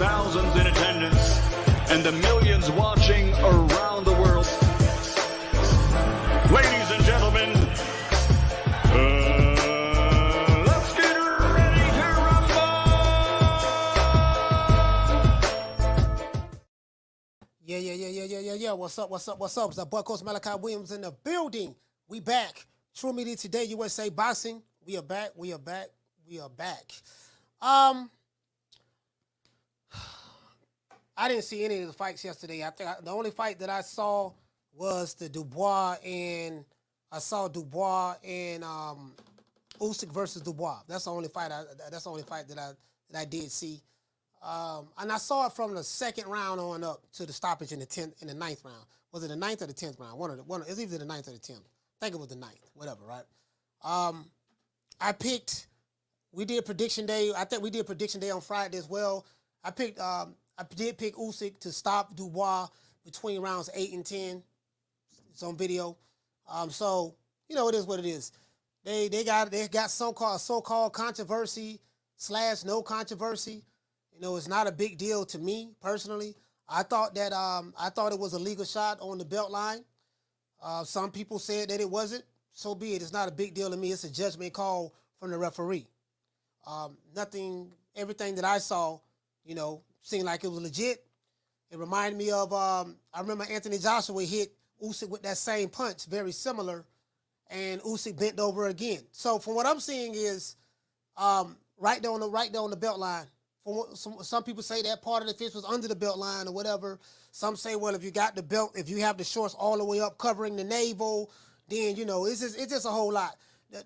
thousands in attendance and the millions watching around the world. Ladies and gentlemen, let's get ready to rumble! Yeah. What's up? It's the boy Coach Malachi Williams in the building. We back. True Media Today, USA Boxing. We are back. I didn't see any of the fights yesterday. I think the only fight that I saw was the Dubois and Usyk versus Dubois. That's the only fight. That I did see. And I saw it from the second round on up to the stoppage in the ninth round. Was it the ninth or the 10th round? It's either the ninth or the 10th. I think it was the ninth. Whatever, right? We did prediction day. I think we did prediction day on Friday as well. I did pick Usyk to stop Dubois between rounds 8 and 10. It's on video. So you know it is what it is. They got so-called controversy / no controversy. You know, it's not a big deal to me personally. I thought it was a legal shot on the belt line. Some people said that it wasn't. So be it. It's not a big deal to me. It's a judgment call from the referee. Everything that I saw, you know, seemed like it was legit. It reminded me of, I remember Anthony Joshua hit Usyk with that same punch, very similar, and Usyk bent over again. So from what I'm seeing is, right there on the belt line. Some people say that part of the fist was under the belt line or whatever. Some say, well, if you got the belt, if you have the shorts all the way up covering the navel, then, you know, it's just a whole lot.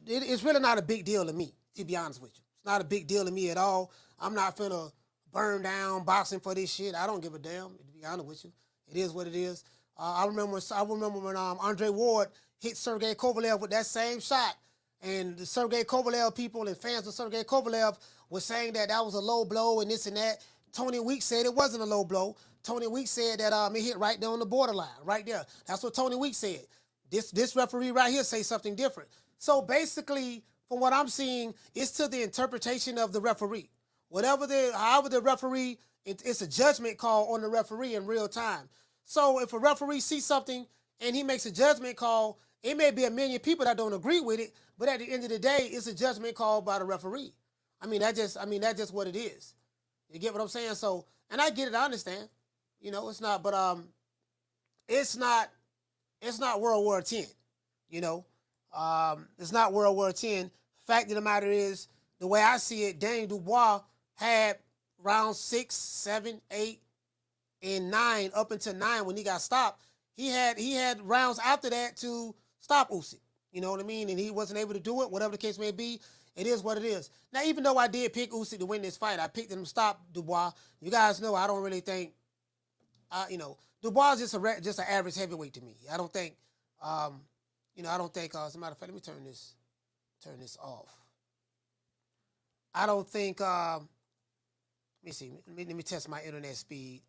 It's really not a big deal to me, to be honest with you. It's not a big deal to me at all. I'm not finna burn down boxing for this shit. I don't give a damn, to be honest with you. It is what it is. I remember when Andre Ward hit Sergey Kovalev with that same shot, and the Sergey Kovalev people and fans of Sergey Kovalev were saying that was a low blow and this and that. Tony Weeks said it wasn't a low blow. Tony Weeks said that it hit right there on the borderline, right there. That's what Tony Weeks said. This referee right here say something different. So basically, from what I'm seeing, it's to the interpretation of the referee. However the referee, it's a judgment call on the referee in real time. So if a referee sees something and he makes a judgment call, it may be a million people that don't agree with it, but at the end of the day, it's a judgment call by the referee. That's just what it is. You get what I'm saying? So, and I get it, I understand. You know, it's not World War X. You know, it's not World War X. Fact of the matter is, the way I see it, Daniel Dubois had rounds 6, 7, 8, and 9 up until 9 when he got stopped. He had rounds after that to stop Usyk. You know what I mean? And he wasn't able to do it. Whatever the case may be, it is what it is. Now, even though I did pick Usyk to win this fight, I picked him to stop Dubois. You guys know I don't really think, Dubois is just an average heavyweight to me. I don't think, as a matter of fact, let me turn this off. I don't think, let me see, let me test my internet speed.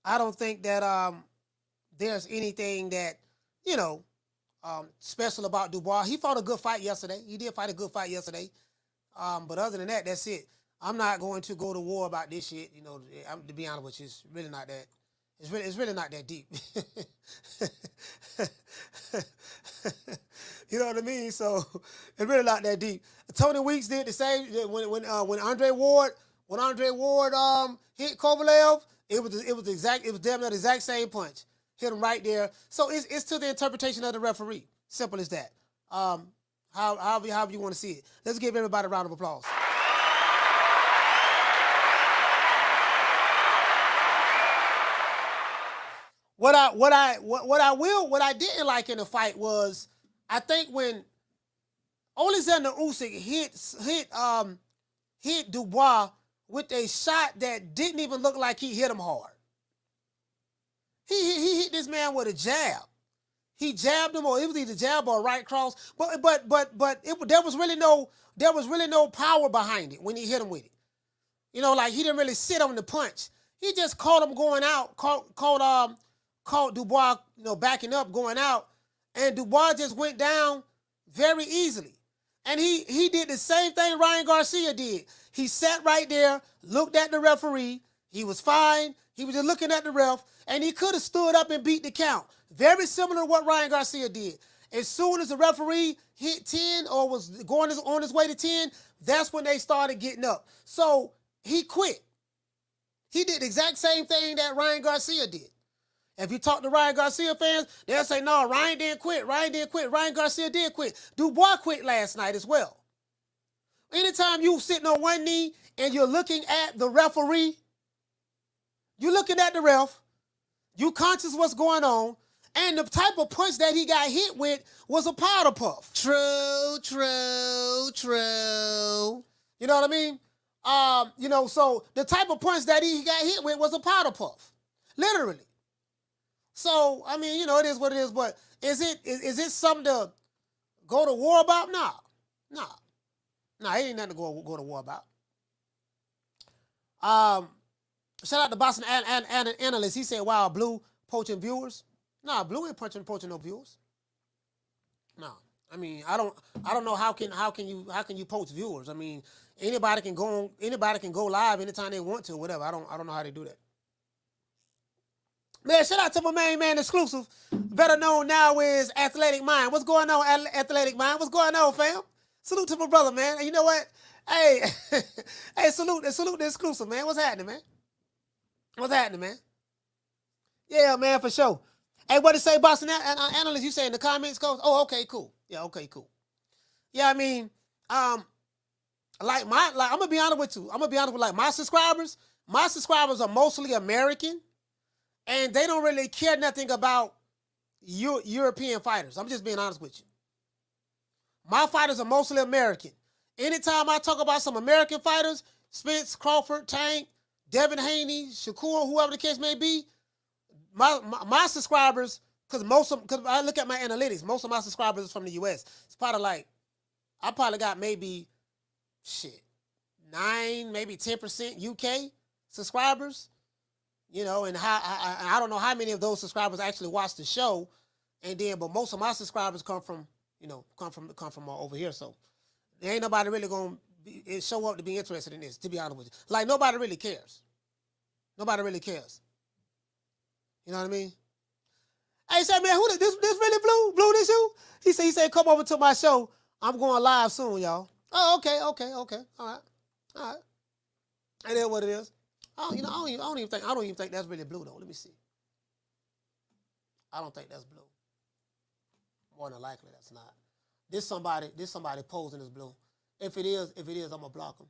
I don't think that there's anything that, special about Dubois. He fought a good fight yesterday. He did fight a good fight yesterday. But other than that, that's it. I'm not going to go to war about this shit. You know, to be honest with you, it's really not that. It's really not that deep. You know what I mean? So it's really not that deep. Tony Weeks did the same when Andre Ward hit Kovalev. It was damn near the exact same punch. Hit him right there. So it's to the interpretation of the referee. Simple as that. However you want to see it. Let's give everybody a round of applause. What I didn't like in the fight was, I think when Oleksandr Usyk hit Dubois with a shot that didn't even look like he hit him hard. He hit this man with a jab. He jabbed him, or it was either jab or right cross. But there was really no power behind it when he hit him with it. You know, like he didn't really sit on the punch. He just caught him going out, caught Dubois, backing up, going out, and Dubois just went down very easily. And he did the same thing Ryan Garcia did. He sat right there, looked at the referee, He was fine. He was just looking at the ref, and he could have stood up and beat the count. Very similar to what Ryan Garcia did. As soon as the referee hit 10 or was going on his way to 10, that's when they started getting up. So he quit. He did the exact same thing that Ryan Garcia did. If you talk to Ryan Garcia fans, they'll say, no, Ryan didn't quit. Ryan didn't quit. Ryan Garcia did quit. Dubois quit last night as well. Anytime you sitting on one knee and you're looking at the referee, you're looking at the ref, you conscious what's going on, and the type of punch that he got hit with was a powder puff. True, true, true. You know what I mean? So the type of punch that he got hit with was a powder puff. Literally. So, I mean, it is what it is, but is it something to go to war about? Nah, it ain't nothing to go to war about. Shout out to Boston Analyst. He said, wow, Blue poaching viewers. Nah, Blue ain't poaching no viewers. No. I mean, I don't know how can you poach viewers? I mean, anybody can go live anytime they want to, whatever. I don't know how they do that. Man, shout out to my main man exclusive, better known now as Athletic Mind. What's going on, Athletic Mind? What's going on, fam? Salute to my brother, man. And you know what? Hey, hey, salute the exclusive, man. What's happening, man? What's happening, man? Yeah, man, for sure. Hey, what to say, Boston Analyst? You say in the comments, Coach? Oh, okay, cool. Yeah, okay, cool. Yeah, I mean, I'm gonna be honest with you. I'm gonna be honest with my subscribers. My subscribers are mostly American, and they don't really care nothing about European fighters. I'm just being honest with you. My fighters are mostly American. Anytime I talk about some American fighters, Spence, Crawford, Tank, Devin Haney, Shakur, whoever the case may be, my subscribers, because I look at my analytics, most of my subscribers is from the U.S. It's probably like, I probably got maybe, 9, maybe 10% UK subscribers, and I don't know how many of those subscribers actually watch the show, but most of my subscribers come from over here, so there ain't nobody really gonna show up to be interested in this, to be honest with you. Like, nobody really cares. Nobody really cares. You know what I mean? Hey, say, man, who this really Blue? Blue, this you? He said, come over to my show. I'm going live soon, y'all. Oh, okay. All right. And then what it is? I don't even think that's really Blue though. Let me see. I don't think that's Blue. More than likely, that's not. This somebody posing as Blue. If it is, I'm gonna block him.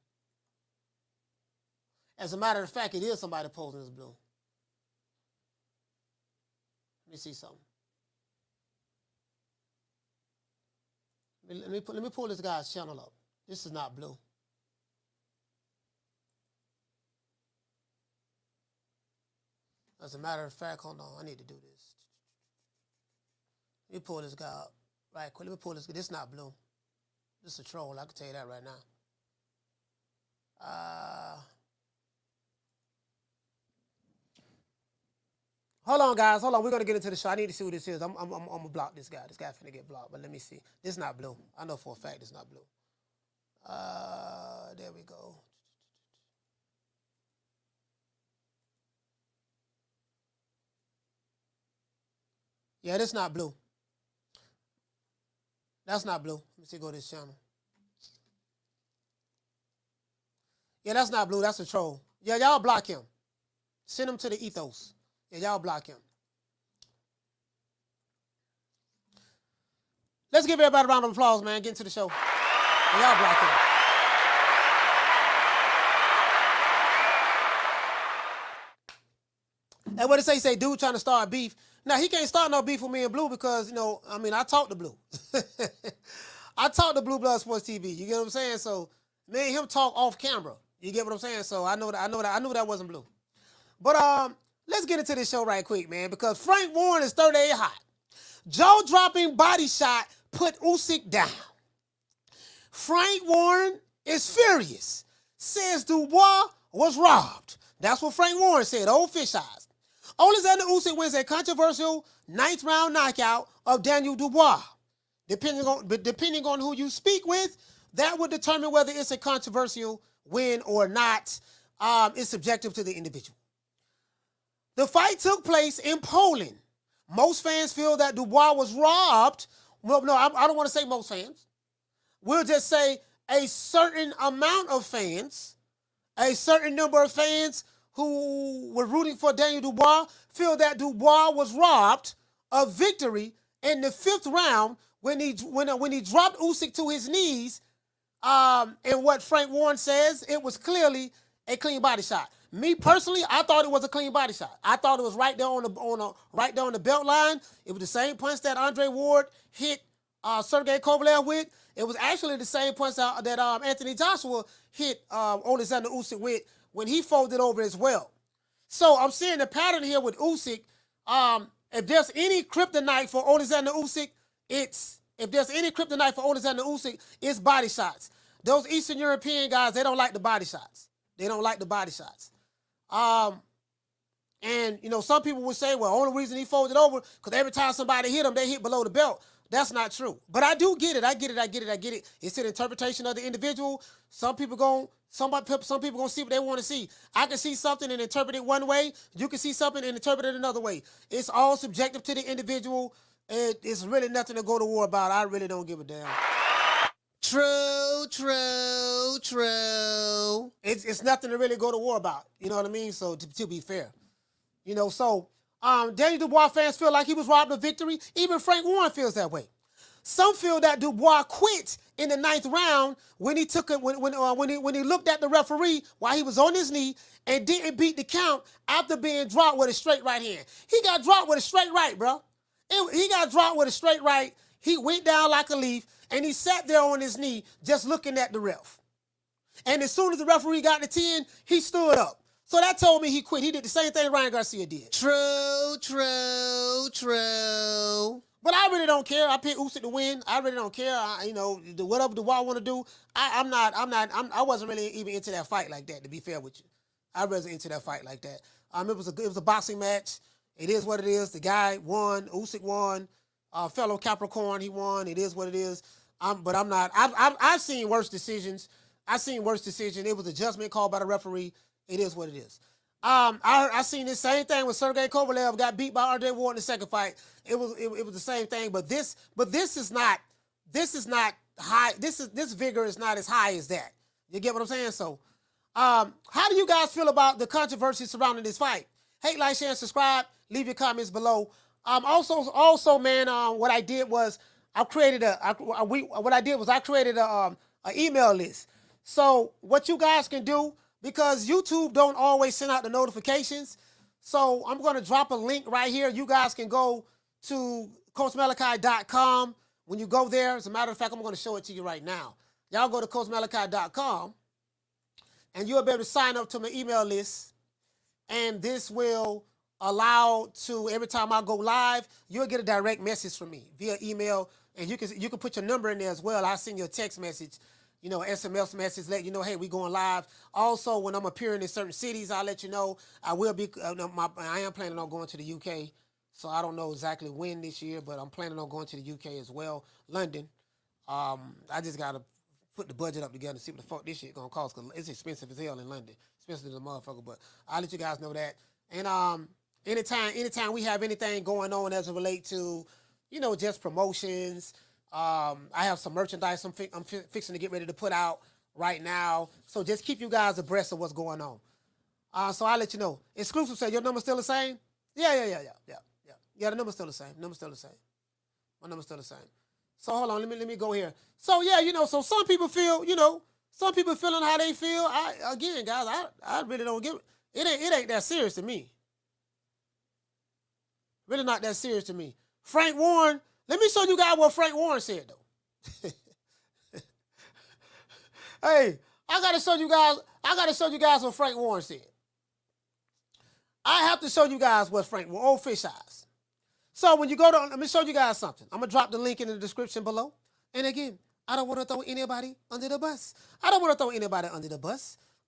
As a matter of fact, it is somebody posing as Blue. Let me see something. Let me pull this guy's channel up. This is not Blue. As a matter of fact, hold on, I need to do this. Let me pull this guy up right quick. Let me pull this. This is not Blue. This is a troll. I can tell you that right now. Hold on, guys. Hold on. We're gonna get into the show. I need to see who this is. I'm gonna block this guy. This guy finna get blocked. But let me see. This is not Blue. I know for a fact it's not Blue. There we go. Yeah, this not Blue. That's not Blue. Let me see. Go to this channel. Yeah, that's not Blue. That's a troll. Yeah, y'all block him. Send him to the ethos. Yeah, y'all block him. Let's give everybody a round of applause, man. Get into the show. Yeah, y'all block him. And what it say? Say, dude trying to start beef. Now, he can't start no beef with me and Blue because, I talk to Blue. I talk to Blue Blood Sports TV. You get what I'm saying? So, me and him talk off camera. You get what I'm saying? So, I knew that wasn't Blue. But, let's get into this show right quick, man, because Frank Warren is 38 hot. Jaw-dropping body shot put Usyk down. Frank Warren is furious. Says Dubois was robbed. That's what Frank Warren said, old fish eyes. Oleksandr Usyk wins a controversial 9th round knockout of Daniel Dubois. Depending on who you speak with, that would determine whether it's a controversial win or not. is subjective to the individual. The fight took place in Poland. Most fans feel that Dubois was robbed. Well, no, I don't want to say most fans. We'll just say a certain amount of fans, a certain number of fans who were rooting for Daniel Dubois feel that Dubois was robbed of victory in the 5th round when he dropped Usyk to his knees. And what Frank Warren says, it was clearly a clean body shot. Me personally, I thought it was a clean body shot. I thought it was right there right there on the belt line. It was the same punch that Andre Ward hit Sergey Kovalev with. It was actually the same punch that Anthony Joshua hit Oleksandr Usyk with when he folded over as well. So I'm seeing the pattern here with Usyk. If there's any kryptonite for Oleksandr Usyk, it's body shots. Those Eastern European guys, they don't like the body shots. They don't like the body shots. And, you know, some people would say, well, only reason he folded over, because every time somebody hit him, they hit below the belt. That's not true. But I do get it. I get it. It's an interpretation of the individual. Some people gonna see what they want to see. I can see something and interpret it one way. You can see something and interpret it another way. It's all subjective to the individual. It's really nothing to go to war about. I really don't give a damn. True. It's nothing to really go to war about. You know what I mean? So to be fair, you know, so Daniel Dubois fans feel like he was robbed of victory. Even Frank Warren feels that way. Some feel that Dubois quit in the 9th round when he took it when he looked at the referee while he was on his knee and didn't beat the count after being dropped with a straight right hand. He got dropped with a straight right, bro. He got dropped with a straight right. He went down like a leaf, and he sat there on his knee just looking at the ref. And as soon as the referee got to 10, he stood up. So that told me he quit. He did the same thing Ryan Garcia did. True. But I really don't care. I picked Usyk to win. I really don't care. Whatever Dubois want to do, I wasn't really even into that fight like that, to be fair with you. I wasn't into that fight like that. It was a boxing match. It is what it is. The guy won. Usyk won. Fellow Capricorn, he won. It is what it is. But I'm not. I've seen worse decisions. It was a judgment called by the referee. It is what it is. I seen this same thing when Sergey Kovalev got beat by Andre Ward in the second fight. It was the same thing. But this is not high. This vigor is not as high as that. You get what I'm saying? So, how do you guys feel about the controversy surrounding this fight? Hate, like, share, and subscribe. Leave your comments below. Also, man, what I did was I created an email list. So what you guys can do, because YouTube don't always send out the notifications, so I'm going to drop a link right here. You guys can go to CoachMalachi.com. When you go there, as a matter of fact, I'm going to show it to you right now. Y'all go to CoachMalachi.com, and you'll be able to sign up to my email list, and this will allow to, every time I go live, you'll get a direct message from me via email, and you can put your number in there as well. I'll send you a text message, SMS message, let you know, hey, we going live. Also, when I'm appearing in certain cities, I'll let you know. I will be, I am planning on going to the UK, so I don't know exactly when this year, but I'm planning on going to the UK as well, London. I just got to put the budget up together and see what the fuck this shit gonna cost, because it's expensive as hell in London, expensive as a motherfucker, but I'll let you guys know that. And anytime we have anything going on as it relates to, just promotions, I have some merchandise I'm fixing to get ready to put out right now. So just keep you guys abreast of what's going on. So I'll let you know. Exclusive said, your number's still the same? Yeah. Yeah, the number's still the same. My number's still the same. So hold on, let me go here. So yeah, so some people feel, some people feeling how they feel. Again, guys, I really don't give it. It ain't that serious to me. Really not that serious to me. Frank Warren, let me show you guys what Frank Warren said, though. Hey, I gotta show you guys what Frank Warren said. I have to show you guys what old fish eyes. So when you go to, let me show you guys something. I'm gonna drop the link in the description below. And again, I don't want to throw anybody under the bus.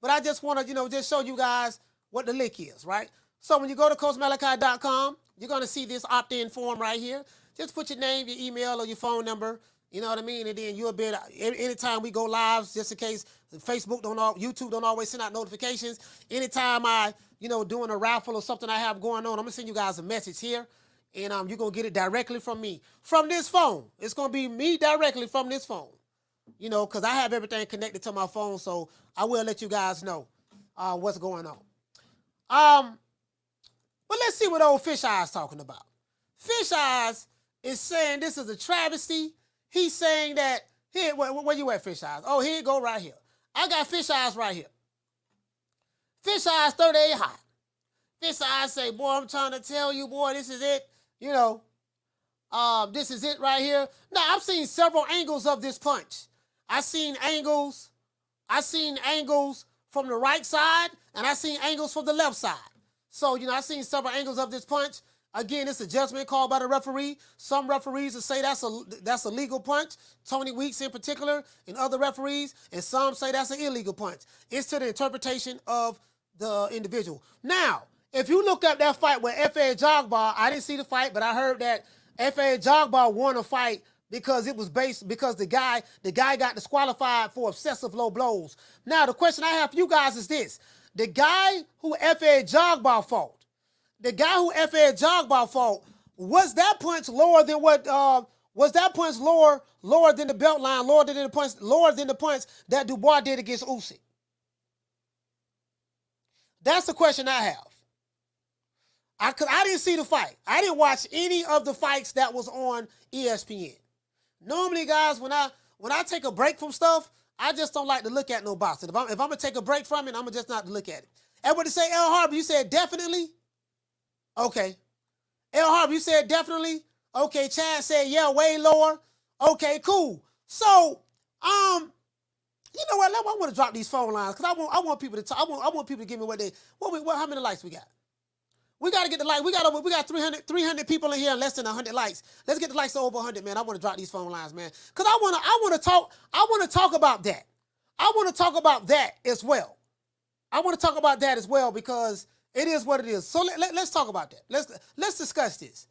But I just want to, just show you guys what the link is, right? So when you go to CoachMalachi.com, you're going to see this opt-in form right here. Just put your name, your email, or your phone number, You know what I mean? And then you'll be anytime we go live, just in case YouTube don't always send out notifications. Anytime I, doing a raffle or something I have going on, I'm gonna send you guys a message here, and you're gonna get it directly from me, from this phone. It's gonna be me directly from this phone. Because I have everything connected to my phone, so I will let you guys know what's going on. But let's see what old Fish Eyes talking about. Fish Eyes is saying this is a travesty. He's saying that, here, where you at, Fish Eyes? Oh, here you go, right here. I got Fish Eyes right here. Fish Eyes 38 hot. Fish Eyes say, boy, I'm trying to tell you, boy, this is it. This is it right here. Now, I've seen several angles of this punch. I've seen angles from the right side, and I've seen angles from the left side. So, I've seen several angles of this punch. Again, it's a judgment called by the referee. Some referees will say that's a legal punch, Tony Weeks in particular, and other referees, and some say that's an illegal punch. It's to the interpretation of the individual. Now, if you look up that fight with F.A. Jogbar, I didn't see the fight, but I heard that F.A. Jogbar won a fight because the guy got disqualified for excessive low blows. Now, the question I have for you guys is this. The guy who F.A. Jogbar fought, was that punch lower than what, was that punch lower than the belt line, lower than the punch that Dubois did against Usyk? That's the question I have. Cause I didn't see the fight. I didn't watch any of the fights that was on ESPN. Normally, guys, when I take a break from stuff, I just don't like to look at no boxing. If I'm gonna take a break from it, I'm gonna just not look at it. Everybody say L Harbor, you said definitely? Okay. L Harbor, you said definitely? Okay, Chad said, yeah, way lower. Okay, cool. So, you know what? I want to drop these phone lines because I want people to talk. I want people to give me how many likes we got? We got to get the likes. We got 300 people in here and less than 100 likes. Let's get the likes to over 100, man. I want to drop these phone lines, man. Because I want to talk about that. I want to talk about that as well. I want to talk about that as well because it is what it is. So let's talk about that. Let's discuss this.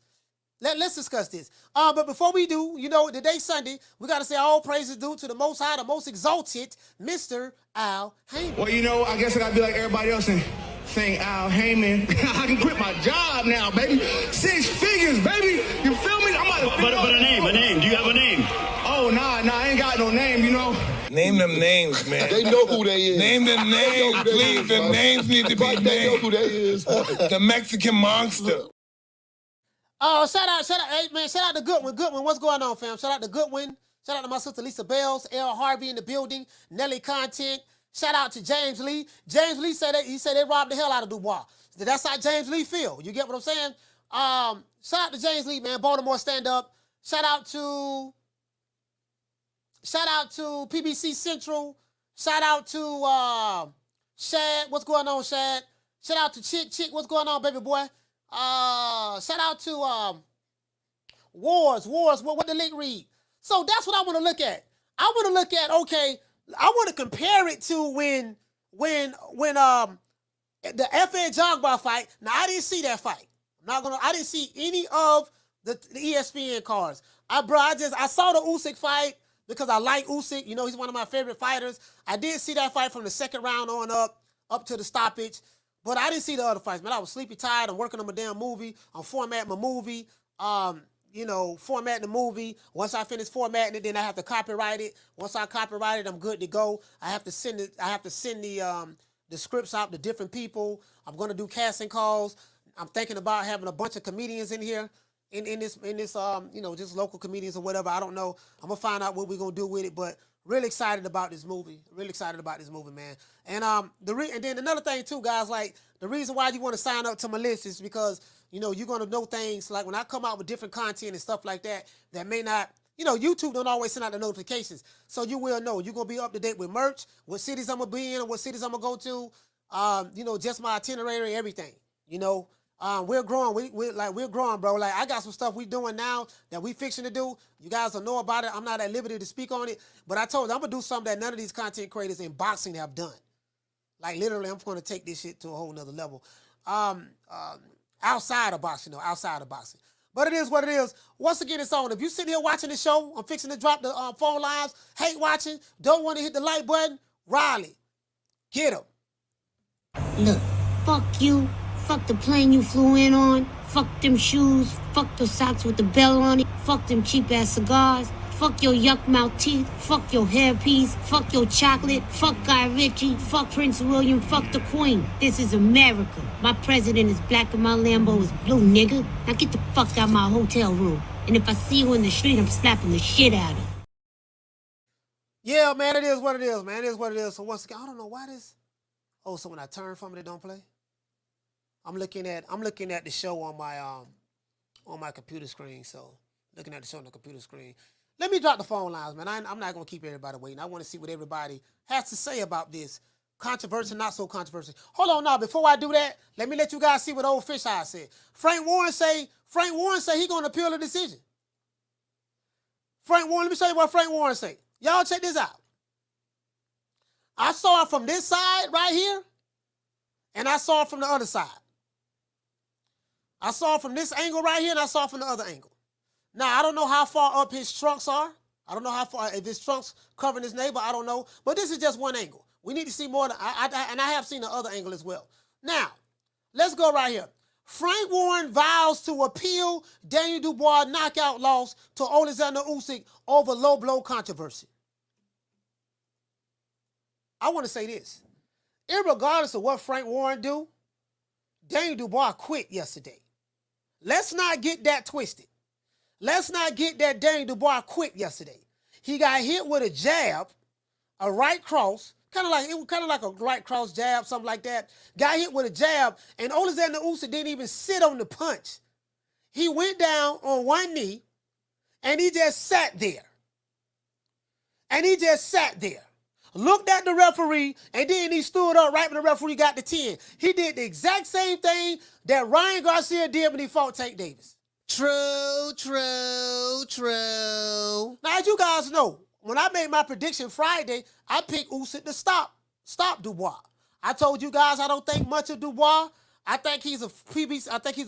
Let's discuss this. But before we do, today's Sunday, we got to say all praises due to the Most High, the Most Exalted, Mr. Al Heyman. Well, I guess I got to be like everybody else and saying Al Heyman. I can quit my job now, baby. 6 figures, baby. You feel me? I'm about to But a name. Do you have a name? Oh, nah, I ain't got no name, Name them names, man. They know who they is. Name them names, please. The names need to be named. They know who they is. The Mexican monster. Oh, shout out, hey man, shout out to Goodwin. Goodwin, what's going on, fam? Shout out to Goodwin. Shout out to my sister Lisa Bells, L. Harvey in the building, Nelly Content. Shout out to James Lee. James Lee said they robbed the hell out of Dubois. That's how James Lee feel. You get what I'm saying? Shout out to James Lee, man. Baltimore stand up. Shout out to PBC Central. Shout out to Shad. What's going on, Shad? Shout out to Chick. What's going on, baby boy? Shout out to Wars. What the link read? So that's what I want to look at. I want to look at, okay, I want to compare it to when the F.A. Jogbar fight. Now I didn't see that fight. I didn't see any of the ESPN cards. I saw the Usyk fight because I like Usyk. He's one of my favorite fighters. I did see that fight from the second round on up to the stoppage. But I didn't see the other fights, man. I was sleepy tired. I'm working on my damn movie. I'm formatting my movie. Formatting the movie. Once I finish formatting it, then I have to copyright it. Once I copyright it, I'm good to go. I have to send the scripts out to different people. I'm gonna do casting calls. I'm thinking about having a bunch of comedians in here. In this just local comedians or whatever. I don't know. I'm gonna find out what we're gonna do with it, but really excited about this movie. Really excited about this movie, man. And and then another thing too, guys, like the reason why you want to sign up to my list is because you're gonna know things like when I come out with different content and stuff like that may not. YouTube don't always send out the notifications, so you will know. You're gonna be up to date with merch, what cities I'm gonna be in, or what cities I'm gonna go to. Just my itinerary, everything. We're growing. We're growing, bro. Like I got some stuff we doing now that we fixing to do. You guys will know about it. I'm not at liberty to speak on it, but I told you I'm gonna do something that none of these content creators in boxing have done. Like literally, I'm gonna take this shit to a whole nother level. Outside of boxing, though. Outside of boxing. But it is what it is. Once again, it's on. If you sitting here watching the show, I'm fixing to drop the phone lines, hate watching, don't want to hit the like button, Riley, get him. Look, fuck you, fuck the plane you flew in on, fuck them shoes, fuck the socks with the bell on it, fuck them cheap-ass cigars, fuck your yuck-mouth teeth, fuck your hairpiece, fuck your chocolate, fuck Guy Ritchie, fuck Prince William, fuck the Queen. This is America. My president is black and my Lambo is blue, nigga. Now get the fuck out of my hotel room. And if I see you in the street, I'm slapping the shit out of you. Yeah, man, it is what it is, man. It is what it is. So once again, I don't know why this. Oh, so when I turn from it, it don't play? I'm looking at the show on my computer screen. So looking at the show on the computer screen. Let me drop the phone lines, man. I'm not gonna keep everybody waiting. I want to see what everybody has to say about this. Controversial, not so controversial. Hold on now, before I do that, let me let you guys see what old Fish Eye said. Frank Warren say he gonna appeal the decision. Frank Warren, let me show you what Frank Warren say. Y'all check this out. I saw it from this side right here, and I saw it from the other side. I saw it from this angle right here, and I saw it from the other angle. Now, I don't know how far up his trunks are. I don't know how far, if his trunks covering his neighbor, I don't know. But this is just one angle. We need to see more, and I have seen the other angle as well. Now, let's go right here. Frank Warren vows to appeal Daniel Dubois knockout loss to Oleksandr Usyk over low blow controversy. I want to say this. Irregardless of what Frank Warren do, Daniel Dubois quit yesterday. Let's not get that twisted. Let's not get that Daniel Dubois quit yesterday. He got hit with a jab, a right cross, kind of like a right cross jab, something like that. Got hit with a jab, and Oleksandr Usyk didn't even sit on the punch. He went down on one knee, and he just sat there. Looked at the referee, and then he stood up right when the referee got the 10. He did the exact same thing that Ryan Garcia did when he fought Tank Davis. True. Now, as you guys know, when I made my prediction Friday, I picked Usyk to stop Dubois. I told you guys I don't think much of Dubois. I think he's a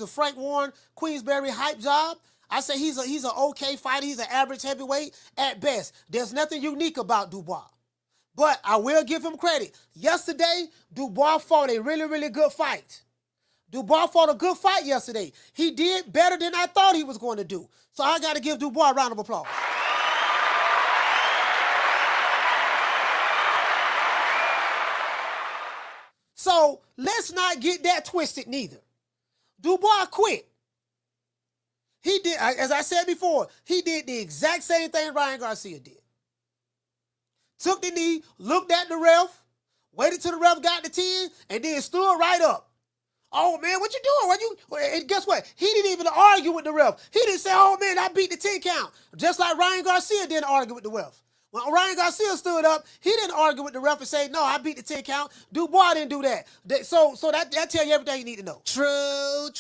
Frank Warren, Queensberry hype job. I say he's an okay fighter. He's an average heavyweight at best. There's nothing unique about Dubois. But I will give him credit. Yesterday, Dubois fought a really, really good fight. Dubois fought a good fight yesterday. He did better than I thought he was going to do. So I got to give Dubois a round of applause. So let's not get that twisted neither. Dubois quit. He did, as I said before, he did the exact same thing Ryan Garcia did. Took the knee, looked at the ref, waited till the ref got the 10, and then stood right up. Oh, man, what you doing? And guess what? He didn't even argue with the ref. He didn't say, oh, man, I beat the 10 count. Just like Ryan Garcia didn't argue with the ref. When Ryan Garcia stood up, he didn't argue with the ref and say, no, I beat the 10 count. Dubois didn't do that. So that tell you everything you need to know. True.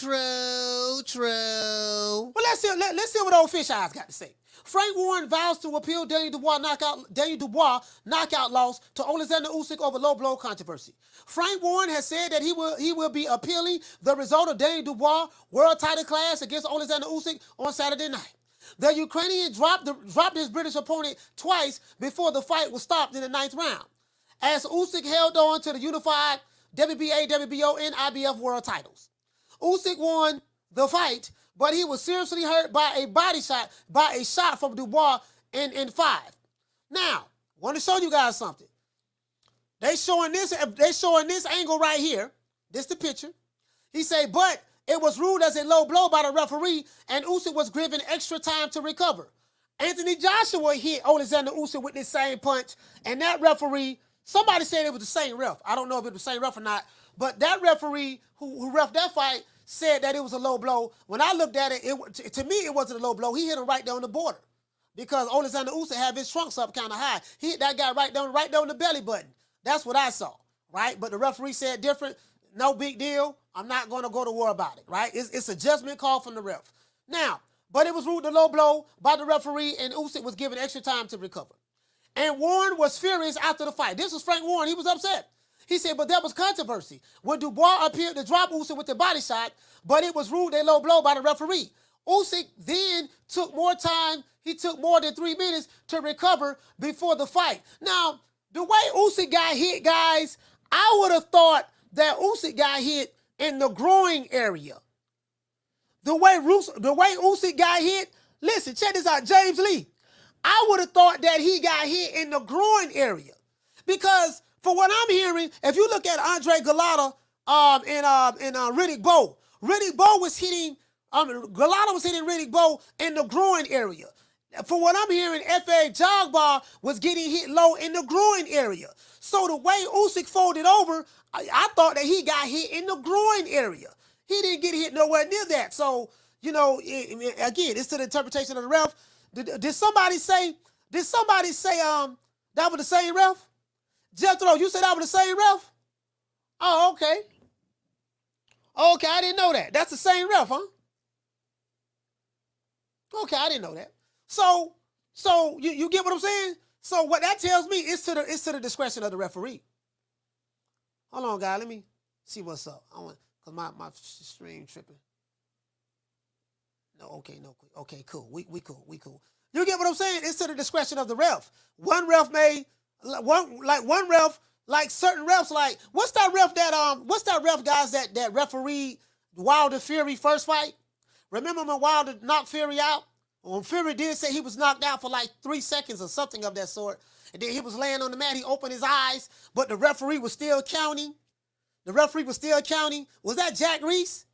Well, let's see what old Fish Eyes got to say. Frank Warren vows to appeal Daniel Dubois knockout loss to Oleksandr Usyk over low blow controversy. Frank Warren has said that he will be appealing the result of Daniel Dubois world title clash against Oleksandr Usyk on Saturday night. The Ukrainian dropped his British opponent twice before the fight was stopped in the 9th round, as Usyk held on to the unified WBA, WBO, and IBF world titles. Usyk won the fight, but he was seriously hurt by a shot from Dubois in 5. Now, I want to show you guys something. They showing this angle right here. This the picture. He say, but it was ruled as a low blow by the referee, and Usyk was given extra time to recover. Anthony Joshua hit Oleksandr Usyk with this same punch, and that referee, somebody said it was the same ref. I don't know if it was the same ref or not, but that referee who reffed that fight said that it was a low blow. When I looked at it, to me, it wasn't a low blow. He hit him right down the border because Oleksandr Usyk had his trunks up kind of high. He hit that guy right down the belly button. That's what I saw, right? But the referee said different. No big deal. I'm not going to go to war about it, right? It's a judgment call from the ref. Now, but it was ruled a low blow by the referee, and Usyk was given extra time to recover. And Warren was furious after the fight. This was Frank Warren. He was upset. He said, but there was controversy when Dubois appeared to drop Usyk with the body shot, but it was ruled a low blow by the referee. Usyk then took more time. He took more than 3 minutes to recover before the fight. Now, the way Usyk got hit, guys, I would have thought that Usyk got hit in the groin area. The way Usyk got hit, listen, check this out, James Lee. I would have thought that he got hit in the groin area. Because for what I'm hearing, if you look at Andre Galata and Riddick Bowe was hitting, Galata was hitting Riddick Bowe in the groin area. For what I'm hearing, F.A. Jogbar was getting hit low in the groin area. So the way Usyk folded over, I thought that he got hit in the groin area. He didn't get hit nowhere near that. So, you know, again, it's to the interpretation of the ref. Did somebody say that was the same ref? Jethro, you said that was the same ref? Oh, okay. Okay, I didn't know that. That's the same ref, huh? Okay, I didn't know that. So you get what I'm saying? So what that tells me is to the discretion of the referee. Hold on, guys. Let me see what's up. Cause my stream tripping. No, okay, cool. We cool. You get what I'm saying? It's to the discretion of the ref. One ref, like certain refs, like what's that ref, guys, that refereed Wilder Fury first fight? Remember when Wilder knocked Fury out? When Fury did say he was knocked out for like 3 seconds or something of that sort, and then he was laying on the mat, he opened his eyes, but the referee was still counting. Was that Jack Reese?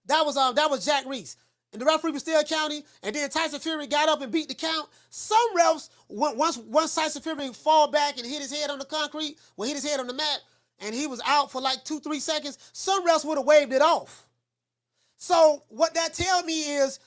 That was Jack Reese. And the referee was still counting, and then Tyson Fury got up and beat the count. Some refs, once Tyson Fury fall back and hit his head on the concrete, hit his head on the mat, and he was out for like 2-3 seconds, some refs would have waved it off. So what that tells me is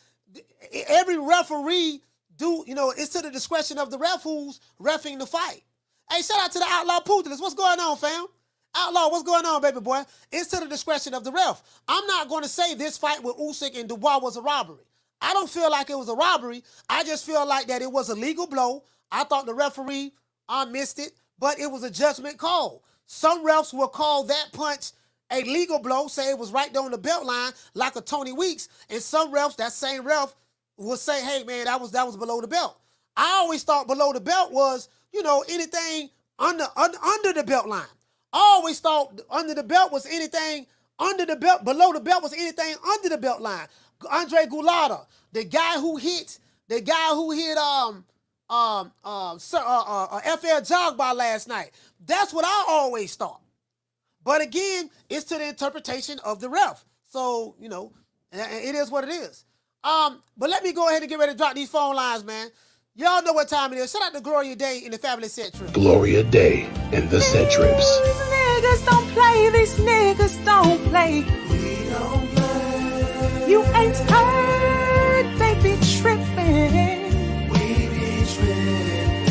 every referee it's to the discretion of the ref who's reffing the fight. Hey, shout out to the Outlaw Pugilist. What's going on, fam? Outlaw, what's going on, baby boy? It's to the discretion of the ref. I'm not going to say this fight with Usyk and Dubois was a robbery. I don't feel like it was a robbery. I just feel like that it was a legal blow. I thought the referee missed it, but it was a judgment call. Some refs will call that punch a legal blow, say it was right there on the belt line, like a Tony Weeks, and some refs, that same ref, will say, hey, man, that was below the belt. I always thought below the belt was, anything under the belt line. I always thought under the belt was anything under the belt, below the belt was anything under the belt line. Andre Galata, the guy who hit FL Jogbar last night. That's what I always thought. But again, it's to the interpretation of the ref. So, it is what it is. But let me go ahead and get ready to drop these phone lines, man. Y'all know what time it is. Shout out to Gloria Day in the Fabulous Set Trips. Gloria Day and the Set Trips. These niggas don't play. These niggas don't play. We don't play. You ain't heard. They be tripping. We be tripping.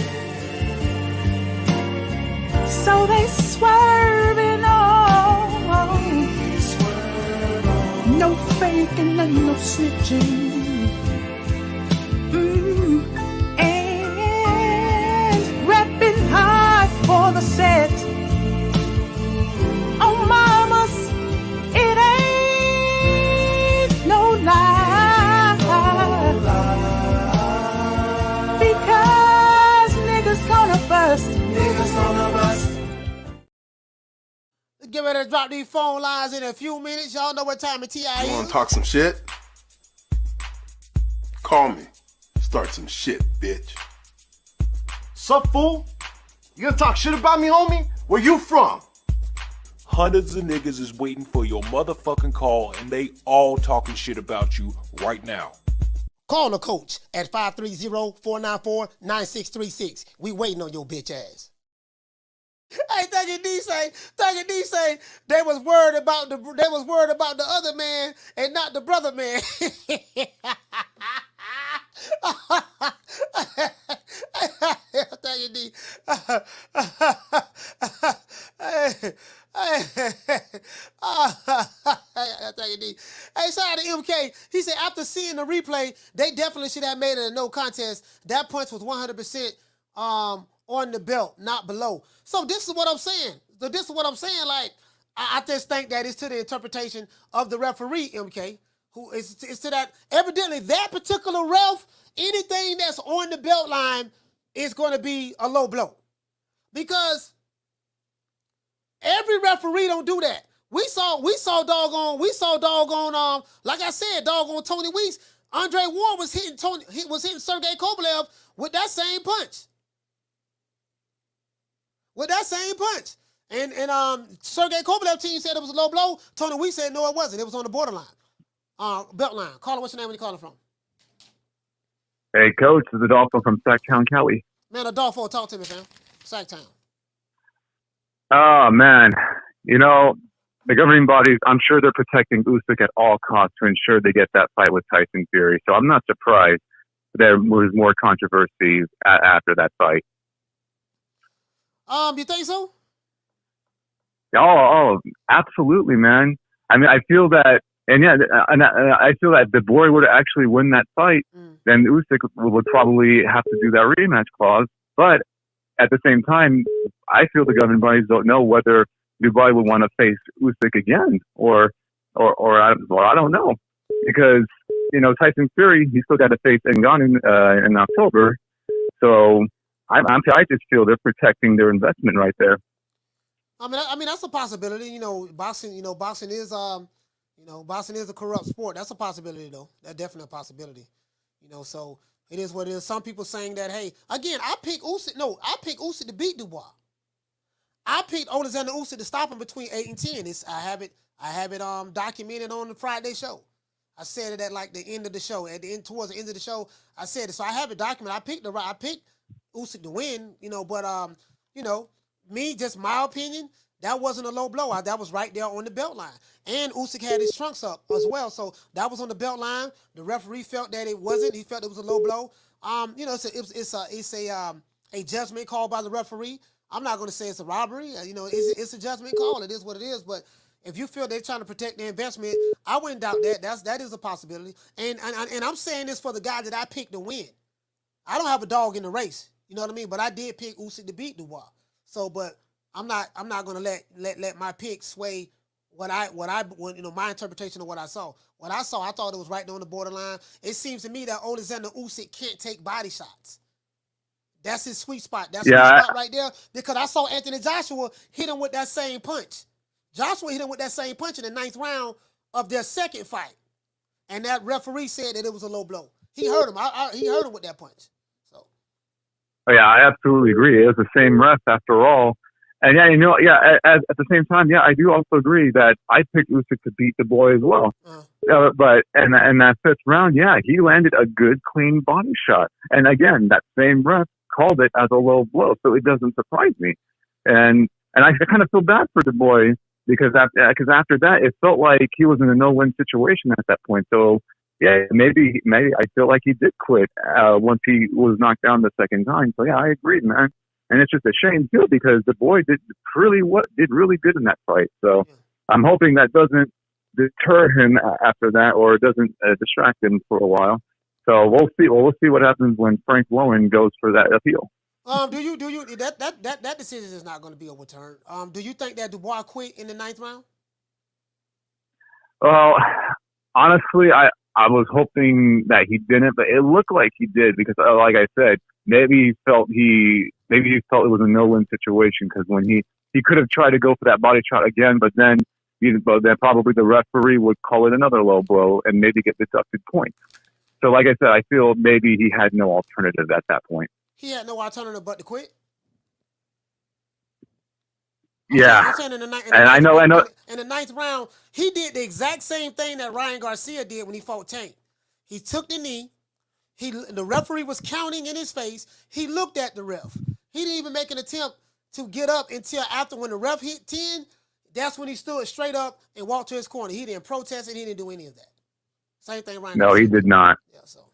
So they swerving on. We swerve on. No faking and no snitching. For the set. Oh, mamas, it ain't no lie. Because niggas gonna bust. Niggas gonna bust. Let's get ready to drop these phone lines in a few minutes. Y'all know what time it is. You wanna talk some shit? Call me. Start some shit, bitch. Sup, fool? You gonna talk shit about me, homie? Where you from? Hundreds of niggas is waiting for your motherfucking call, and they all talking shit about you right now. Call the coach at 530-494-9636. We waiting on your bitch ass. Hey, Thuggy D say they was worried about the other man and not the brother man. Thuggy D. Hey, shout out to MK. He said after seeing the replay, they definitely should have made it a no contest. That punch was 100% on the belt, not below. So this is what I'm saying. Like, I just think that it's to the interpretation of the referee, MK. who is to that. Evidently, that particular ref, anything that's on the belt line is going to be a low blow, because every referee don't do that. We saw doggone, like I said, doggone Tony Weeks. Andre Ward was hitting Sergey Kovalev with that same punch. And Sergey Kovalev team said it was a low blow. Tony Weeks said no, it wasn't. It was on the borderline. Belt line. Caller, what's your name? Where you calling from? Hey, Coach, this is Adolfo from Sacktown, Cali. Man, Adolfo, talk to me, fam. Sacktown. Oh, man. You know, the governing bodies, I'm sure they're protecting Usyk at all costs to ensure they get that fight with Tyson Fury. So I'm not surprised there was more controversy after that fight. You think so? Oh, absolutely, man. I mean, I feel that, and yeah, and I feel that if Dubois would actually win that fight, then Usyk would probably have to do that rematch clause. But at the same time, I feel the governing bodies don't know whether Dubois would want to face Usyk again, or I don't know, because you know Tyson Fury, he's still got to face Ngannou in October. So I just feel they're protecting their investment right there. I mean that's a possibility. You know, boxing is boxing is a corrupt sport. That's a possibility, though. That's definitely a possibility. You know, so it is what it is. Some people saying that, hey, again, I picked Usyk to beat Dubois. I picked Oleksandr Usyk to stop him between 8 and 10. I have it documented on the Friday show. I said it at like the end of the show, towards the end of the show. I said it, so I have it documented. I picked Usyk to win, but me, just my opinion, that wasn't a low blow. That was right there on the belt line, and Usyk had his trunks up as well, so that was on the belt line. The referee felt that it wasn't. He felt it was a low blow. It's a judgment call by the referee. I'm not going to say it's a robbery. It's a judgment call. It is what it is. But if you feel they're trying to protect their investment, I wouldn't doubt that. That is a possibility. And I'm saying this for the guy that I picked to win. I don't have a dog in the race. You know what I mean? But I did pick Usyk to beat Dubois. So, but I'm not going to let my pick sway my interpretation of what I saw. What I saw, I thought it was right there on the borderline. It seems to me that Oleksandr Usyk can't take body shots. That's his sweet spot. That's his sweet spot right there, because I saw Anthony Joshua hit him with that same punch. Joshua hit him with that same punch in the 9th round of their second fight. And that referee said that it was a low blow. He hurt him. He hurt him with that punch. So. Oh, yeah, I absolutely agree. It was the same ref after all. And at the same time, I do also agree that I picked Usyk to beat Dubois as well. But that 5th round, he landed a good, clean body shot. And again, that same ref called it as a low blow, so it doesn't surprise me. And I kind of feel bad for Dubois because after that, it felt like he was in a no-win situation at that point. So maybe I feel like he did quit once he was knocked down the second time. So I agree, man. And it's just a shame too, because Dubois did really good in that fight. So I'm hoping that doesn't deter him after that, or doesn't distract him for a while. So we'll see. We'll see what happens when Frank Lowen goes for that appeal. Do you that decision is not going to be overturned? Do you think that Dubois quit in the 9th round? Well, honestly, I was hoping that he didn't, but it looked like he did, because, like I said, maybe he felt it was a no-win situation, because when he could have tried to go for that body shot again, but then probably the referee would call it another low blow and maybe get deducted points. So, like I said, I feel maybe he had no alternative at that point. He had no alternative but to quit? I'm saying in the 9th round, he did the exact same thing that Ryan Garcia did when he fought Tank. He took the knee. The referee was counting in his face. He looked at the ref. He didn't even make an attempt to get up until after, when the ref hit 10. That's when he stood straight up and walked to his corner. He didn't protest it. He didn't do any of that. Same thing, Ryan. No, he did not.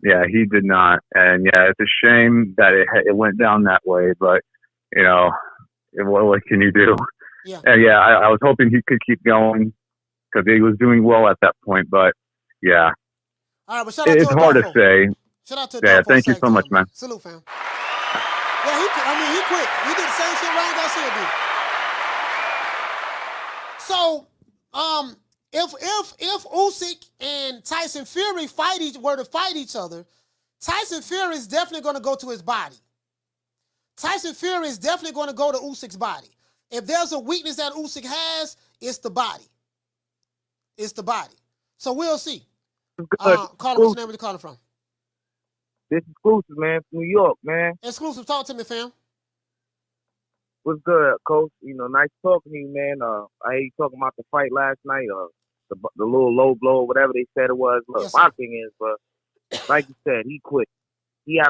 He did not. And it's a shame that it went down that way. But what can you do? Yeah. And I was hoping he could keep going, because he was doing well at that point. But all right, but shout out it's to hard Adolfo. to say. Shout out to Adolfo. Thank you so much, man. Salute, fam. He quit. He did the same shit Ryan Garcia did. So, If Usyk and Tyson Fury were to fight each other, Tyson Fury is definitely going to go to his body. Tyson Fury is definitely going to go to Usyk's body. If there's a weakness that Usyk has, it's the body. It's the body. So we'll see. Caller, what's the name of the caller from? This is Exclusive, man, from New York, man. Exclusive, talk to me, fam. What's good, Coach? You know, nice talking to you, man. I heard you talking about the fight last night, the little low blow, whatever they said it was. Look, my thing is, like you said, he quit. He had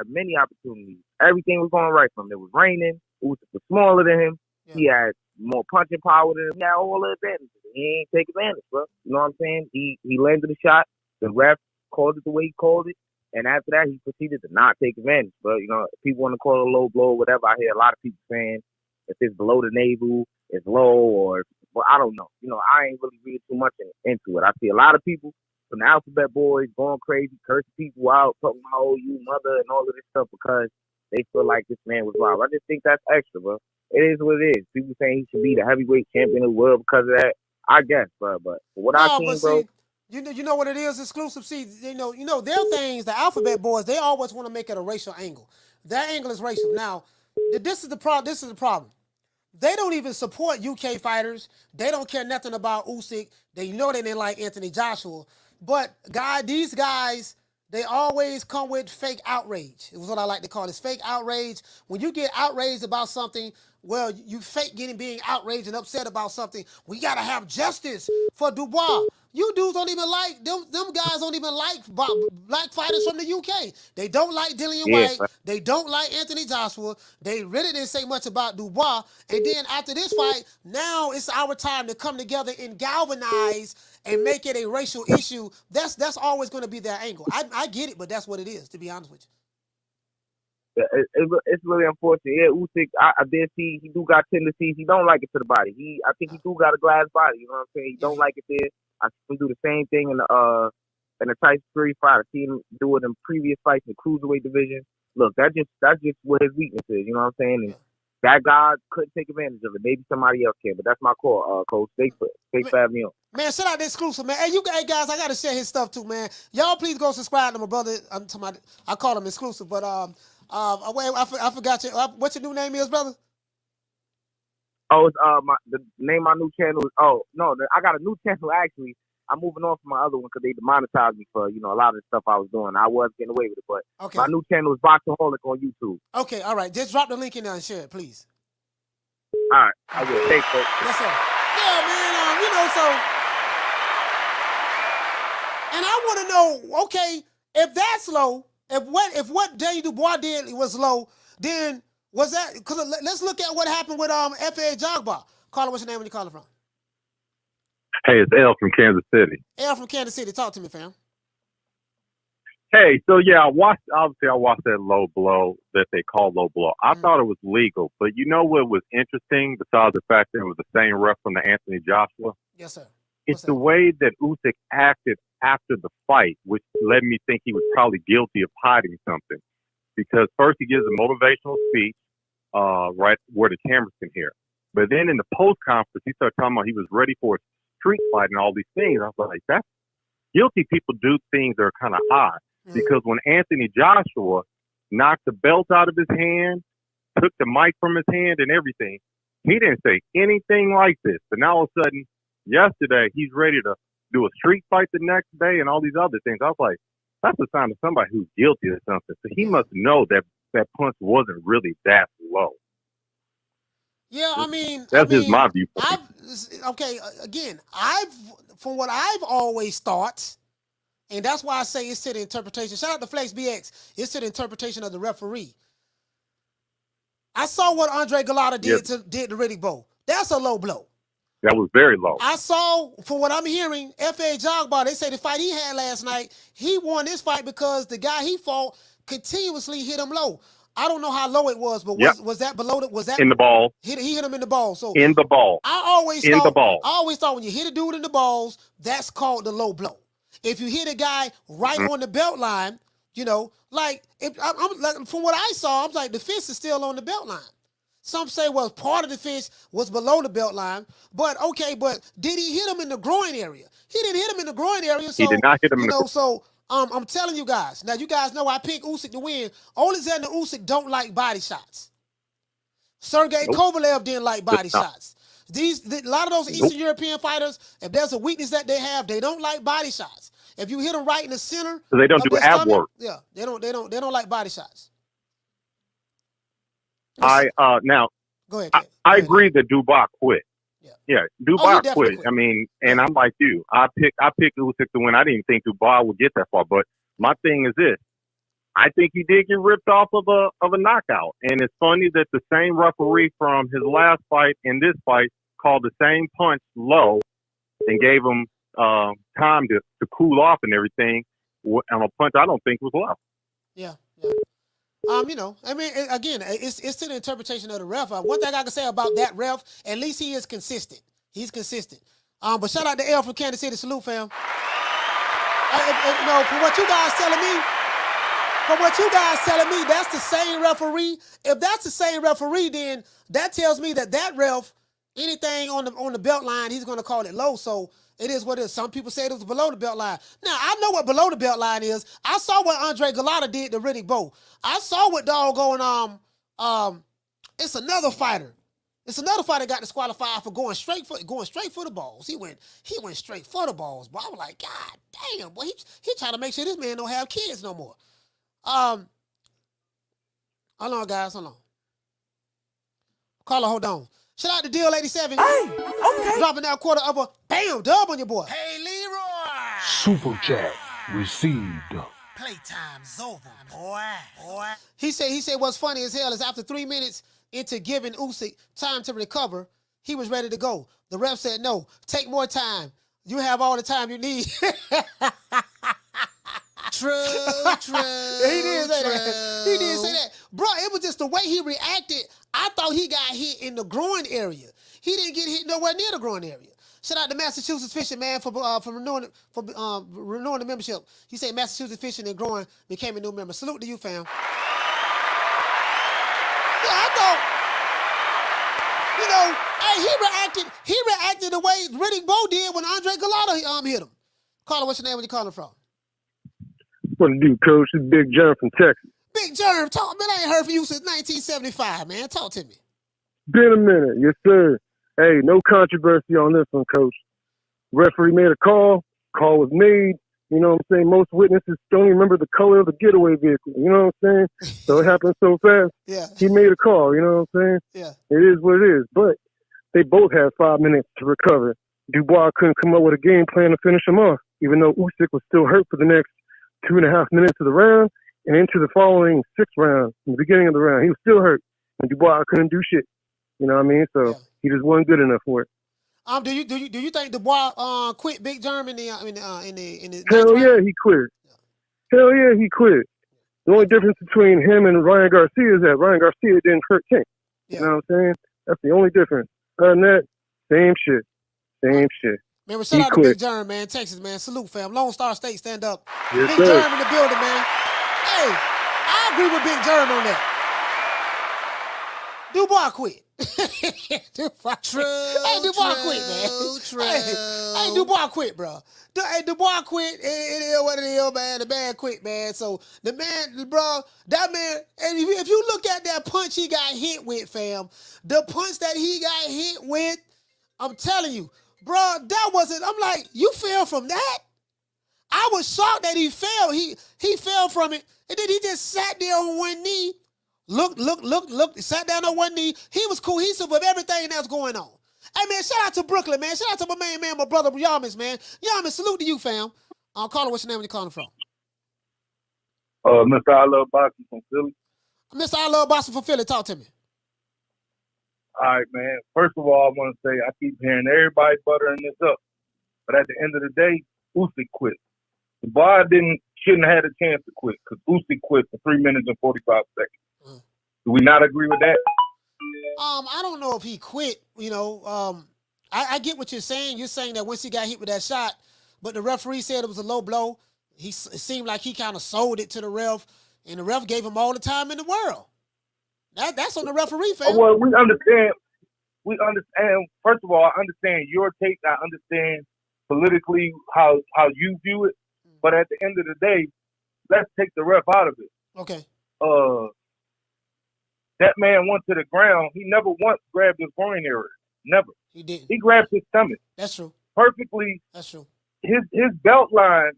many opportunities. Everything was going right for him. It was raining. Usyk was smaller than him. Yeah. He had more punching power than him. He had all the advantages. He ain't take advantage, bro. You know what I'm saying? He landed the shot. The ref called it the way he called it. And after that, he proceeded to not take advantage. But, you know, people want to call it a low blow or whatever. I hear a lot of people saying if it's below the navel, it's low, or, well, I don't know. You know, I ain't really reading too much into it. I see a lot of people from the Alphabet Boys going crazy, cursing people out, talking about, oh, you mother, and all of this stuff because they feel like this man was wild. I just think that's extra, bro. It is what it is. People saying he should be the heavyweight champion of the world because of that. I guess, bro. But for what I've seen, bro. You know what it is, Exclusive? See, you know, their things, the Alphabet Boys, they always want to make it a racial angle. That angle is racial. Now, this is the problem. They don't even support UK fighters. They don't care nothing about Usyk. They know they didn't like Anthony Joshua. But these guys, they always come with fake outrage. It was what I like to call this fake outrage. When you get outraged about something, well, you fake being outraged and upset about something. We got to have justice for Dubois. You dudes don't even like, them guys don't even like black fighters from the UK. They don't like Dillian White. They don't like Anthony Joshua. They really didn't say much about Dubois. And then after this fight, now it's our time to come together and galvanize and make it a racial issue. That's always going to be their angle. I get it, but that's what it is, to be honest with you. It's really unfortunate. Yeah, Usyk, I did see he do got tendencies. He don't like it to the body. I think he do got a glass body. You know what I'm saying? He don't like it there. I see him do the same thing in the Tyson Fury fight. I see him do it in previous fights in the cruiserweight division. Look, that's just what his weakness is. You know what I'm saying? And that guy couldn't take advantage of it. Maybe somebody else can, but that's my call, Coach. Stay for having me on. Man, shout out to Exclusive, man. Hey, guys, I gotta share his stuff too, man. Y'all please go subscribe to my brother. I call him Exclusive, but I forgot what your new name is, brother. Oh, it's the name of my new channel is I got a new channel actually. I'm moving on from my other one because they demonetized me for a lot of the stuff I was doing. I was getting away with it, but my new channel is Boxaholic on YouTube. Okay, all right. Just drop the link in there and share it, please. All right, I will. Thanks, folks. Yes, sir. Yeah, man. So, and I want to know, okay, if that's low, if what Daniel Dubois did was low, then was that? Because let's look at what happened with F.A. Jogba. Caller, what's your name when you calling from? Hey, it's L from Kansas City. L from Kansas City. Talk to me, fam. Hey, so yeah, I watched that low blow that they call low blow. I thought it was legal, but you know what was interesting besides the fact that it was the same ref from the Anthony Joshua? Yes, sir. It's the way that Usyk acted after the fight, which led me to think he was probably guilty of hiding something. Because first he gives a motivational speech, right where the cameras can hear. But then in the post conference, he started talking about he was ready for a street fight and all these things. I was like, that's guilty people do things that are kind of odd. Because when Anthony Joshua knocked the belt out of his hand, took the mic from his hand and everything, he didn't say anything like this. And now all of a sudden, yesterday, he's ready to do a street fight the next day and all these other things. I was like, that's a sign of somebody who's guilty of something. So he must know that that punch wasn't really that low. Yeah, I mean, that's just my view. From what I've always thought, and that's why I say it's to the interpretation. Shout out to Flex BX. It's to the interpretation of the referee. I saw what Andre Galata did to Riddick Bowe. That's a low blow. That was very low. I saw, from what I'm hearing, F.A. Jogba, they say the fight he had last night, he won this fight because the guy he fought continuously hit him low. I don't know how low it was, but was that below it? Was that in the ball? He hit him in the ball. So in the ball. I always thought when you hit a dude in the balls, that's called the low blow. If you hit a guy right on the belt line, from what I saw, I'm like the fist is still on the belt line. Some say, well, part of the finish was below the belt line. But, okay, but did he hit him in the groin area? He didn't hit him in the groin area. So, He did not hit him in the groin. So I'm telling you guys. Now, you guys know I picked Usyk to win. Oleksandr Usyk don't like body shots. Sergey Kovalev didn't like body shots. A lot of those Eastern European fighters, if there's a weakness that they have, they don't like body shots. If you hit them right in the center, So they don't do ab work. Yeah, they don't like body shots. Now Go ahead. I agree that Dubois quit. Yeah, Dubois quit. quit. I mean, and I'm like you. I picked Usyk to win. I didn't even think Dubois would get that far. But my thing is this: I think he did get ripped off of a knockout. And it's funny that the same referee from his last fight and this fight called the same punch low and gave him time to cool off and everything on a punch I don't think was low. Yeah. You know, I mean, again, it's to the interpretation of the ref. One thing I can say about that ref, at least he is consistent. He's consistent. But shout out to L from Kansas City. Salute, fam. You know, from what you guys telling me, that's the same referee. If that's the same referee, then that tells me that ref, anything on the belt line, he's going to call it low. So it is what it is. Some people say it was below the belt line. Now, I know what below the belt line is. I saw what Andre Galata did to Riddick Bowe. I saw what doggone, it's another fighter. It's another fighter got disqualified for going straight for the balls. He went straight for the balls. But I was like, God damn, boy, he trying to make sure this man don't have kids no more. Hold on, guys, hold on. Caller, hold on. Shout out to Deal 87. Hey, okay. Dropping that quarter of a bam dub on your boy. Hey, Leroy. Super chat received. Playtime's over, boy. He said what's funny as hell is after 3 minutes into giving Usyk time to recover, he was ready to go. The ref said, no, take more time. You have all the time you need. True. He did say that. Bro, it was just the way he reacted. I thought he got hit in the groin area. He didn't get hit nowhere near the groin area. Shout out to Massachusetts Fishing, man, for renewing the membership. He said Massachusetts Fishing and Groin became a new member. Salute to you, fam. Yeah, I thought, you know, hey, he reacted the way Riddick Bowe did when Andre Galata hit him. Caller, what's your name? Where you calling from? What to do, Coach? It's Big John from Texas. Big Germ, talk, man. I ain't heard from you since 1975, man. Talk to me. Been a minute, yes, sir. Hey, no controversy on this one, Coach. Referee made a call. Call was made. You know what I'm saying? Most witnesses don't even remember the color of the getaway vehicle. You know what I'm saying? So it happened so fast. Yeah. He made a call. You know what I'm saying? Yeah. It is what it is. But they both had 5 minutes to recover. Dubois couldn't come up with a game plan to finish him off, even though Usyk was still hurt for the next 2.5 minutes of the round and into the following 6th round. In the beginning of the round, he was still hurt, and Dubois couldn't do shit. You know what I mean? So he just wasn't good enough for it. Do you think Dubois quit Big Germ in the Hell yeah, he quit. Hell yeah, he quit. The only difference between him and Ryan Garcia is that Ryan Garcia didn't hurt King. You know what I'm saying? That's the only difference. Other than that, same shit. Man, well, shout out to Big Germ, man. Texas, man. Salute, fam. Lone Star State, stand up. Yes, Big sir. Germ in the building, man. Hey, I agree with Big Germ on that. Dubois quit. Dubois quit, man. Hey, Dubois quit, bro. Hey, Dubois quit. It is what it is, man. The man quit, man. So the man, bro, that man. And if you look at that punch he got hit with, fam, the punch that he got hit with, I'm telling you, bro, that wasn't. I'm like, you fell from that? I was shocked that he fell. He fell from it, and then he just sat there on one knee. Look, sat down on one knee. He was cohesive with everything that's going on. Hey, man, shout out to Brooklyn, man. Shout out to my main man, my brother, Yamis, man. Yamis, salute to you, fam. Caller, what's your name? Where you calling from? Mr. I Love Boxing from Philly. Mr. I Love Boxing from Philly. Talk to me. All right, man. First of all, I want to say I keep hearing everybody buttering this up. But at the end of the day, Usyk quit. The boy shouldn't have had a chance to quit because Usyk quit for 3 minutes and 45 seconds. Do we not agree with that? I don't know if he quit. You know, I get what you're saying. You're saying that once he got hit with that shot, but the referee said it was a low blow. It seemed like he kind of sold it to the ref, and the ref gave him all the time in the world. That's on the referee, fam. Well, we understand. First of all, I understand your take. I understand politically how you view it. But at the end of the day, let's take the ref out of it. Okay. That man went to the ground. He never once grabbed his groin area. Never. He didn't. He grabbed his stomach. That's true. Perfectly. That's true. His belt line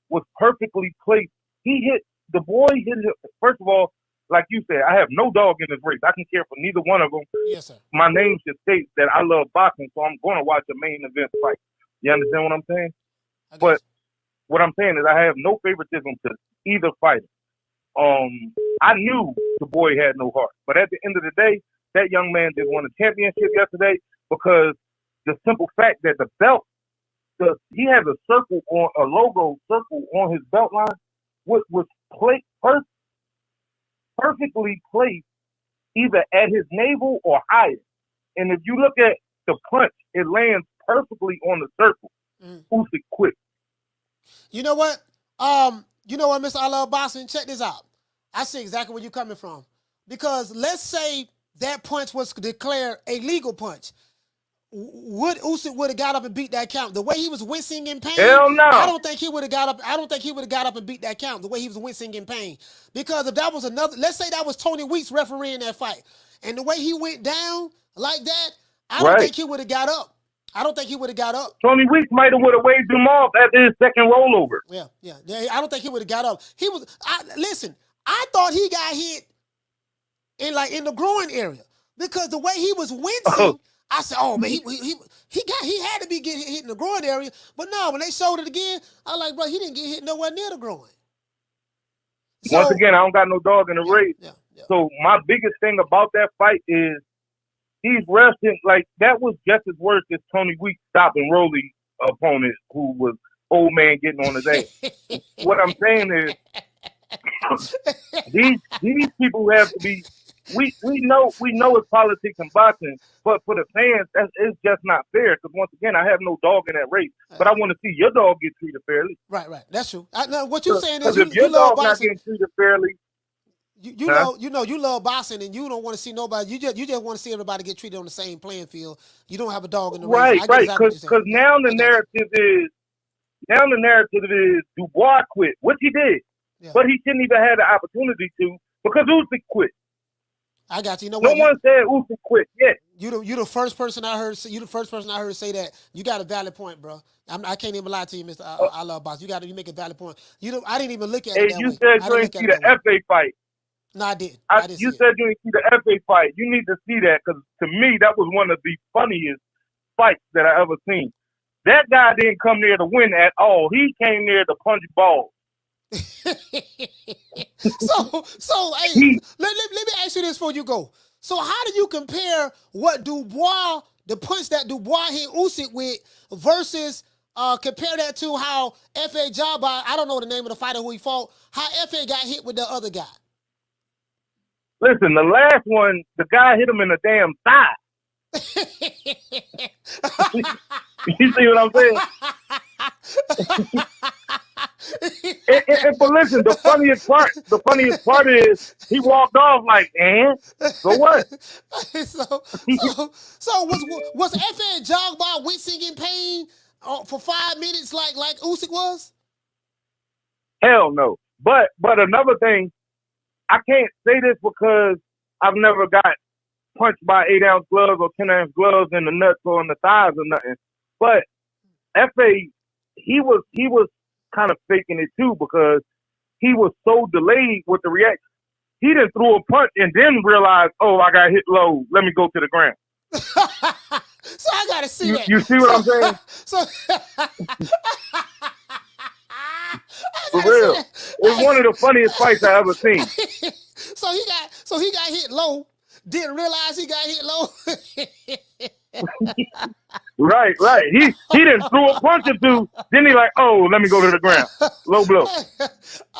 was perfectly placed. He hit the boy. Hit him. First of all, like you said, I have no dog in this race. I can care for neither one of them. Yes, sir. My name should state that I love boxing, so I'm going to watch a main event fight. You understand what I'm saying? But what I'm saying is I have no favoritism to either fighter. I knew the boy had no heart, but at the end of the day, that young man just won a championship yesterday because the simple fact that the belt, he has a circle on a logo circle on his belt line, was placed perfectly placed either at his navel or higher. And if you look at the punch, it lands perfectly on the circle. Usyk quit. You know what? Mr. I Love Boxing, check this out. I see exactly where you're coming from. Because let's say that punch was declared a legal punch. Usyk would have got up and beat that count. The way he was wincing in pain, hell no. I don't think he would have got up. I don't think he would have got up and beat that count. The way he was wincing in pain, because if that was another, let's say that was Tony Weeks refereeing that fight, and the way he went down like that, I don't think he would have got up. I don't think he would have got up. Tony Weeks might have waved him off after his second rollover. Yeah. I don't think he would have got up. Listen, I thought he got hit in the groin area because the way he was wincing. I said, "Oh man, he had to be getting hit in the groin area." But no, when they showed it again, I was like, "Bro, he didn't get hit nowhere near the groin." Once again, I don't got no dog in the race. So my biggest thing about that fight is he's wrestling like that was just as worse as Tony Weeks stopping Rolly opponent who was old man getting on his ass. What I'm saying is these people have to be. We know it's politics and boxing, but for the fans, it's just not fair. Because once again, I have no dog in that race, but I want to see your dog get treated fairly. Right. That's true. What you're saying is if your dog not getting treated fairly, you love boxing and you don't want to see nobody. You just want to see everybody get treated on the same playing field. You don't have a dog in the race. Right. Because now the narrative is Dubois quit, which he did, but he shouldn't even have the opportunity to because Usyk quit. I got you. You know what? No one said Usyk quit yet. You the first person I heard. You the first person I heard say that. You got a valid point, bro. I can't even lie to you, Mr. I Love Box. You make a valid point. I didn't even look at it. Hey, you said you didn't see the FA fight. No, I didn't. You said you didn't see the FA fight. You need to see that because to me that was one of the funniest fights that I ever seen. That guy didn't come there to win at all. He came there to punch balls. so hey, let me ask you this before you go. So how do you compare the punch that Dubois hit Usyk with versus compare that to how F.A. Jabba, I don't know the name of the fighter who he fought, how F.A. got hit with the other guy? Listen, the last one, the guy hit him in the damn thigh. You see what I'm saying? But listen, the funniest part is he walked off like, so what? so was F.A. Jagba wincing in pain for 5 minutes like Usyk was? Hell no. But another thing, I can't say this because I've never got punched by 8-ounce gloves or 10-ounce gloves in the nuts or in the thighs or nothing. But F.A. he was kind of faking it too because he was so delayed with the reaction. He done threw a punch and then realized, oh, I got hit low. Let me go to the ground. So I gotta see that. You see what I'm saying? For real, it's one of the funniest fights I ever seen. So he got hit low. Didn't realize he got hit low. Right. He didn't threw a punch or two. Then he like, oh, let me go to the ground. Low blow. All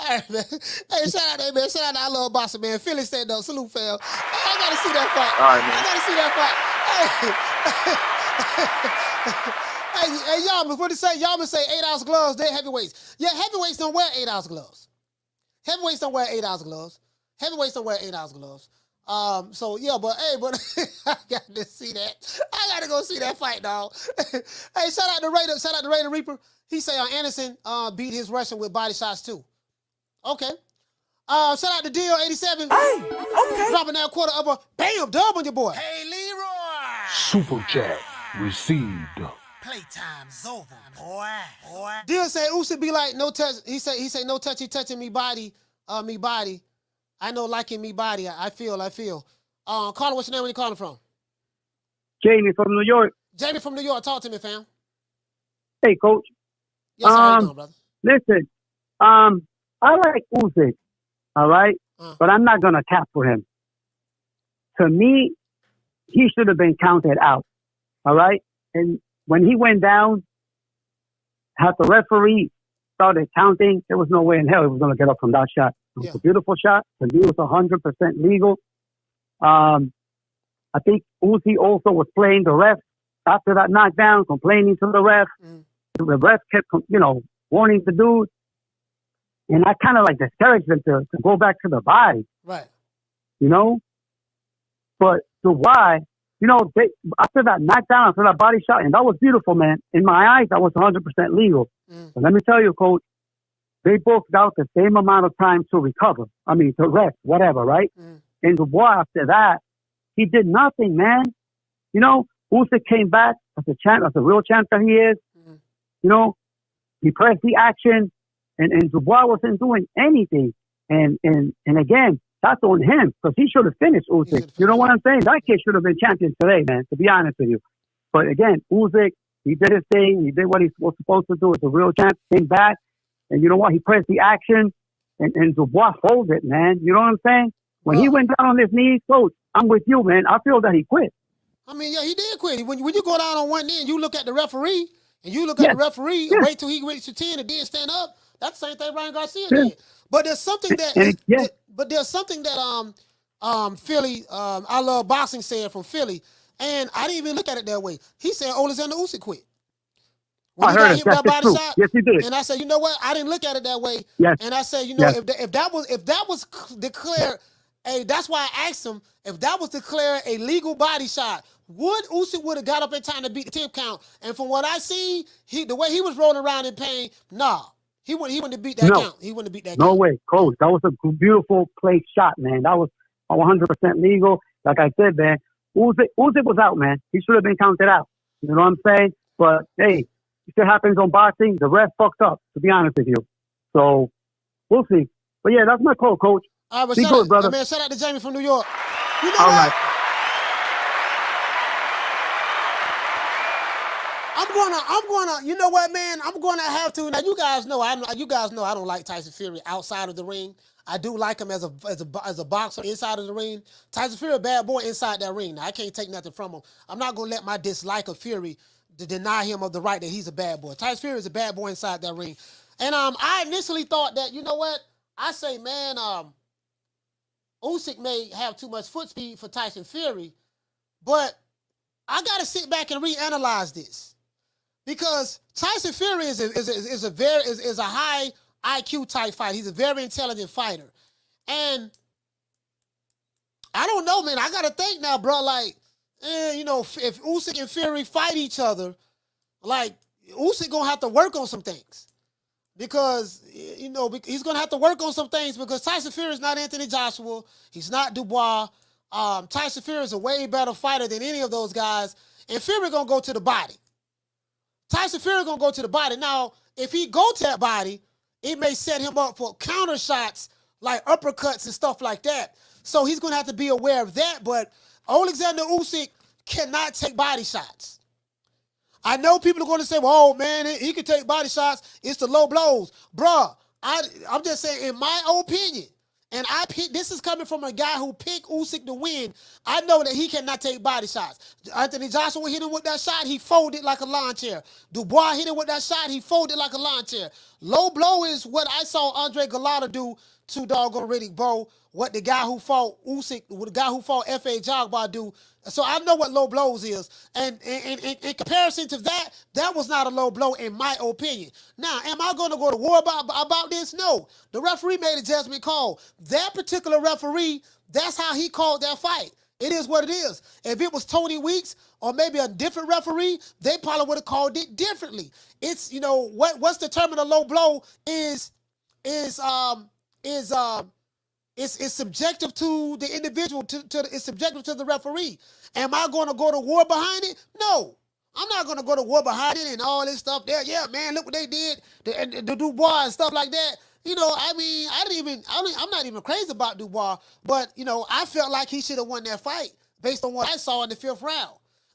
right, man. Hey, shout out, man. Shout out to I Love Boxing, man. Philly stand up. Salute, fam. I gotta see that fight. All right, man. I gotta see that fight. Hey, y'all, what did say? Y'all say 8-ounce gloves. They're heavyweights. Yeah, heavyweights don't wear 8-ounce gloves. Heavyweights don't wear 8-ounce gloves. Heavyweights don't wear 8-ounce gloves. So yeah, but hey, but I got to see that. I got to go see that fight, dog. Hey, shout out to Raider Reaper. He say Anderson beat his Russian with body shots too. Okay. Shout out to Deal87. Hey, okay. Dropping that quarter of a bam dub on your boy. Hey, Leroy. Super chat received. Playtime's over, boy. Deal say Usyk be like no touch. He say no touchy touching me body. I know liking me body. I feel. Caller, what's your name? Where you calling from? Jamie from New York. Jamie from New York. Talk to me, fam. Hey, coach. Yes, how you doing, brother? Listen, I like Usyk, all right? But I'm not going to tap for him. To me, he should have been counted out, all right? And when he went down, had the referee started counting, there was no way in hell he was going to get up from that shot. It was a beautiful shot. To me, it was 100% legal. I think Usyk also was playing the ref after that knockdown, complaining to the ref. The ref kept, warning the dude. And I kind of like discouraged them to go back to the body. Right. But Dubois, after that knockdown, after that body shot, and that was beautiful, man. In my eyes, that was 100% legal. But let me tell you, coach, they both got the same amount of time to recover. I mean, to rest, whatever, right? And Dubois, after that, he did nothing, man. Usyk came back as a champ, as a real champ that he is. He pressed the action, and Dubois wasn't doing anything. And again, that's on him, because he should have finished Usyk. You know what I'm saying? That kid should have been champion today, man, to be honest with you. But again, Usyk, he did his thing. He did what he was supposed to do as a real champ, came back. And you know what? He pressed the action, and Dubois folded, man. You know what I'm saying? When he went down on his knees, coach, I'm with you, man. I feel that he quit. I mean, yeah, he did quit. When you go down on one knee and you look at the referee, and wait till he reaches to 10 and then stand up, that's the same thing Ryan Garcia did. But there's something that Philly, I Love Boxing said from Philly, and I didn't even look at it that way. He said Oleksandr Usyk quit. When I heard it. That's true. Yes, he did. And I said, you know what? I didn't look at it that way. Yes. And I said, if that was declared, that's why I asked him if that was declared a legal body shot. Would Usyk have got up in time to beat the 10 count? And from what I see, the way he was rolling around in pain, he wouldn't have beat that count. He wouldn't have beat that count. No way, coach. That was a beautiful play shot, man. That was 100% legal. Like I said, man, Usyk was out, man. He should have been counted out. You know what I'm saying? But hey, it happens on boxing. The ref fucked up, to be honest with you. So we'll see. But yeah, that's my call, coach. All right, be good, brother. Man, shout out to Jamie from New York. You know all what? right. I'm gonna, you know what, man? I'm gonna have to. Now, you guys know I don't like Tyson Fury outside of the ring. I do like him as a boxer inside of the ring. Tyson Fury, a bad boy inside that ring. Now, I can't take nothing from him. I'm not gonna let my dislike of Fury to deny him of the right that he's a bad boy. Tyson Fury is a bad boy inside that ring. And I initially thought that, you know what? I say, man, Usyk may have too much foot speed for Tyson Fury, but I got to sit back and reanalyze this, because Tyson Fury is a high IQ type fighter. He's a very intelligent fighter, and I don't know, man. I got to think now, bro. Like, if Usyk and Fury fight each other, like, Usyk gonna have to work on some things. Because, he's going to have to work on some things, because Tyson Fury is not Anthony Joshua. He's not Dubois. Tyson Fury is a way better fighter than any of those guys. And Fury going to go to the body. Tyson Fury going to go to the body. Now, if he go to that body, it may set him up for counter shots, like uppercuts and stuff like that. So he's going to have to be aware of that. But Oleksandr Usyk cannot take body shots. I know people are going to say, well, oh, man, he can take body shots. It's the low blows. Bruh, I'm just saying, in my opinion, and this is coming from a guy who picked Usyk to win, I know that he cannot take body shots. Anthony Joshua hit him with that shot, he folded like a lawn chair. Dubois hit him with that shot, he folded like a lawn chair. Low blow is what I saw Andre Gallardo do too doggone Riddick Bowe what the guy who fought Usyk, the guy who fought F.A. Jogbar do. So I know what low blows is. And in comparison to that, that was not a low blow in my opinion. Now, am I going to go to war about this? No. The referee made a judgment call. That particular referee, that's how he called that fight. It is what it is. If it was Tony Weeks or maybe a different referee, they probably would have called it differently. It's, you know, what's determined a low blow is it's subjective to the individual, it's subjective to the referee. Am I going to go to war behind it? No. I'm not going to go to war behind it and all this stuff there. Yeah, man, look what they did, the Dubois and stuff like that. You know, I mean, I'm not even crazy about Dubois, but, you know, I felt like he should have won that fight based on what I saw in the 5th round.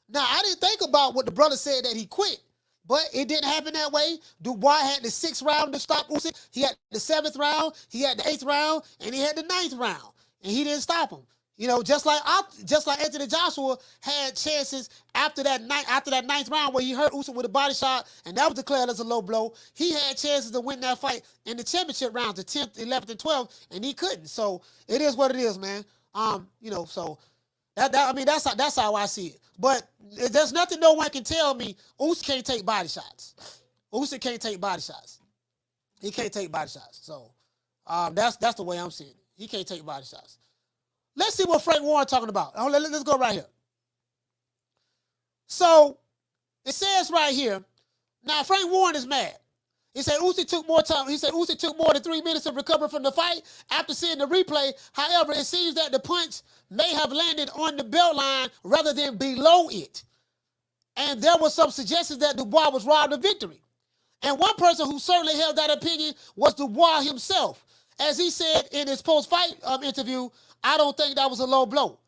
Now, I didn't think about what the brother said that he quit, but it didn't happen that way. Dubois had the 6th round to stop Usyk. He had the 7th round, he had the 8th round, and he had the 9th round, and he didn't stop him. You know, just like Anthony Joshua had chances after that 9th round where he hurt Usyk with a body shot, and that was declared as a low blow. He had chances to win that fight in the championship rounds, the 10th, 11th, and 12th, and he couldn't. So it is what it is, man. You know, so I mean that's how I see it. But there's nothing no one can tell me. Usyk can't take body shots. Usyk can't take body shots. He can't take body shots. So that's the way I'm seeing it. He can't take body shots. Let's see what Frank Warren talking about. Let's go right here. So it says right here. Now Frank Warren is mad. He said Usyk took more time. He said Usyk took more than 3 minutes to recover from the fight after seeing the replay. However, it seems that the punch may have landed on the belt line rather than below it. And there was some suggestions that Dubois was robbed of victory. And one person who certainly held that opinion was Dubois himself. As he said in his post-fight interview, I don't think that was a low blow.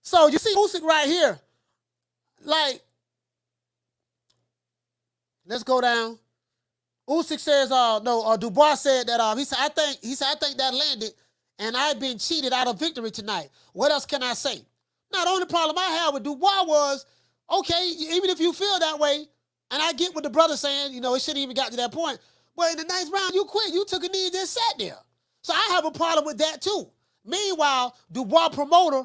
So you see Usyk right here. Like, let's go down. Usyk says, Dubois said that he said I think that landed, and I've been cheated out of victory tonight. What else can I say? Now the only problem I had with Dubois was, okay, even if you feel that way, and I get what the brother's saying, you know, it shouldn't even got to that point. But in the 9th round, you quit. You took a knee and just sat there. So I have a problem with that too. Meanwhile, Dubois promoter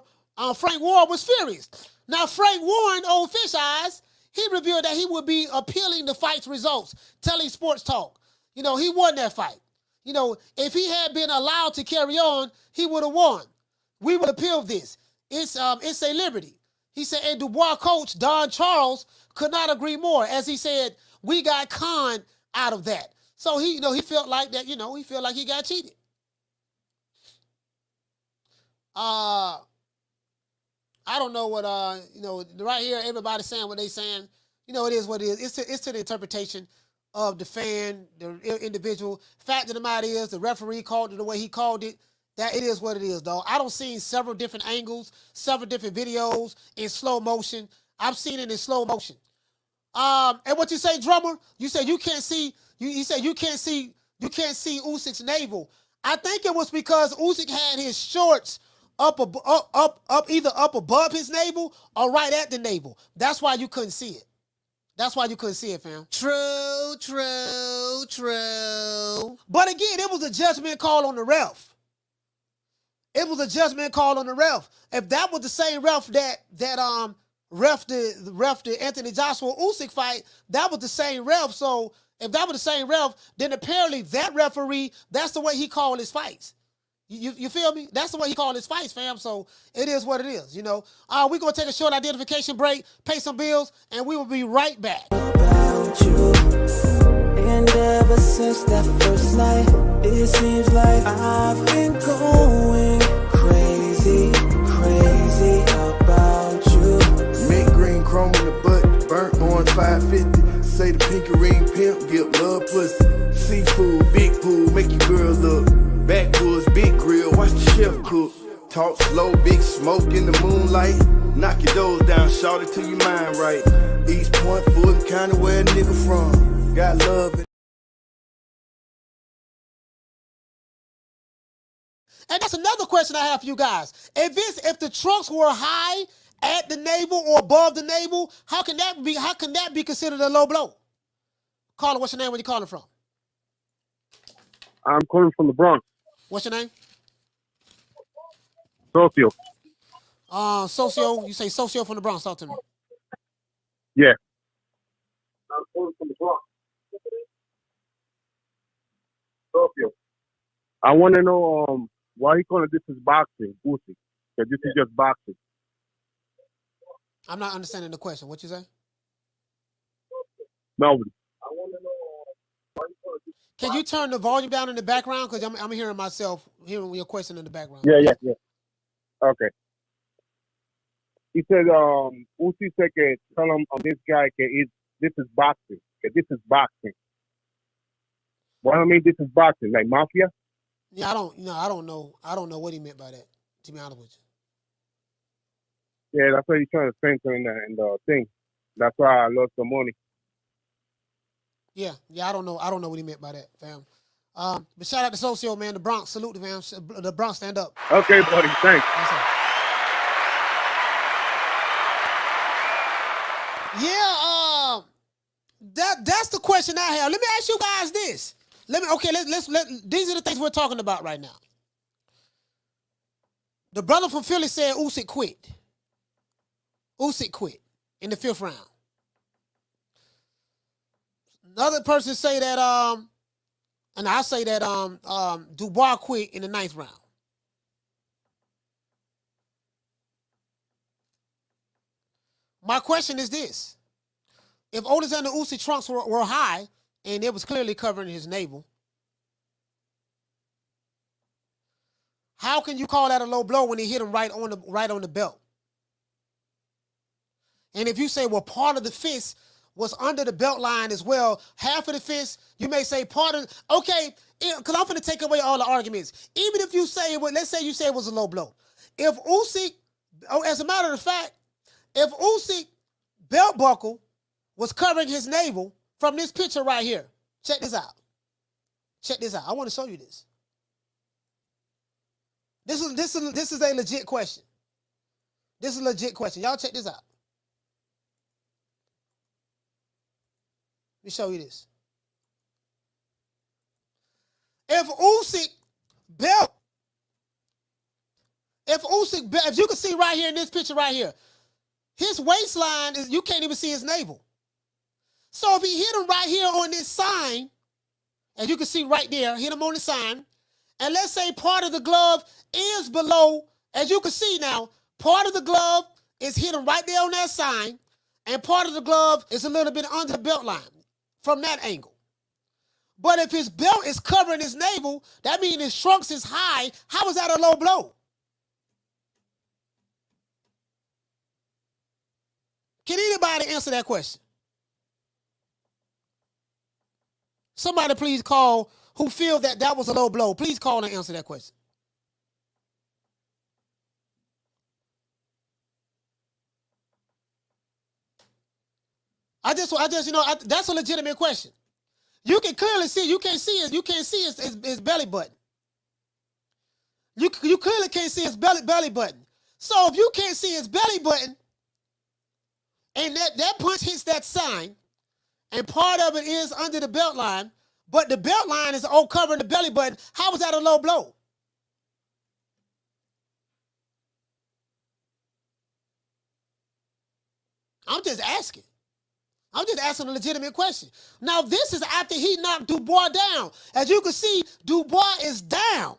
Frank Warren was furious. Now Frank Warren, old fish eyes, he revealed that he would be appealing the fight's results, telling Sports Talk. You know, he won that fight. You know, if he had been allowed to carry on, he would have won. We would appeal this. It's a liberty. He said, and Dubois coach Don Charles could not agree more. As he said, we got conned out of that. So he felt like that, he felt like he got cheated. I don't know what, right here, everybody's saying what they saying. You know, it is what it is. It's to the interpretation of the fan, the individual. Fact of the matter is, the referee called it the way he called it. That it is what it is, dog. I don't seen several different angles, several different videos in slow motion. I've seen it in slow motion. And what you say, drummer? You said you can't see. You said you can't see Usyk's navel. I think it was because Usyk had his shorts up either up above his navel or right at the navel. That's why you couldn't see it. That's why you couldn't see it, fam. True. But again, it was a judgment call on the ref. It was a judgment call on the ref. If that was the same ref that ref the Anthony Joshua Usyk fight, that was the same ref. So if that was the same ref, then apparently that referee, that's the way he called his fights. You feel me? That's the way he called his fights, fam. So it is what it is, you know. We're going to take a short identification break, pay some bills, and we will be right back. About you. And ever since that first night, it seems like I've been going crazy about you. Mint green chrome in the butt, burnt orange 550. Say the pinky ring pimp, give love pussy. Seafood, big pool, make your girl look. Backwoods, big grill, watch the chef cook. Talk slow, big smoke in the moonlight. Knock your doors down, shout it till your mind right. East Point, Fulton County, where a nigga from. Got love. And that's another question I have for you guys. If the trunks were high at the navel or above the navel, how can that be considered a low blow? Caller, what's your name? Where you calling from? I'm calling from the Bronx. What's your name? Socio. Socio. You say Socio from the Bronx. Talk to me. Yeah. Socio. I want to know why he calling this is boxing, Usyk. Because this is just boxing. I'm not understanding the question. What you say? Melvin. Can you turn the volume down in the background? Because I'm hearing myself, hearing your question in the background. Yeah. Okay. He said, Usyk said que tell him this guy que this is boxing. Que this is boxing. What I mean, this is boxing, like mafia? Yeah, I don't know. I don't know what he meant by that, to be honest with you. Yeah, that's what he's trying to censor in the thing. That's why I lost some money. Yeah, I don't know what he meant by that, fam. But shout out to Socio, man. The Bronx, salute the fam. The Bronx, stand up. Okay, buddy, thanks. Yeah, that's the question I have. Let me ask you guys this. Let's these are the things we're talking about right now. The brother from Philly said Usyk quit. Usyk quit in the 5th round. Another person say that and I say that Dubois quit in the 9th round. My question is this. If Oleksandr Usyk trunks were high and it was clearly covering his navel, how can you call that a low blow when he hit him right on the belt? And if you say, well, part of the fist was under the belt line as well, half of the fist, you may say okay, because I'm going to take away all the arguments. Even if you say, let's say you say it was a low blow. If Usyk, as a matter of fact, if Usyk belt buckle was covering his navel from this picture right here, check this out. Check this out. I want to show you this. This is a legit question. This is a legit question. Y'all check this out. Let me show you this. If you can see right here in this picture right here, his waistline is, you can't even see his navel. So if he hit him right here on this sign, as you can see right there, hit him on the sign, and let's say part of the glove is below, as you can see now, part of the glove is hidden right there on that sign, and part of the glove is a little bit under the belt line from that angle. But if his belt is covering his navel, that means his trunks is high. How is that a low blow? Can anybody answer that question? Somebody please call who feel that that was a low blow. Please call and answer that question. That's a legitimate question. You can clearly see, you can't see his belly button. You clearly can't see his belly button. So if you can't see his belly button, and that punch hits that sign, and part of it is under the belt line, but the belt line is all covering the belly button, how is that a low blow? I'm just asking. I'm just asking a legitimate question. Now, this is after he knocked Dubois down. As you can see, Dubois is down.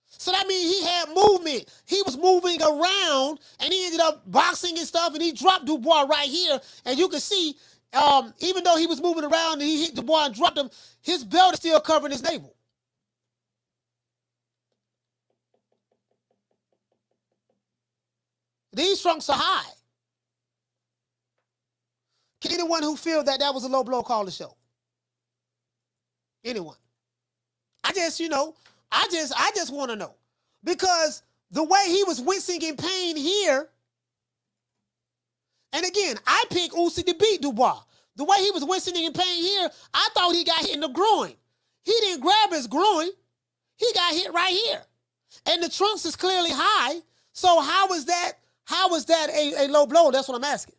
So that means he had movement. He was moving around, and he ended up boxing and stuff, and he dropped Dubois right here. And you can see, even though he was moving around and he hit Dubois and dropped him, his belt is still covering his navel. These trunks are high. Can anyone who feel that that was a low blow call the show? Anyone? I just want to know. Because the way he was wincing in pain here, and again, I picked Usyk to beat Dubois. The way he was wincing in pain here, I thought he got hit in the groin. He didn't grab his groin. He got hit right here. And the trunks is clearly high. So how is that a low blow? That's what I'm asking.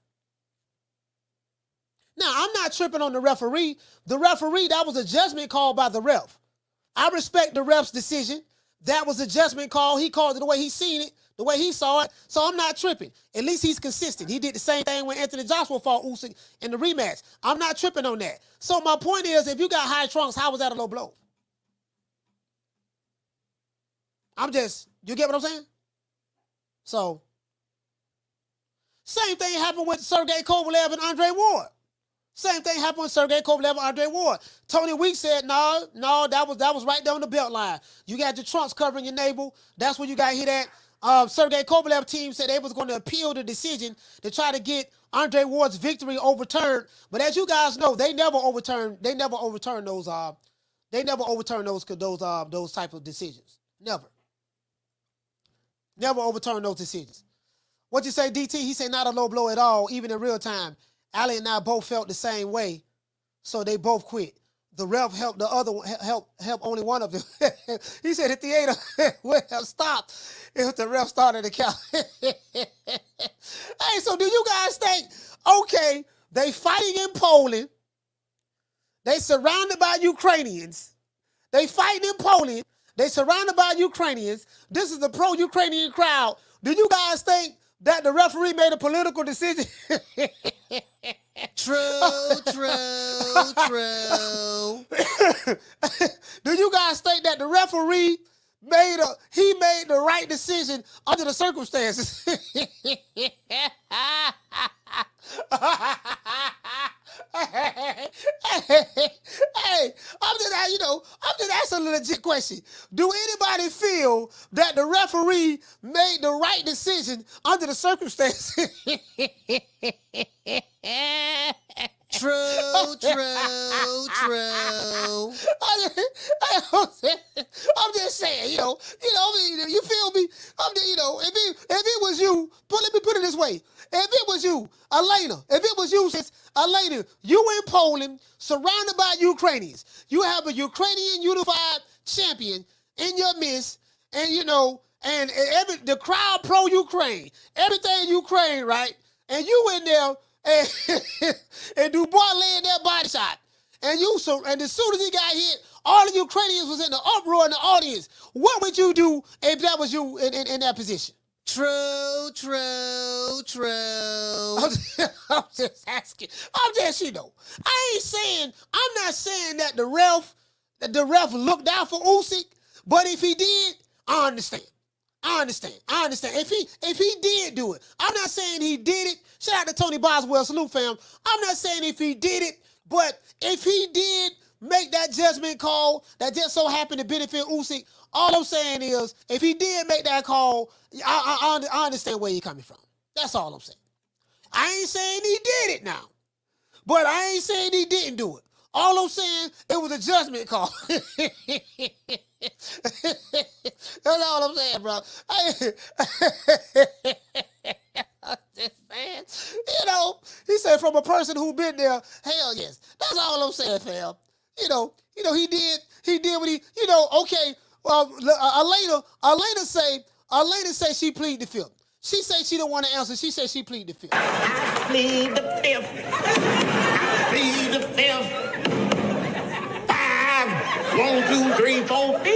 Now, I'm not tripping on the referee. The referee, that was a judgment call by the ref. I respect the ref's decision. That was a judgment call. He called it the way he seen it, the way he saw it. So I'm not tripping. At least he's consistent. He did the same thing when Anthony Joshua fought Usyk in the rematch. I'm not tripping on that. So my point is, if you got high trunks, how was that a low blow? You get what I'm saying? So, same thing happened with Sergey Kovalev and Andre Ward. Same thing happened with Sergey Kovalev and Andre Ward. Tony Weeks said, no, that was right there on the belt line. You got your trunks covering your navel. That's where you got hit at. Sergey Kovalev team said they was going to appeal the decision to try to get Andre Ward's victory overturned. But as you guys know, they never overturned those type of decisions. Never overturned those decisions. What you say, DT? He said not a low blow at all, even in real time. Ali and I both felt the same way, so they both quit. The ref helped the other one, help only one of them. He said the theater would have stopped if the ref started to count. Hey, so do you guys think, okay, they fighting in Poland, they surrounded by Ukrainians, they fighting in Poland, they surrounded by Ukrainians, this is the pro-Ukrainian crowd. Do you guys think that the referee made a political decision? True. Do you guys think that the referee made the right decision under the circumstances? Hey, I'm just asking a legit question. Do anybody feel that the referee made the right decision under the circumstances? True. I'm just saying, you feel me? If it was you, let me put it this way. If it was you, Elena, you in Poland, surrounded by Ukrainians. You have a Ukrainian unified champion in your midst, and the crowd pro-Ukraine, everything Ukraine, right? And you in there, and Dubois laying that body shot, and as soon as he got hit, all the Ukrainians was in the uproar in the audience. What would you do if that was you in that position? True. I'm just asking. I'm not saying that the ref looked out for Usyk, but if he did, I understand. If he did do it, I'm not saying he did it. Shout out to Tony Boswell, salute fam. I'm not saying if he did it, but if he did make that judgment call that just so happened to benefit Usyk, all I'm saying is, if he did make that call, I understand where you're coming from. That's all I'm saying. I ain't saying he did it now, but I ain't saying he didn't do it. All I'm saying, it was a judgment call. That's all I'm saying, bro. I'm just saying, he said from a person who been there, hell yes. That's all I'm saying, fam. He did what he, okay. Elena say she plead the fifth. She say she don't want to answer. She say she plead the fifth. I plead the fifth. I plead the fifth. 5, 1, 2, 3, 4, 5.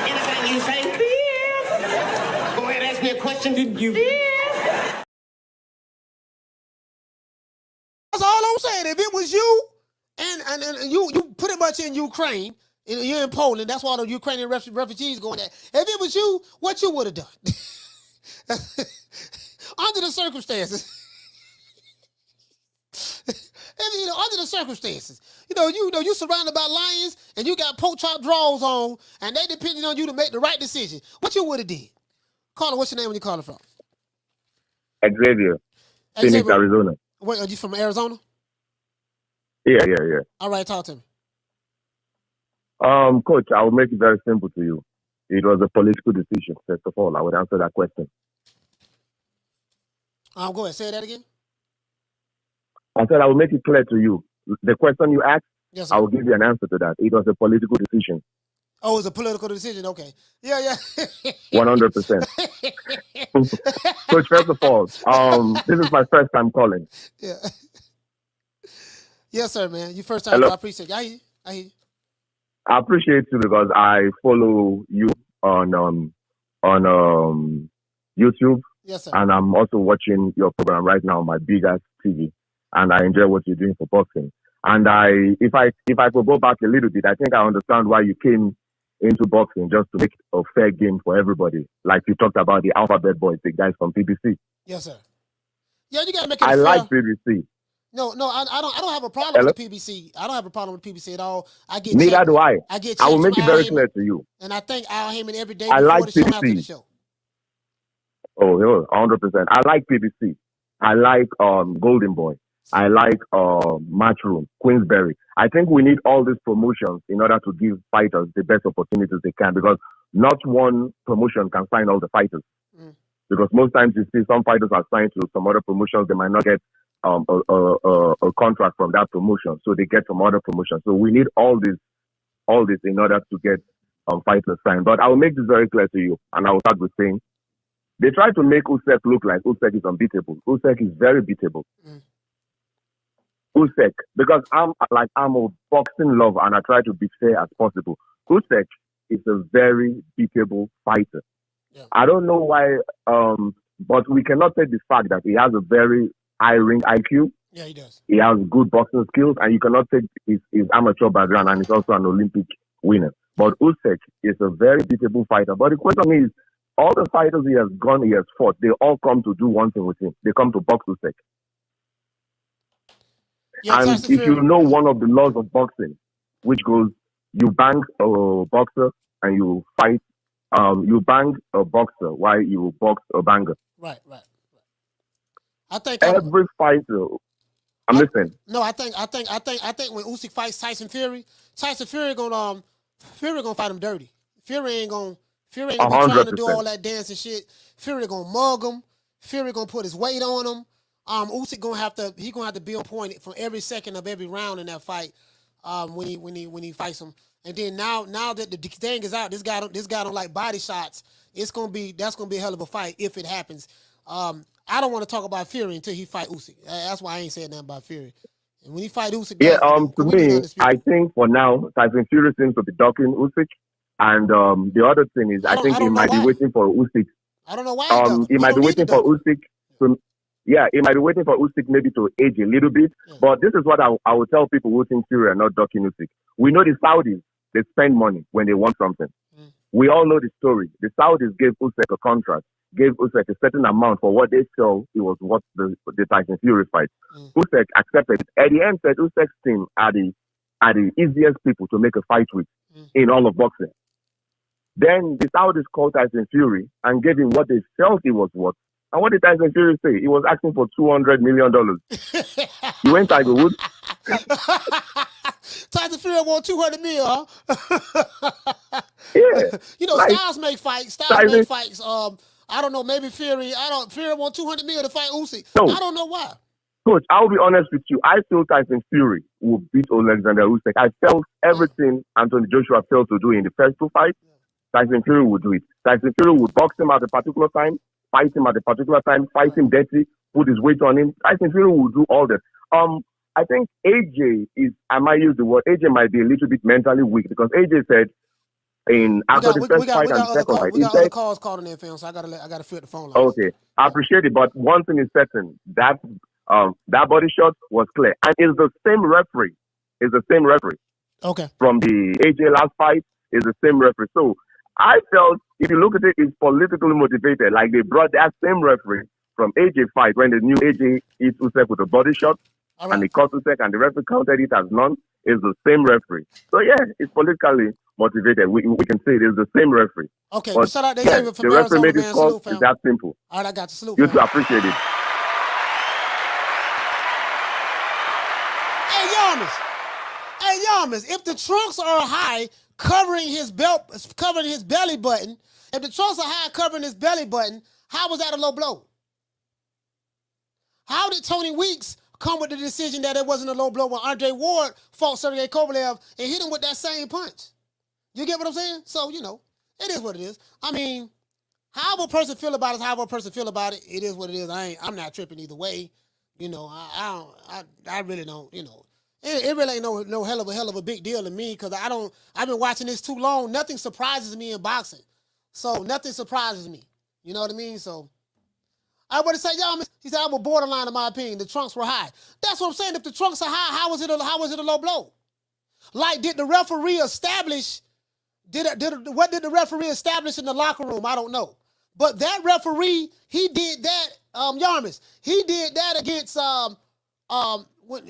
Anything you say, fifth. Go ahead, ask me a question. Did you? Fifth. That's all I'm saying. If it was you, and you pretty much in Ukraine. You're in Poland. That's why the Ukrainian refugees going there. If it was you, what you would have done? Under the circumstances. Under the circumstances. You surrounded by lions and you got pork chop drawers on and they depending on you to make the right decision. What you would have did? Caller, what's your name when you calling from? Xavier. Phoenix, Arizona. Wait, are you from Arizona? Yeah. All right, talk to me. Coach, I will make it very simple to you. It was a political decision, first of all. I would answer that question. Go ahead, say that again. I said I will make it clear to you. The question you asked, yes, I will give you an answer to that. It was a political decision. Oh, it was a political decision? Okay. Yeah. 100%. Coach, first of all, this is my first time calling. Yeah. Yes, sir, man. You first time. Hello? I appreciate it. I hear you. I appreciate you because I follow you on YouTube, Yes, sir. and I'm also watching your program right now on my big ass TV, and I enjoy what you're doing for boxing. And if I could go back a little bit, I think I understand why you came into boxing, just to make a fair game for everybody. Like you talked about the Alphabet Boys, the guys from PBC. Yes, sir. Yeah, you gotta make it I fair. like PBC. No, I don't have a problem with the PBC. I don't have a problem with PBC at all. I get Neither checked. do I. I get I will checks make from it Al very Heyman, clear to you. and I thank Al Heyman every day I before like the show and after the PBC. show. Oh, yeah, 100%. I like PBC. I like Golden Boy. I like Matchroom, Queensberry. I think we need all these promotions in order to give fighters the best opportunities they can, because not one promotion can sign all the fighters. Because most times you see some fighters are signed to some other promotions, they might not get a contract from that promotion, so they get some other promotion. So we need all this in order to get fighters signed. But I will make this very clear to you, and I will start with saying they try to make Usyk look like Usyk is unbeatable. Usyk is very beatable. Usyk, because I'm a boxing lover and I try to be fair as possible. Usyk is a very beatable fighter. Yeah. I don't know why, but we cannot take the fact that he has a very high ring IQ. Yeah, he does. He has good boxing skills, and you cannot take his amateur background, and he's also an Olympic winner. But Usyk is a very beatable fighter. But the question is, all the fighters he has fought, they all come to do one thing with him. They come to box Usyk. Yeah, and if you know one of the laws of boxing, which goes, you bang a boxer and you fight, you bang a boxer while you box a banger. Right. I think every fighter. I'm listening. No, I think when Usyk fights Tyson Fury gonna fight him dirty. Fury ain't gonna be trying to do all that dancing shit. Fury gonna mug him. Fury gonna put his weight on him. Usyk gonna have to be on point from every second of every round in that fight. When he fights him, and then now that the thing is out, this guy don't like body shots. That's gonna be a hell of a fight if it happens. I don't want to talk about Fury until he fight Usyk. That's why I ain't saying nothing about Fury. And when he fight Usyk, to me, I think for now, Tyson Fury seems to be ducking Usyk, and the other thing is, I think he might be waiting for Usyk. I don't know why. He might be waiting for Usyk to. Yeah, he might be waiting for Usyk maybe to age a little bit. Yeah. But this is what I will tell people who think Fury are not ducking Usyk. We know the Saudis, they spend money when they want something. We all know the story. The Saudis gave Usyk a contract, gave Usyk a certain amount for what they felt it was what the Tyson Fury fight. Usyk accepted it. At the end, said Usyk's team are the easiest people to make a fight with in all of boxing. Then the Saudis called Tyson Fury and gave him what they felt it was worth. And what did Tyson Fury say? He was asking for $200 million. You went Tiger Woods? Tyson Fury want $200 million, huh? Yeah. You know, Styles make fights. Make fights. I don't know. Maybe Fury. Fury want $200 million to fight Usyk. No. I don't know why. Coach, I'll be honest with you. I feel Tyson Fury will beat Oleksandr Usyk. I felt everything Anthony Joshua failed to do in the first two fights. Tyson Fury would do it. Tyson Fury would box him at a particular time, fight him at a particular time, fight him dirty, put his weight on him. Tyson Fury will do all that. I think AJ I might use the word, AJ might be a little bit mentally weak, because AJ said after the first fight and the second fight, we got other calls calling in, fam, so I gotta fill the phone line. Okay, I appreciate it, but one thing is certain, that body shot was clear, and it's the same referee. Okay. From the AJ last fight, is the same referee. So I felt, if you look at it, it's politically motivated. Like, they brought that same referee from AJ fight when the new AJ hit Usyk with a body shot, and he caught Usyk, and the referee counted it as none. It's the same referee. So yeah, it's politically motivated. We can say it is the same referee. Okay, but shout out to the referee made his call. It's that simple. All right, I got to salute. You too, appreciate it. Hey, Yamas, if the trunks are high, covering his belly button, if the trunks are high covering his belly button, how was that a low blow? How did Tony Weeks come with the decision that it wasn't a low blow when Andre Ward fought Sergey Kovalev and hit him with that same punch? You get what I'm saying? So, it is what it is. I mean, however a person feel about it is however a person feel about it. It is what it is. I'm not tripping either way. I really don't, It really ain't no hell of a big deal to me because I've been watching this too long. Nothing surprises me in boxing. So nothing surprises me. You know what I mean? So I would say, he said, I'm a borderline in my opinion. The trunks were high. That's what I'm saying. If the trunks are high, how was it a low blow? Like, did the referee establish, what did the referee establish in the locker room? I don't know. But that referee, he did that, Yarmus, he did that against with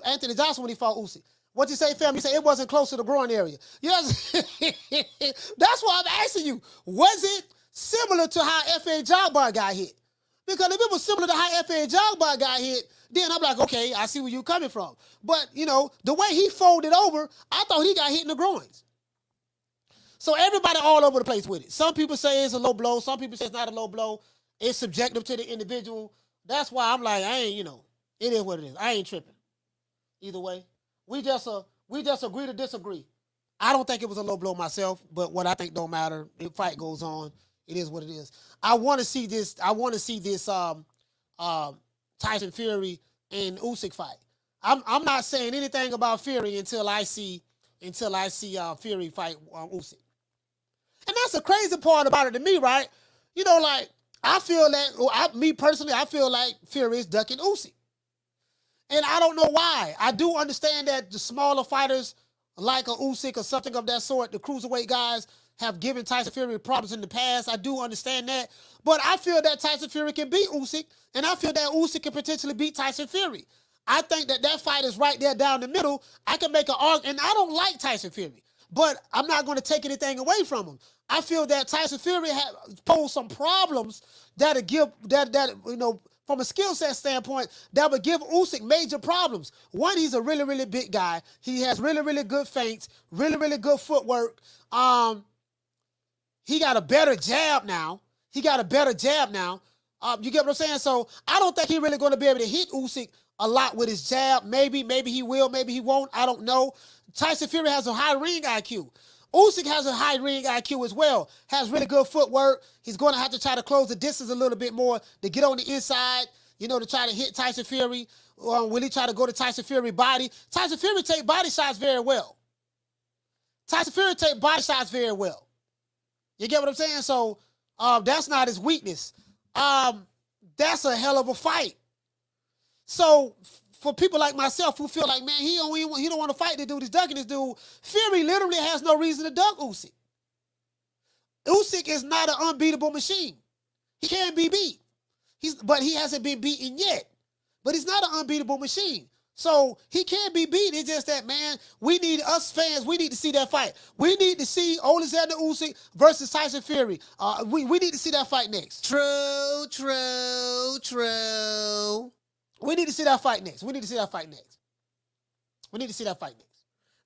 Anthony Johnson when he fought Usyk. What you say, fam? You say it wasn't close to the groin area. Yes. That's why I'm asking you. Was it similar to how F.A. Jogbar got hit? Because if it was similar to how F.A. Jogbar got hit, then I'm like, okay, I see where you're coming from. But, the way he folded over, I thought he got hit in the groins. So everybody all over the place with it. Some people say it's a low blow. Some people say it's not a low blow. It's subjective to the individual. That's why I'm like, it is what it is. I ain't tripping. Either way. We just agree to disagree. I don't think it was a low blow myself, but what I think don't matter. The fight goes on. It is what it is. I want to see this Tyson Fury and Usyk fight. I'm not saying anything about Fury until I see Fury fight Usyk. And that's the crazy part about it to me, right? I feel that, me personally, I feel like Fury is ducking Usyk. And I don't know why. I do understand that the smaller fighters like a Usyk or something of that sort, the cruiserweight guys, have given Tyson Fury problems in the past. I do understand that. But I feel that Tyson Fury can beat Usyk, and I feel that Usyk can potentially beat Tyson Fury. I think that fight is right there down the middle. I can make an argument, and I don't like Tyson Fury, but I'm not going to take anything away from him. I feel that Tyson Fury posed some problems that'll give from a skill set standpoint, that would give Usyk major problems. One, he's a really, really big guy. He has really, really good feints, really, really good footwork. He got a better jab now. You get what I'm saying? So I don't think he's really going to be able to hit Usyk a lot with his jab. Maybe he will, maybe he won't. I don't know. Tyson Fury has a high ring IQ. Usyk has a high ring IQ as well. Has really good footwork. He's going to have to try to close the distance a little bit more to get on the inside, to try to hit Tyson Fury. Will he try to go to Tyson Fury body? Tyson Fury take body shots very well. You get what I'm saying? So that's not his weakness. That's a hell of a fight. So for people like myself who feel like, man, he don't want to fight this dude, he's ducking this dude, Fury literally has no reason to duck Usyk. Usyk is not an unbeatable machine. He can't be beat. But he hasn't been beaten yet. But he's not an unbeatable machine. So he can't be beat. It's just that, man, us fans, we need to see that fight. We need to see Oleksandr Usyk versus Tyson Fury. We need to see that fight next. True. We need to see that fight next.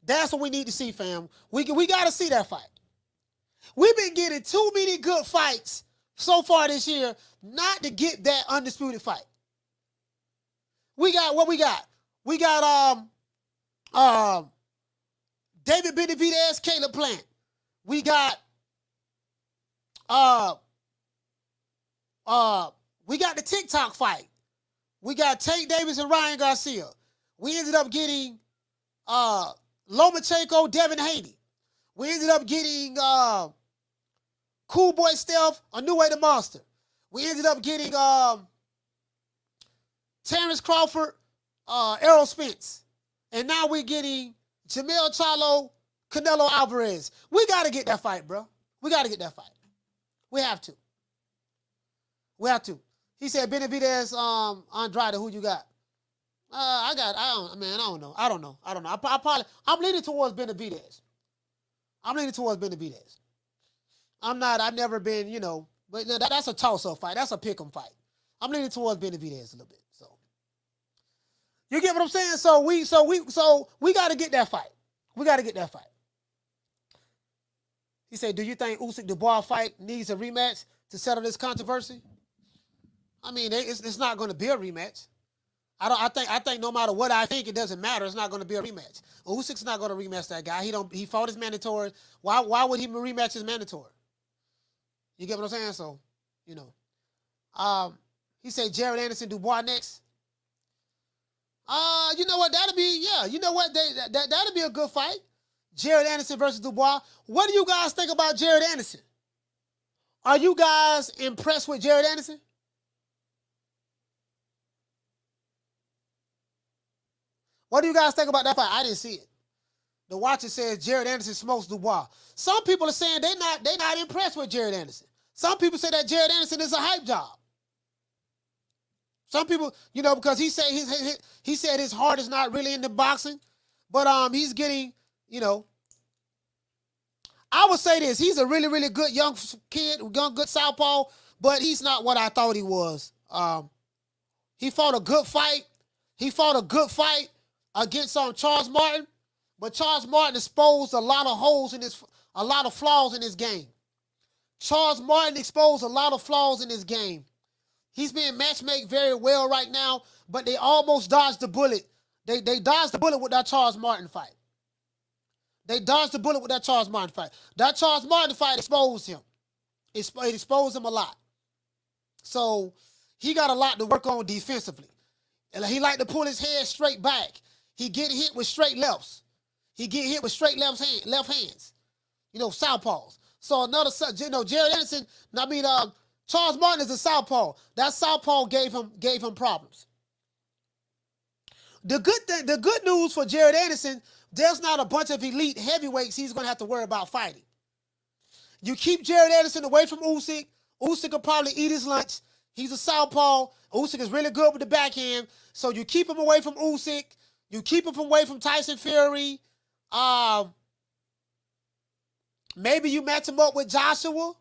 That's what we need to see, fam. We got to see that fight. We've been getting too many good fights so far this year not to get that undisputed fight. We got what we got. We got David Benavidez, Caleb Plant. We got the TikTok fight. We got Tank Davis and Ryan Garcia. We ended up getting Lomachenko, Devin Haney. We ended up getting Cool Boy Stealth, A New Way to Monster. We ended up getting Terrence Crawford, Errol Spence. And now we're getting Jamel Charlo, Canelo Alvarez. We got to get that fight, bro. We got to get that fight. We have to. He said, Benavidez, Andrade, who you got? I don't know. I'm leaning towards Benavidez. I've never been, but that's a toss-up fight. That's a pick-em fight. I'm leaning towards Benavidez a little bit. So you get what I'm saying? So we got to get that fight. He said, do you think Usyk Dubois fight needs a rematch to settle this controversy? I mean, it's not going to be a rematch. I think no matter what I think, it doesn't matter. It's not going to be a rematch. Usyk's not going to rematch that guy. He fought his mandatory. Why would he rematch his mandatory? You get what I'm saying? So, he said Jared Anderson Dubois next. You know what? That'll be You know what? That'll be a good fight. Jared Anderson versus Dubois. What do you guys think about Jared Anderson? Are you guys impressed with Jared Anderson? What do you guys think about that fight? I didn't see it. The Watcher says Jared Anderson smokes Dubois. Some people are saying they're not impressed with Jared Anderson. Some people say that Jared Anderson is a hype job. Some people, because he said his heart is not really into boxing, but he's getting, I would say this: he's a really, really good young kid, good southpaw, but he's not what I thought he was. He fought a good fight. He fought a good fight against Charles Martin, but Charles Martin exposed a lot of holes a lot of flaws in his game. Charles Martin exposed a lot of flaws in his game. He's being matchmaked very well right now, but they almost dodged the bullet. They dodged the bullet with that Charles Martin fight. They dodged the bullet with that Charles Martin fight. That Charles Martin fight exposed him. It exposed him a lot. So he got a lot to work on defensively. And he like to pull his head straight back. He get hit with straight lefts. He get hit with straight left hands. Southpaws. So Jared Anderson, Charles Martin is a southpaw. That southpaw gave him problems. The good news for Jared Anderson, there's not a bunch of elite heavyweights he's going to have to worry about fighting. You keep Jared Anderson away from Usyk. Usyk will probably eat his lunch. He's a southpaw. Usyk is really good with the backhand. So you keep him away from Usyk. You keep him away from Tyson Fury. Maybe you match him up with Joshua.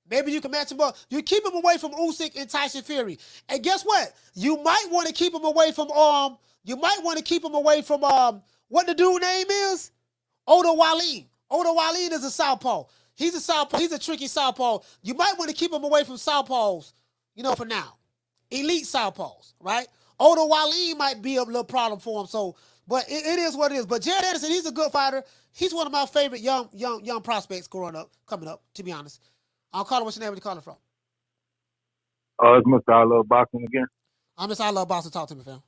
Maybe you can match him up. You keep him away from Usyk and Tyson Fury. And guess what? You might want to keep him away from what the dude name is? Oda Waleem. Oda Waleem is a southpaw. He's a southpaw. He's a tricky southpaw. You might want to keep him away from southpaws, for now. Elite southpaws, right? Oda Waleem might be a little problem for him. So, but it is what it is. But Jared Anderson, he's a good fighter. He's one of my favorite young prospects coming up, to be honest. I'll call him. What's your name? Where you calling from? It's Mr. I Love Boxing again. I'm Mr. I Love Boxing. Talk to me, fam.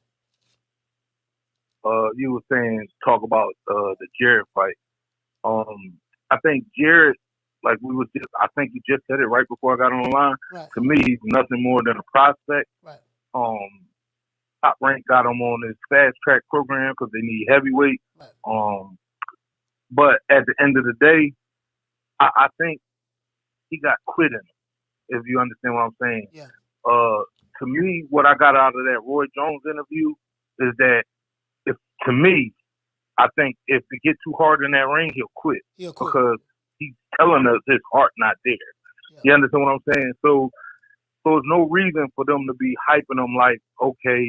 You were saying, talk about the Jared fight. I think Jared, I think you just said it right before I got on the line. Right. To me, he's nothing more than a prospect. Right. Top Rank got him on this fast track program because they need heavyweight. Right. But at the end of the day, I think he got quit in him, if you understand what I'm saying. Yeah. To me, what I got out of that Roy Jones interview is that I think if he get too hard in that ring, he'll quit. Because he's telling us his heart not there. Yeah. You understand what I'm saying? So there's no reason for them to be hyping him like, okay,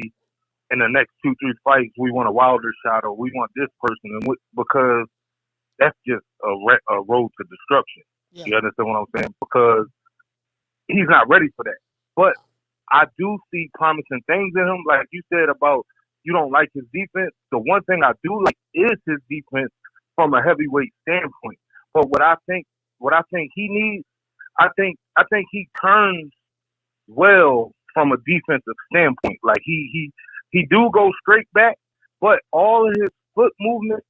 in the next 2-3 fights, we want a Wilder shot or we want this person, because that's just a road to destruction. Yeah. You understand what I'm saying? Because he's not ready for that. But I do see promising things in him. Like you said about you don't like his defense. The one thing I do like is his defense from a heavyweight standpoint. But what I think he needs, I think he turns well from a defensive standpoint. Like he do go straight back, but all of his foot movement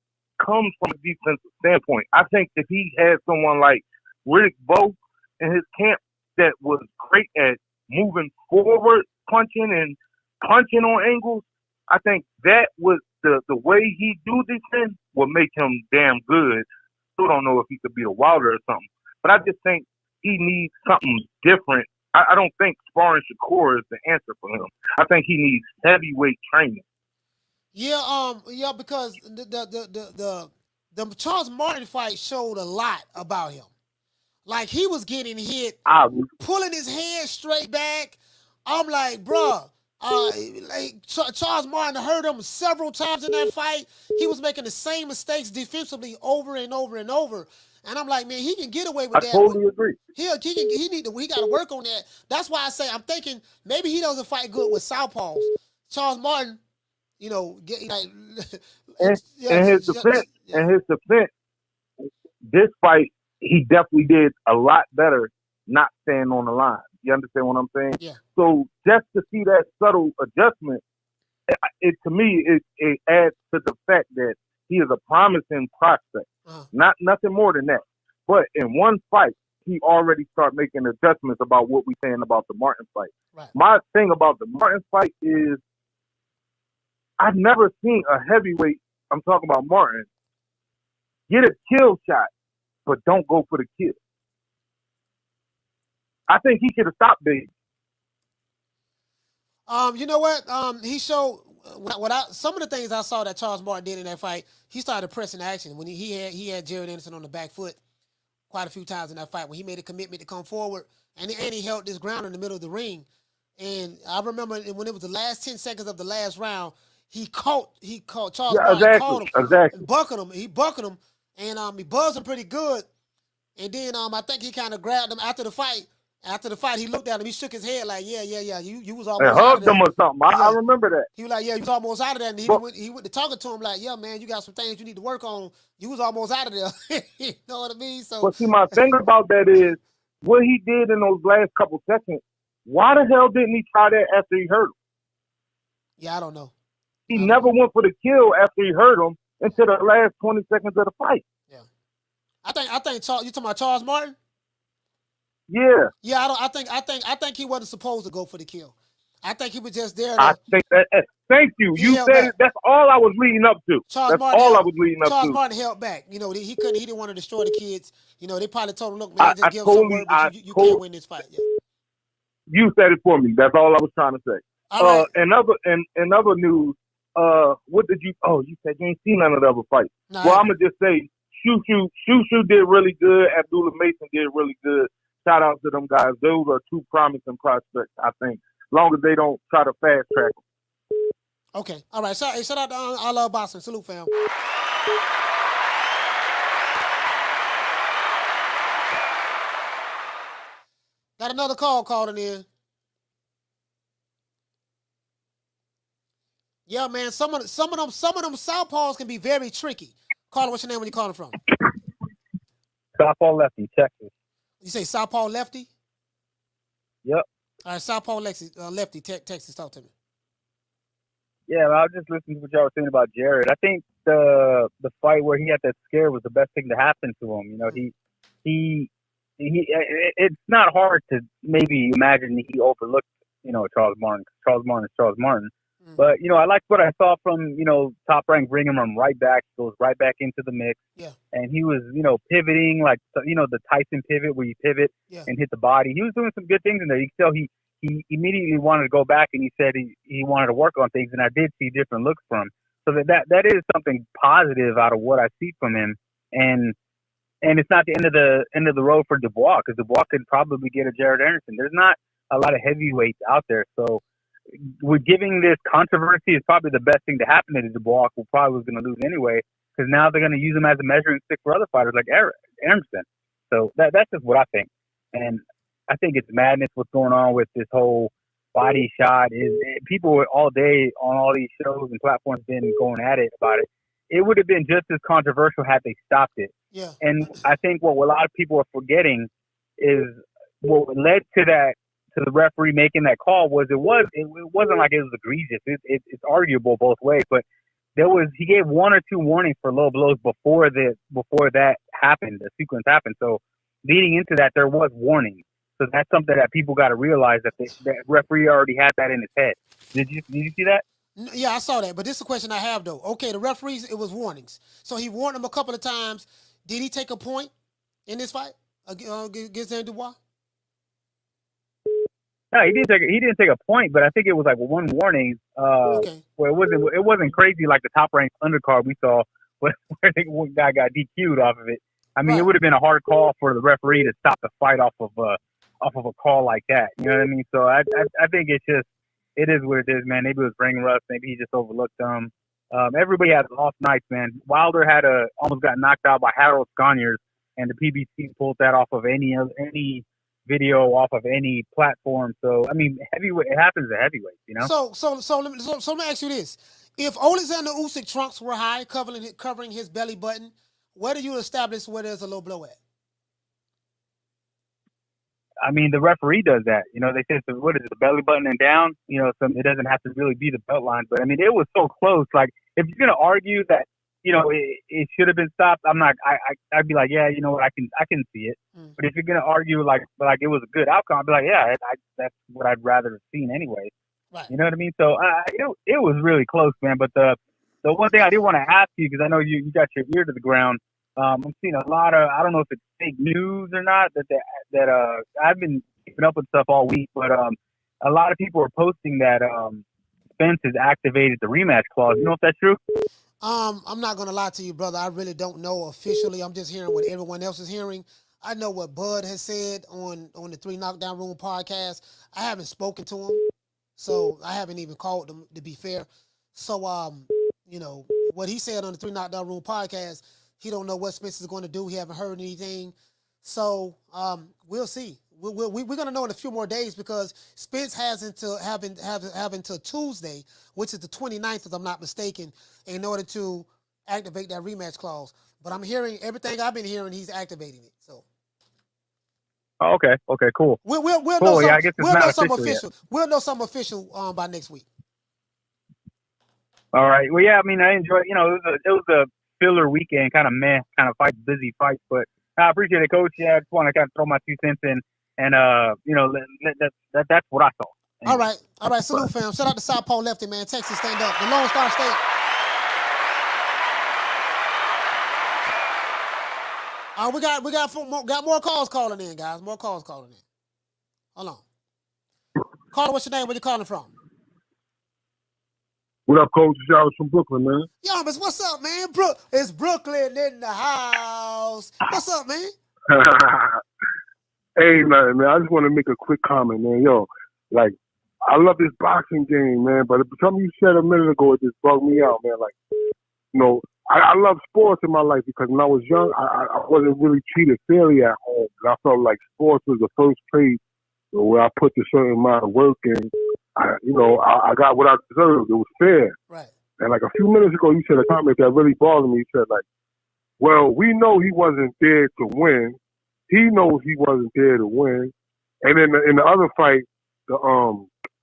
comes from a defensive standpoint. I think if he had someone like Riddick Bowe in his camp that was great at moving forward, punching on angles, I think that was the way he do defense will make him damn good. Still don't know if he could beat a Wilder or something, but I just think he needs something different. I don't think sparring Shakur is the answer for him. I think he needs heavyweight training. Yeah, because the Charles Martin fight showed a lot about him. Like he was getting hit, pulling his head straight back. I'm like, bruh, Charles Martin hurt him several times in that fight. He was making the same mistakes defensively over and over and over. And I'm like, man, he can get away with that. I totally agree. He got to work on that. That's why I say I'm thinking maybe he doesn't fight good with southpaws. Charles Martin, in his defense, this fight he definitely did a lot better not staying on the line. You understand what I'm saying? Yeah. So just to see that subtle adjustment it to me it adds to the fact that he is a promising prospect. Nothing more than that. But in one fight, he already start making adjustments about what we're saying about the Martin fight. Right. My thing about the Martin fight is I've never seen a heavyweight, I'm talking about Martin, get a kill shot, but don't go for the kill. I think he should have stopped Big. You know what? He showed some of the things I saw that Charles Martin did in that fight. He started pressing action when he had Jared Anderson on the back foot quite a few times in that fight when he made a commitment to come forward and he held this ground in the middle of the ring. And I remember when it was the last 10 seconds of the last round, he caught Charles Martin, caught him, He buckled him, and he buzzed him pretty good. And then I think he kind of grabbed him after the fight. After the fight, he looked at him. He shook his head like, yeah. You was almost and out hugged of there. him or something. I remember that. He was like, yeah, you was almost out of there. And he went to talking to him like, yeah, man, you got some things you need to work on. You was almost out of there. You know what I mean? So, but see, my thing about that is what he did in those last couple seconds. Why the hell didn't he try that after he hurt him? Yeah, I don't know. He never went for the kill after he hurt him until the last 20 seconds of the fight. Yeah, I think Charles, you talking about Charles Martin? Yeah. Yeah, I think he wasn't supposed to go for the kill. I think he was just there. I think that. Thank you. You said it. That's all I was leading up to. That's all I was leading up to. Charles Martin held back. You know, he didn't want to destroy the kids. You know, they probably told him, look, man, just give him some word, but you can't win this fight. Yeah. You said it for me. That's all I was trying to say. All right. In other news, what did you? Oh, you said you ain't seen none of the other fights. No, well, I'm gonna just say, Shoo did really good. Abdullah Mason did really good. Shout out to them guys. Those are two promising prospects, I think. Long as they don't try to fast track them. Okay. All right. Shout out to I Love Boxing. Salute, fam. Got another call calling in. Yeah, man. Some of them southpaws can be very tricky. Caller, what's your name when you calling from? Southpaw lefty, Texas. You say southpaw lefty? Yep. All right, southpaw lefty, Texas. Talk to me. Yeah, I was just listening to what y'all were saying about Jared. I think the fight where he had that scare was the best thing to happen to him. You know, he it's not hard to maybe imagine he overlooked, you know, Charles Martin. Charles Martin is Charles Martin. But, you know, I like what I saw from, you know, Top Rank bringing him right back. He goes right back into the mix. Yeah. And he was, you know, pivoting like, you know, the Tyson pivot where you pivot and hit the body. He was doing some good things in there. You could tell he immediately wanted to go back and he said he wanted to work on things. And I did see different looks from him. So that is something positive out of what I see from him. And it's not the end of the road for Dubois, because Dubois could probably get a Jared Anderson. There's not a lot of heavyweights out there. So with giving this controversy is probably the best thing to happen to Dubois, who probably was going to lose anyway, because now they're going to use him as a measuring stick for other fighters like Anderson. So that's just what I think. And I think it's madness what's going on with this whole body shot. People all day on all these shows and platforms been going at it about it. It would have been just as controversial had they stopped it. Yeah. And I think what a lot of people are forgetting is what led to that, to the referee making that call, was it wasn't like it was egregious. It's arguable both ways, but he gave one or two warnings for low blows before that happened, the sequence happened. So leading into that, there was warning. So that's something that people got to realize, that that referee already had that in his head. Did you see that? Yeah, I saw that. But this is a question I have, though. Okay, the referees, it was warnings. So he warned him a couple of times. Did he take a point in this fight against Daniel Dubois? No, he didn't take a point, but I think it was like one warning. Where it wasn't crazy like the top ranked undercard we saw where one guy got DQ'd off of it. I mean, it would have been a hard call for the referee to stop the fight off of a call like that. You know what I mean? So I think it is what it is, man. Maybe it was ring rust. Maybe he just overlooked them. Everybody has off nights, man. Wilder almost got knocked out by Harold Sconiers, and the PBC pulled that off of any video, off of any platform. So I mean, heavyweight, it happens to heavyweights, you know. So let me ask you this: if Oleksandr Usyk trunks were high, covering his belly button, where do you establish where there's a low blow at? I mean, the referee does that. You know, they said, what is it, the belly button and down? You know, it doesn't have to really be the belt line. But, I mean, it was so close. Like, if you're going to argue that, you know, it should have been stopped, I'd be like, yeah, you know what, I can see it. But if you're going to argue like it was a good outcome, I'd be like, yeah, that's what I'd rather have seen anyway. Right. You know what I mean? So it was really close, man. But the one thing I did want to ask you, because I know you got your ear to the ground, I'm seeing a lot of, I don't know if it's fake news or not, that I've been keeping up with stuff all week, but a lot of people are posting that Spence has activated the rematch clause. You know if that's true? I'm not gonna lie to you, brother. I really don't know officially. I'm just hearing what everyone else is hearing. I know what Bud has said on the 3 Knockdown Room podcast. I haven't spoken to him, so I haven't even called him, to be fair. So you know what he said on the 3 Knockdown Room podcast. He don't know what Spence is going to do. He haven't heard anything. So we'll see. We're going to know in a few more days, because Spence has until Tuesday, which is the 29th, if I'm not mistaken, in order to activate that rematch clause. But I'm hearing everything I've been hearing, he's activating it. So. Oh, okay, cool. We'll cool. know Yeah, I guess it's not official. We'll know something official by next week. All right. Well, yeah. I mean, I enjoyed. You know, it was a filler weekend, kind of busy fights, but I appreciate it, Coach. Yeah, I just want to kind of throw my 2 cents in, and you know, that's what I saw. Anyway. All right. Salute, fam. Shout out to Southpaw Lefty, man. Texas, stand up. The Lone Star State. We got more calls calling in, guys. More calls calling in. Hold on. Caller, what's your name? Where you calling from? What up, Coach? Y'all from Brooklyn, man. Yo, but what's up, man? It's Brooklyn in the house. What's up, man? Hey, man. I just want to make a quick comment, man. Yo, like, I love this boxing game, man, but something you said a minute ago, it just bugged me out, man. Like, you know, I love sports in my life, because when I was young, I wasn't really treated fairly at home. And I felt like sports was the first place where I put a certain amount of work in. I got what I deserved. It was fair. Right. And like a few minutes ago, you said a comment that really bothered me. You said, like, well, we know he wasn't there to win. He knows he wasn't there to win. And then in the other fight, the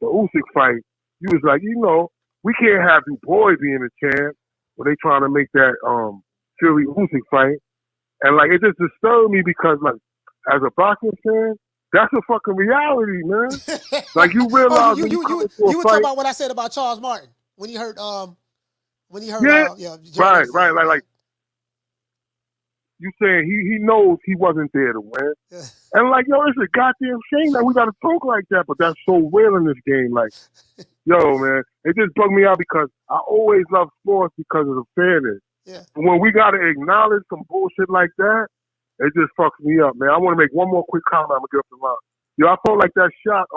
Usyk fight, you was like, you know, we can't have Dubois being a champ when they trying to make that Fury Usyk fight. And like, it just disturbed me, because like, as a boxing fan, that's a fucking reality, man. Like, you realize you were talking about what I said about Charles Martin when he heard right, like you saying he knows he wasn't there to win. And like, yo, it's a goddamn shame that we gotta talk like that, but that's so real in this game. Like, yo, man, it just bugged me out, because I always love sports because of the fairness. Yeah. When we gotta acknowledge some bullshit like that, it just fucks me up, man. I want to make one more quick comment. I'm gonna get up the line. Yo, I felt like that shot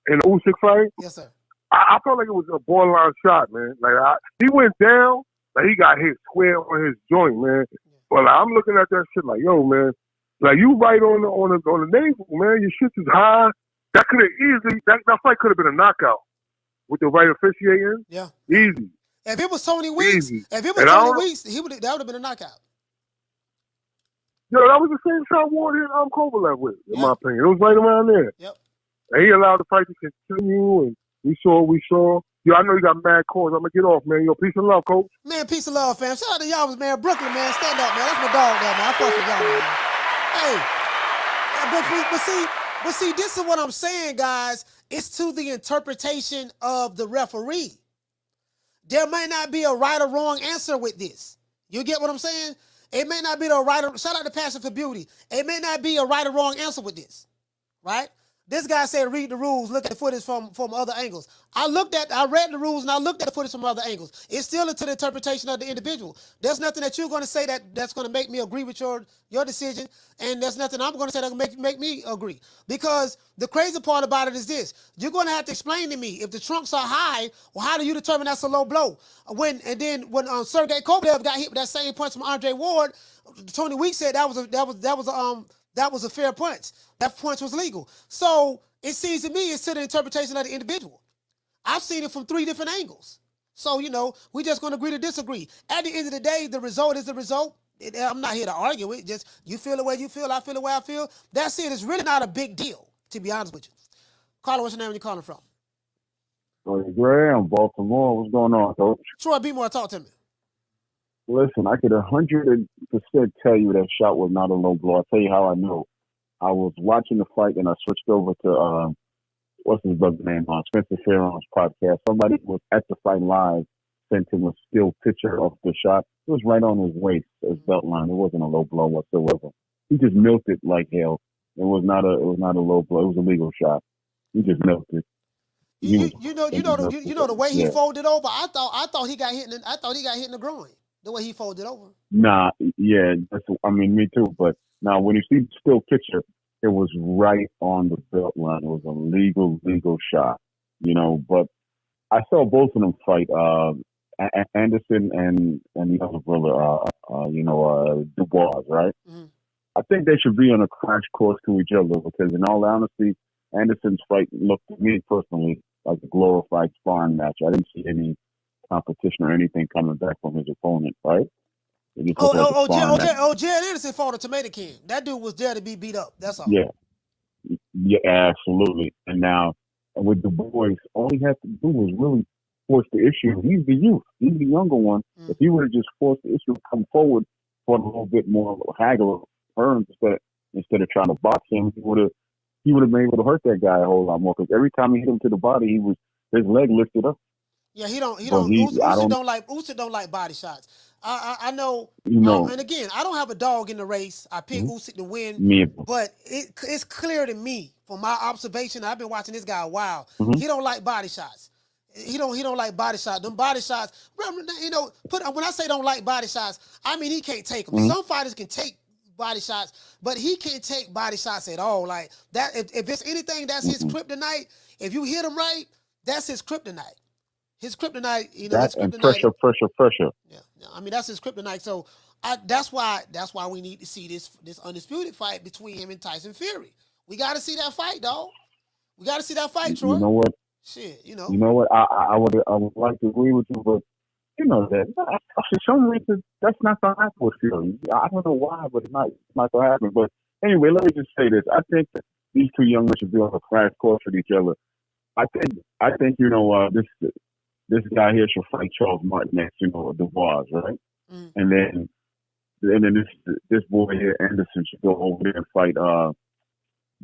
in the Usyk fight. Yes, sir. I felt like it was a borderline shot, man. Like, he went down, like he got hit square on his joint, man. But like, I'm looking at that shit like, yo, man, like, you right on the navel, man. Your shit is high. That could have easily that fight could have been a knockout with the right officiating. Yeah, easy. If it was Tony Weeks, that would have been a knockout. Yo, that was the same shot Ward hit Kovalev with, in my opinion. It was right around there. Yep. And he allowed the fight to continue, and we saw. Yo, I know you got mad calls. I'm going to get off, man. Yo, peace and love, Coach. Man, peace and love, fam. Shout out to y'all, man. Brooklyn, man. Stand up, man. That's my dog there, man. I fuck with y'all, man. Hey. But see, this is what I'm saying, guys. It's to the interpretation of the referee. There may not be a right or wrong answer with this. You get what I'm saying? It may not be the right or, shout out to Passion for Beauty. It may not be a right or wrong answer with this, right? This guy said, read the rules, look at the footage from other angles. I read the rules and I looked at the footage from other angles. It's still into the interpretation of the individual. There's nothing that you're going to say that's going to make me agree with your decision, and there's nothing I'm going to say that's going to make me agree. Because the crazy part about it is this. You're going to have to explain to me, if the trunks are high, well, how do you determine that's a low blow? When Sergey Kovalev got hit with that same punch from Andre Ward, Tony Weeks said that was a fair punch. That punch was legal. So it seems to me it's to the interpretation of the individual. I've seen it from 3 different angles. So, we're just going to agree to disagree. At the end of the day, the result is the result. I'm not here to argue it. Just you feel the way you feel, I feel the way I feel. That's it. It's really not a big deal, to be honest with you. Caller, what's your name and you calling from? Graham, Baltimore. What's going on, Coach? Troy, be more. Talk to me. Listen, I could 100% tell you that shot was not a low blow. I'll tell you how I know. I was watching the fight and I switched over to, what's his brother's name, Spencer Farron's podcast. Somebody was at the fight live, sent him a still picture of the shot. It was right on his waist, his belt line. It wasn't a low blow whatsoever. He just milked it like hell. It was not a low blow. It was a legal shot. He just milked it. You know the way he folded over. I thought he got hit in the groin. The way he folded over. Nah, yeah, me too. But now when you see the still picture, it was right on the belt line. It was a legal shot, But I saw both of them fight, Anderson and the other brother, Dubois, right? Mm-hmm. I think they should be on a crash course to each other because, in all honesty, Anderson's fight looked to me personally like a glorified sparring match. I didn't see any competition or anything coming back from his opponent, right? Jared Anderson fought a tomato can. That dude was there to be beat up. That's all. Yeah, absolutely. And now with the boys, all he had to do was really force the issue. He's the youth. He's the younger one. If he would have just forced the issue, come forward for a little bit more haggle turns instead of trying to box him, he would have been able to hurt that guy a whole lot more. Because every time he hit him to the body, his leg lifted up. Yeah, Usyk don't like body shots. I know. And again, I don't have a dog in the race. I pick Usyk to win. But it's clear to me from my observation. I've been watching this guy a while. He don't like body shots. He don't like body shots. Them body shots. When I say don't like body shots, I mean he can't take them. Some fighters can take body shots, but he can't take body shots at all. Like that. If it's anything, that's his kryptonite. If you hit him right, that's his kryptonite. His kryptonite, That and pressure. Yeah, I mean that's his kryptonite. So that's why we need to see this undisputed fight between him and Tyson Fury. We got to see that fight, dog. We got to see that fight, Troy. You know what? Shit, You know what? I would like to agree with you, but that for some reason that's not gonna happen with Fury. I don't know why, but it's not gonna happen. But anyway, let me just say this: I think that these two young men should be on a crash course with each other. I think this guy here should fight Charles Martin next, Dubois, right? And then this boy here, Anderson, should go over there and fight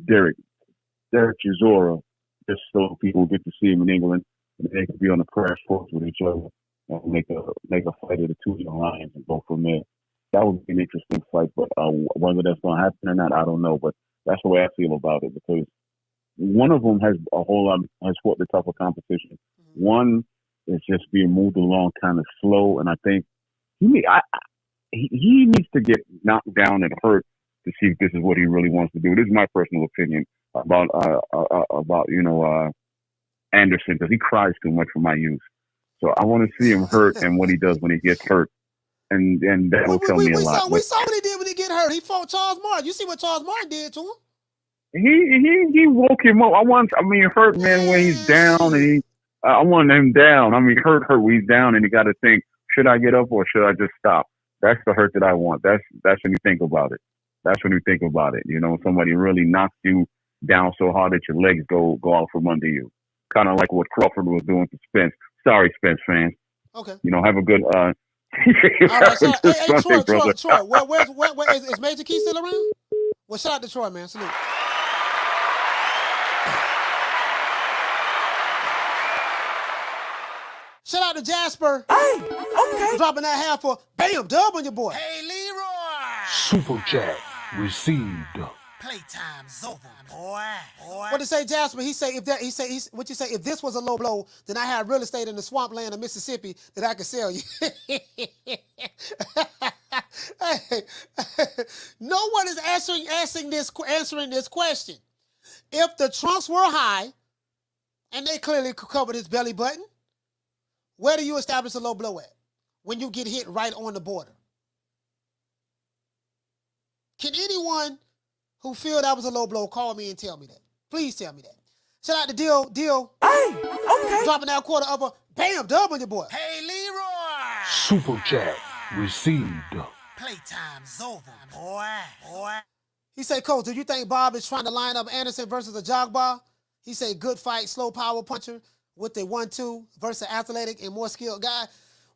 Derek Chisora, just so people get to see him in England, and they can be on a crash course with each other and make a fight of the two young lions and go from there. That would be an interesting fight, but whether that's going to happen or not, I don't know. But that's the way I feel about it because one of them has fought the tougher competition. One is just being moved along kind of slow, and I think he needs to get knocked down and hurt to see if this is what he really wants to do. This is my personal opinion about Anderson because he cries too much for my youth. So I want to see him hurt and what he does when he gets hurt, and that will tell me a lot. We saw what he did when he get hurt. He fought Charles Martin. You see what Charles Martin did to him? He woke him up. Hurt man when he's down and I want him down. Hurt when he's down and he got to think, should I get up or should I just stop? That's the hurt that I want. That's when you think about it. That's when you think about it. Somebody really knocks you down so hard that your legs go out from under you. Kind of like what Crawford was doing to Spence. Sorry, Spence fans. Okay. Have a good all right, so, hey, Troy, where is Major Key still around? Well, shout out to Troy, man. Salute. Shout out to Jasper. Hey, okay. Dropping that half for bam, dub on your boy. Hey, Leroy. Super chat received. Playtime's over, boy. What to say, Jasper? He say what you say? If this was a low blow, then I had real estate in the swampland of Mississippi that I could sell you. Hey, no one is answering this question. If the trunks were high, and they clearly covered his belly button, where do you establish a low blow at? When you get hit right on the border. Can anyone who feel that was a low blow call me and tell me that? Please tell me that. Shout out to Deal. Hey, okay. Dropping that quarter upper. Bam, dub on your boy. Hey, Leroy. Super chat received. Playtime's over, boy. He said, Coach, do you think Bob is trying to line up Anderson versus a jogbar? He said, good fight, slow power puncher with the 1-2 versus athletic and more skilled guy.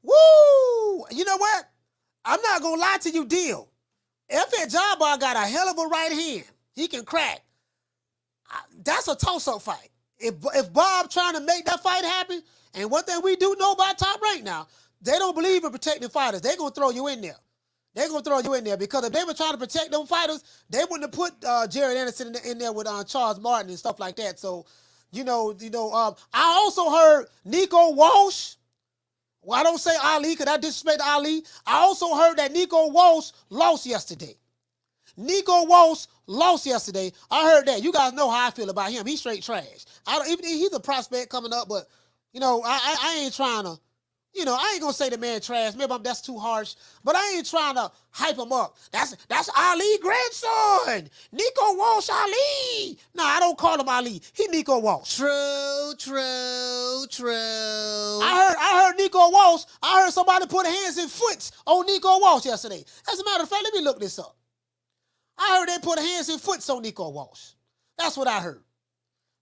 Woo! You know what? I'm not going to lie to you, Deal. If that jogbar got a hell of a right hand, he can crack. That's a toss-up fight. If Bob trying to make that fight happen, and one thing we do know about Top Rank now, they don't believe in protecting fighters. They're going to throw you in there. They're going to throw you in there because if they were trying to protect them fighters, they wouldn't have put Jared Anderson in there with Charles Martin and stuff like that. So, I also heard Nico Walsh. Well, I don't say Ali because I disrespect Ali. I also heard that Nico Walsh lost yesterday. I heard that. You guys know how I feel about him. He's straight trash. He's a prospect coming up, but, I ain't trying to. I ain't gonna say the man trash. Maybe that's too harsh, but I ain't trying to hype him up. That's Ali grandson, Nico Walsh Ali. No, I don't call him Ali. He Nico Walsh. True. I heard Nico Walsh. I heard somebody put hands and foots on Nico Walsh yesterday. As a matter of fact, let me look this up. I heard they put hands and foots on Nico Walsh. That's what I heard.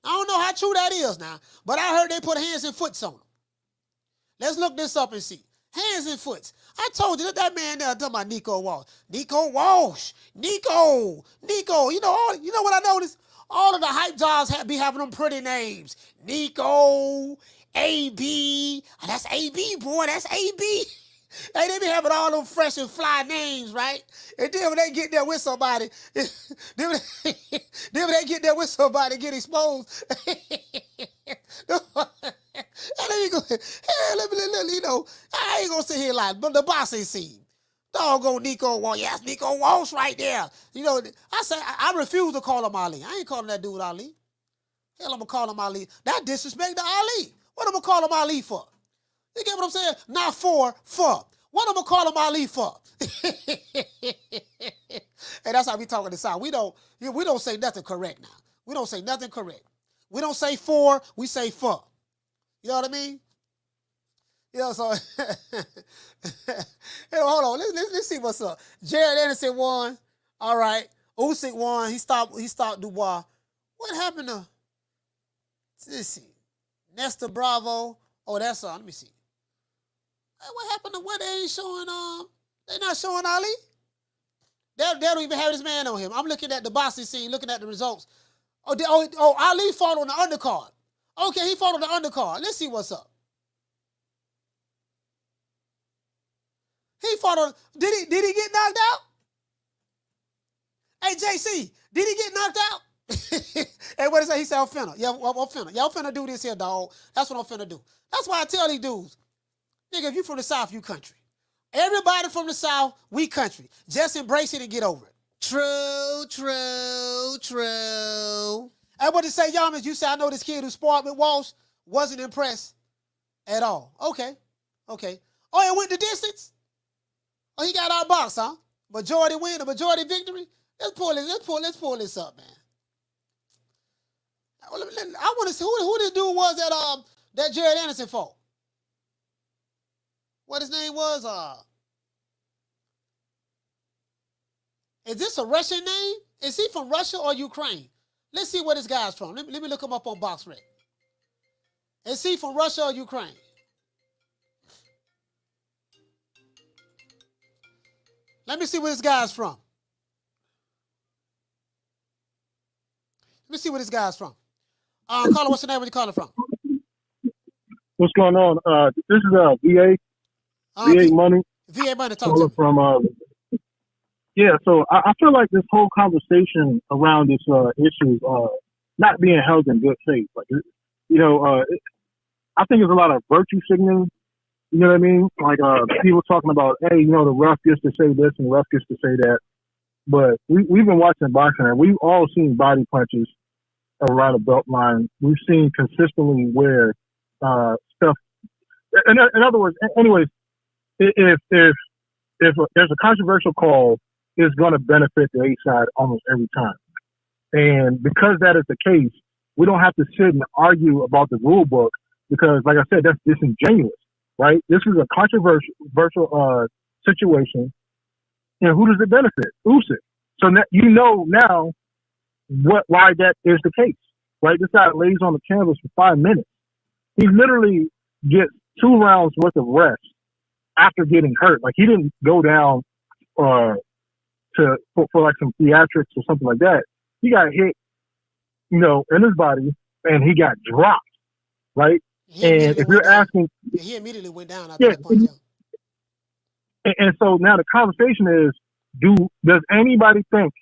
I don't know how true that is now, but I heard they put hands and foots on him. Let's look this up and see. Hands and foots. I told you that man there talking about Nico Walsh. Nico Walsh. Nico. You know what I noticed? All of the hype jobs be having them pretty names. Nico, AB. That's AB, boy. That's AB. Hey, they be having all them fresh and fly names, right? And then when they get there with somebody, get exposed. And then you go, I ain't gonna sit here like, but the boss ain't seen. Doggone Nico Walsh. Yes, Nico Walsh right there. I say, I refuse to call him Ali. I ain't calling that dude Ali. Hell, I'm gonna call him Ali. That disrespect to Ali. What am I gonna call him Ali for? You get what I'm saying? Not for. What am I gonna call him Ali for? And that's how we talk in the South. We don't say nothing correct now. We don't say nothing correct. We don't say for, we say for. You know what I mean? So hold on. Let's see what's up. Jared Anderson won. All right. Usyk won. He stopped Dubois. What happened to? Let's see. Nestor Bravo. Oh, that's let me see. What happened to what they ain't showing? They not showing Ali. They don't even have this man on him. I'm looking at the boxing scene, looking at the results. Ali fought on the undercard. Okay, he fought on the undercard. Let's see what's up. He fought on. Did he get knocked out? Hey, JC, did he get knocked out? Hey, what is that? He said, I'm finna. Yeah, I'm finna. Y'all finna do this here, dog. That's what I'm finna do. That's why I tell these dudes, nigga, if you from the South, you country. Everybody from the South, we country. Just embrace it and get over it. True. And what to say, Yamas, you said, I know this kid who sparred with Walsh wasn't impressed at all. Okay. Oh, it went the distance? Oh, he got outboxed, huh? Majority win, a majority victory? Let's pull this up, man. I want to see who this dude was that Jared Anderson fought. What his name was? Is this a Russian name? Is he from Russia or Ukraine? Let's see where this guy's from. Let me look him up on BoxRec. Is he from Russia or Ukraine? Let me see where this guy's from. Caller, what's the name? Where you calling from? What's going on? This is VA. VA Money. VA Money, talk to me. From, so I feel like this whole conversation around this issue not being held in good faith. Like, I think there's a lot of virtue signaling. You know what I mean? Like people talking about, hey, the ref gets to say this and the ref gets to say that. But we've been watching boxing and we've all seen body punches around the belt line. We've seen consistently where stuff. In other words, anyways, if there's a controversial call, it's going to benefit the A side almost every time. And because that is the case, we don't have to sit and argue about the rule book because, like I said, that's disingenuous, right? This is a controversial situation. And who does it benefit? Usyk. So you know now why that is the case, right? This guy lays on the canvas for 5 minutes. He literally gets 2 rounds worth of rest after getting hurt. Like, he didn't go down for like some theatrics or something like that. He got hit, in his body, and he got dropped, right? And if you're asking, he immediately went down after that punch. And so now the conversation is, does anybody think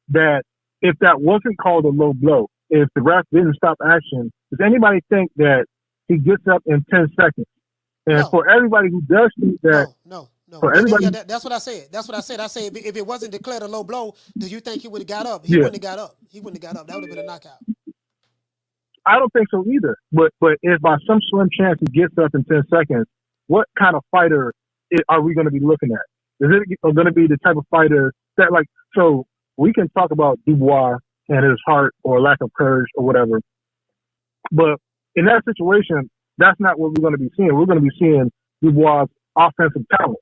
that if that wasn't called a low blow, if the ref didn't stop action, does anybody think that he gets up in 10 seconds? And for everybody who does think that, no. For everybody, that's what I said. I said if it wasn't declared a low blow, do you think he would have got up? He wouldn't have got up. That would have been a knockout. I don't think so either. But if by some slim chance he gets up in 10 seconds, what kind of fighter are we going to be looking at? Is it going to be the type of fighter that, so we can talk about Dubois and his heart or lack of courage or whatever, but in that situation, that's not what we're going to be seeing. We're going to be seeing Dubois' offensive talent,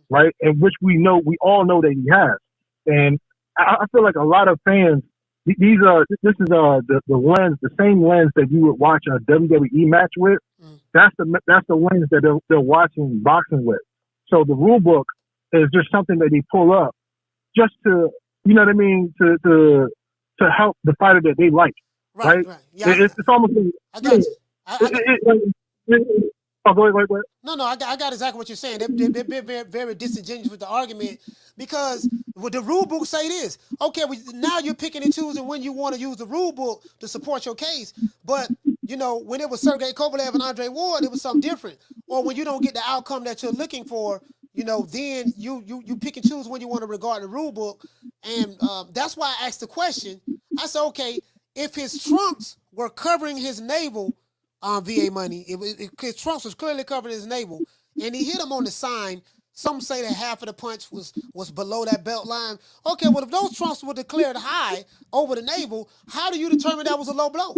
right? And which we all know that he has. And I feel like a lot of fans, this is the lens, the same lens that you would watch a WWE match with. That's the lens that they're watching boxing with. So the rule book is just something that they pull up just to, you know what I mean, to help the fighter that they like, right? Yeah, it's almost like, I got you. go ahead. No, I got exactly what you're saying. They're very, very disingenuous with the argument because the rule book say this. Okay, now you're picking and choosing when you want to use the rule book to support your case. But, when it was Sergey Kovalev and Andre Ward, it was something different. Or when you don't get the outcome that you're looking for, then you pick and choose when you want to regard the rule book. And that's why I asked the question. I said, okay, if his trunks were covering his navel, VA money, his trunks was clearly covering his navel, and he hit him on the sign. Some say that half of the punch was below that belt line. Okay, well, if those trunks were declared high over the navel, how do you determine that was a low blow?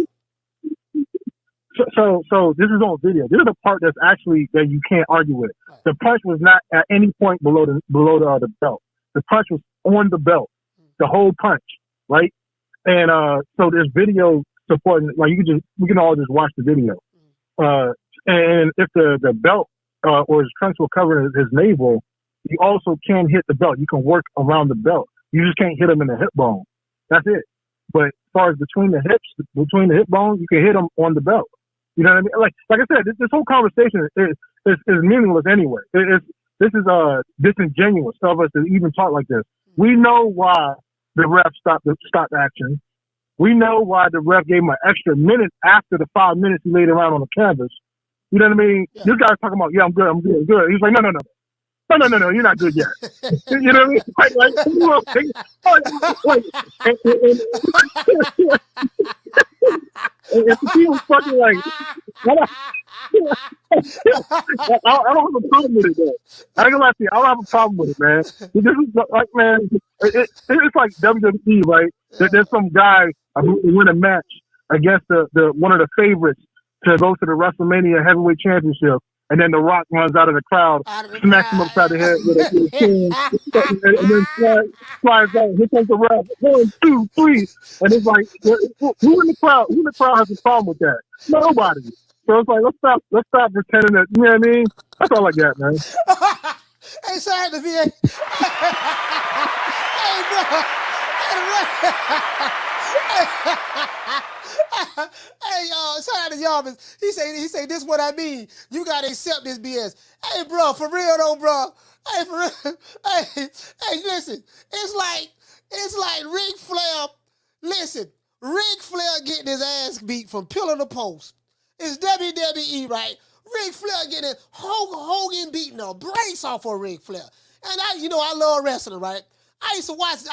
So this is on video. This is the part that's actually that you can't argue with. The punch was not at any point below the belt. The punch was on the belt, the whole punch, right? And so there's video supporting. Like we can all just watch the video. And if the belt or his trunks will cover his navel, you also can hit the belt. You can work around the belt. You just can't hit him in the hip bone. That's it. But as far as between the hip bones, you can hit him on the belt. You know what I mean? Like I said, this whole conversation is meaningless anyway. This is disingenuous of us to even talk like this. We know why the ref stopped action. We know why the ref gave him an extra minute after the 5 minutes he laid around on the canvas. You know what I mean? Yeah. This guy's talking about, I'm good. He's like, no, you're not good yet. You know what I mean? And he was fucking like, I don't have a problem with it, though. I ain't gonna lie to you, I don't have a problem with it, man. This is like, man, it's like WWE, right? There's some guy who win a match against the one of the favorites to go to the WrestleMania Heavyweight Championship, and then The Rock runs out of the crowd, smacks him upside the head with a can, and then flies out. Here comes the ref. 1, 2, 3, and it's like, who in the crowd? Who in the crowd has a problem with that? Nobody. So it's like, let's stop pretending that. You know what I mean? That's all I got, man. Hey, shout out to VA. Hey, bro. Hey, y'all, shout out to y'all. He say this what I mean. You gotta accept this BS. Hey, bro, for real though, bro. Hey, for real. Hey, listen. It's like Ric Flair. Listen, Ric Flair getting his ass beat from pillar to post. It's WWE, right? Ric Flair getting Hogan beating the brace off of Ric Flair. And I love wrestling, right? I used to watch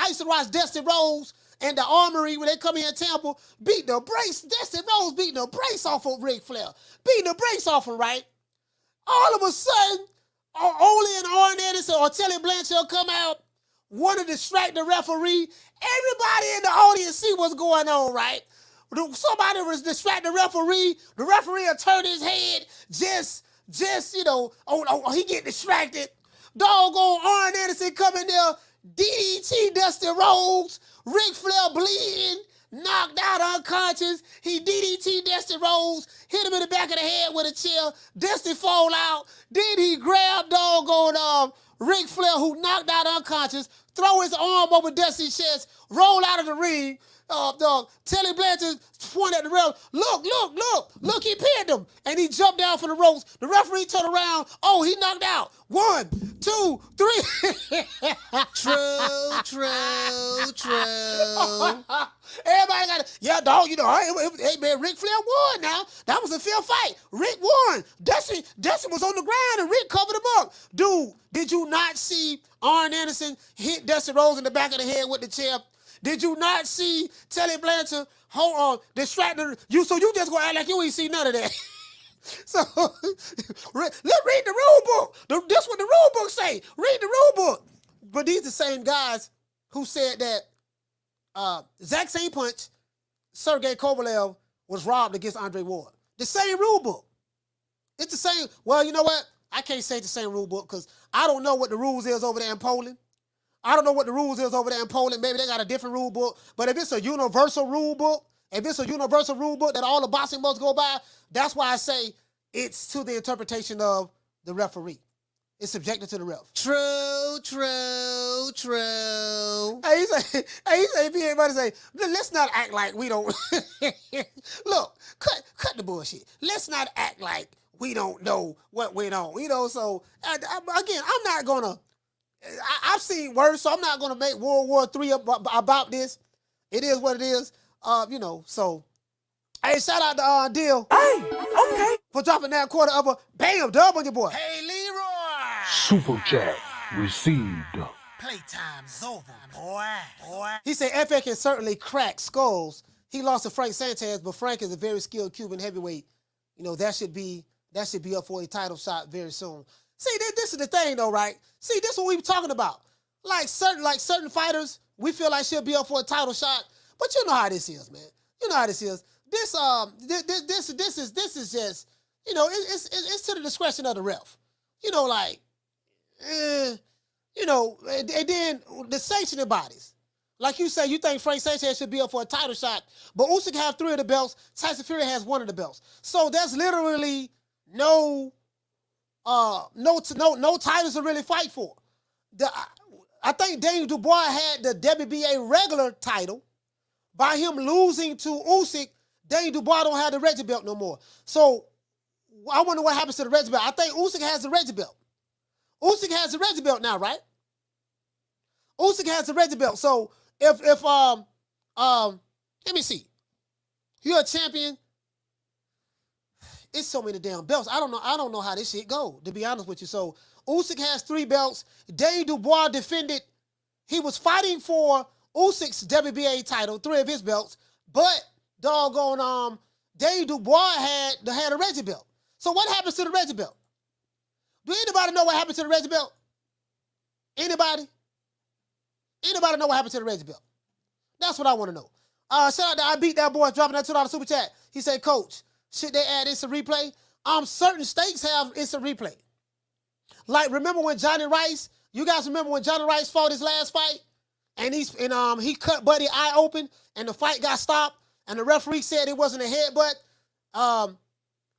Dusty Rhodes and the Armory when they come here in Tampa, beating the brace. Dusty Rhodes beating the brace off of Ric Flair. Beating the brace off him, right? All of a sudden, Ole and Arn Anderson or Telly Blanchard come out, want to distract the referee. Everybody in the audience see what's going on, right? Somebody was distract the referee will turn his head, he get distracted. Doggone Arn Anderson come in there, DDT Dusty Rhodes, Ric Flair bleeding, knocked out unconscious. He DDT Dusty Rhodes, hit him in the back of the head with a chair. Dusty fall out. Then he grabbed doggone Ric Flair, who knocked out unconscious, throw his arm over Dusty's chest, roll out of the ring. Telly Blanchard pointed at the ref. Look, he pinned him. And he jumped down from the ropes. The referee turned around. Oh, he knocked out. 1, 2, 3. True. Everybody got it. Yeah, dog, hey, man, Ric Flair won now. That was a fair fight. Rick won. Dusty was on the ground and Rick covered him up. Dude, did you not see Arn Anderson hit Dusty Rhodes in the back of the head with the chair? Did you not see Telly Blanchard distracting you? So you just gonna act like you ain't see none of that. So let's read the rule book. This what the rule book say. Read the rule book. But these the same guys who said that Zack Saint Punch, Sergey Kovalev was robbed against Andre Ward. The same rule book. It's the same. Well, you know what? I can't say it's the same rule book because I don't know what the rules is over there in Poland. Maybe they got a different rule book. But if it's a universal rule book, that all the boxing books go by, that's why I say it's to the interpretation of the referee. It's subjected to the ref. True. Hey, everybody say, let's not act like we don't. Look, cut the bullshit. Let's not act like we don't know what went on. So, again, I'm not going to. I've seen worse, so I'm not going to make World War III about this. It is what it is, so. Hey, shout out to Deal. Hey, okay. For dropping that quarter of a bam dub on your boy. Hey, Leroy. Super chat received. Playtime's over, boy. He said FA can certainly crack skulls. He lost to Frank Sanchez, but Frank is a very skilled Cuban heavyweight. That should be up for a title shot very soon. See, this is the thing, though, right? See, this is what we were talking about. Like certain fighters, we feel like should be up for a title shot, but you know how this is, man. You know how this is. This is just, it's to the discretion of the ref. And then the sanctioning bodies. Like you say, you think Frank Sanchez should be up for a title shot, but Usyk has 3 of the belts. Tyson Fury has 1 of the belts. So there's literally no titles to really fight for. I think Daniel Dubois had the WBA regular title. By him losing to Usyk, Daniel Dubois don't have the Reggie belt no more. So I wonder what happens to the Reggie belt. I think Usyk has the Reggie belt. Usyk has the Reggie belt now, right? Usyk has the Reggie belt. So if let me see. You're a champion. It's so many damn belts. I don't know how this shit go, to be honest with you. So Usyk has 3 belts. Daniel Dubois defended. He was fighting for Usyk's WBA title, 3 of his belts, but doggone Daniel Dubois had a Reggie belt. So what happens to the Reggie belt? Do anybody know what happened to the Reggie belt? Anybody? Anybody know what happened to the Reggie belt? That's what I want to know. Shout out to I Beat That Boy dropping that $2 super chat. He said, Coach, should they add instant replay? Certain states have instant replay. Like, remember when Johnny Rice? You guys remember when Johnny Rice fought his last fight? And he cut Buddy's eye open, and the fight got stopped, and the referee said it wasn't a headbutt.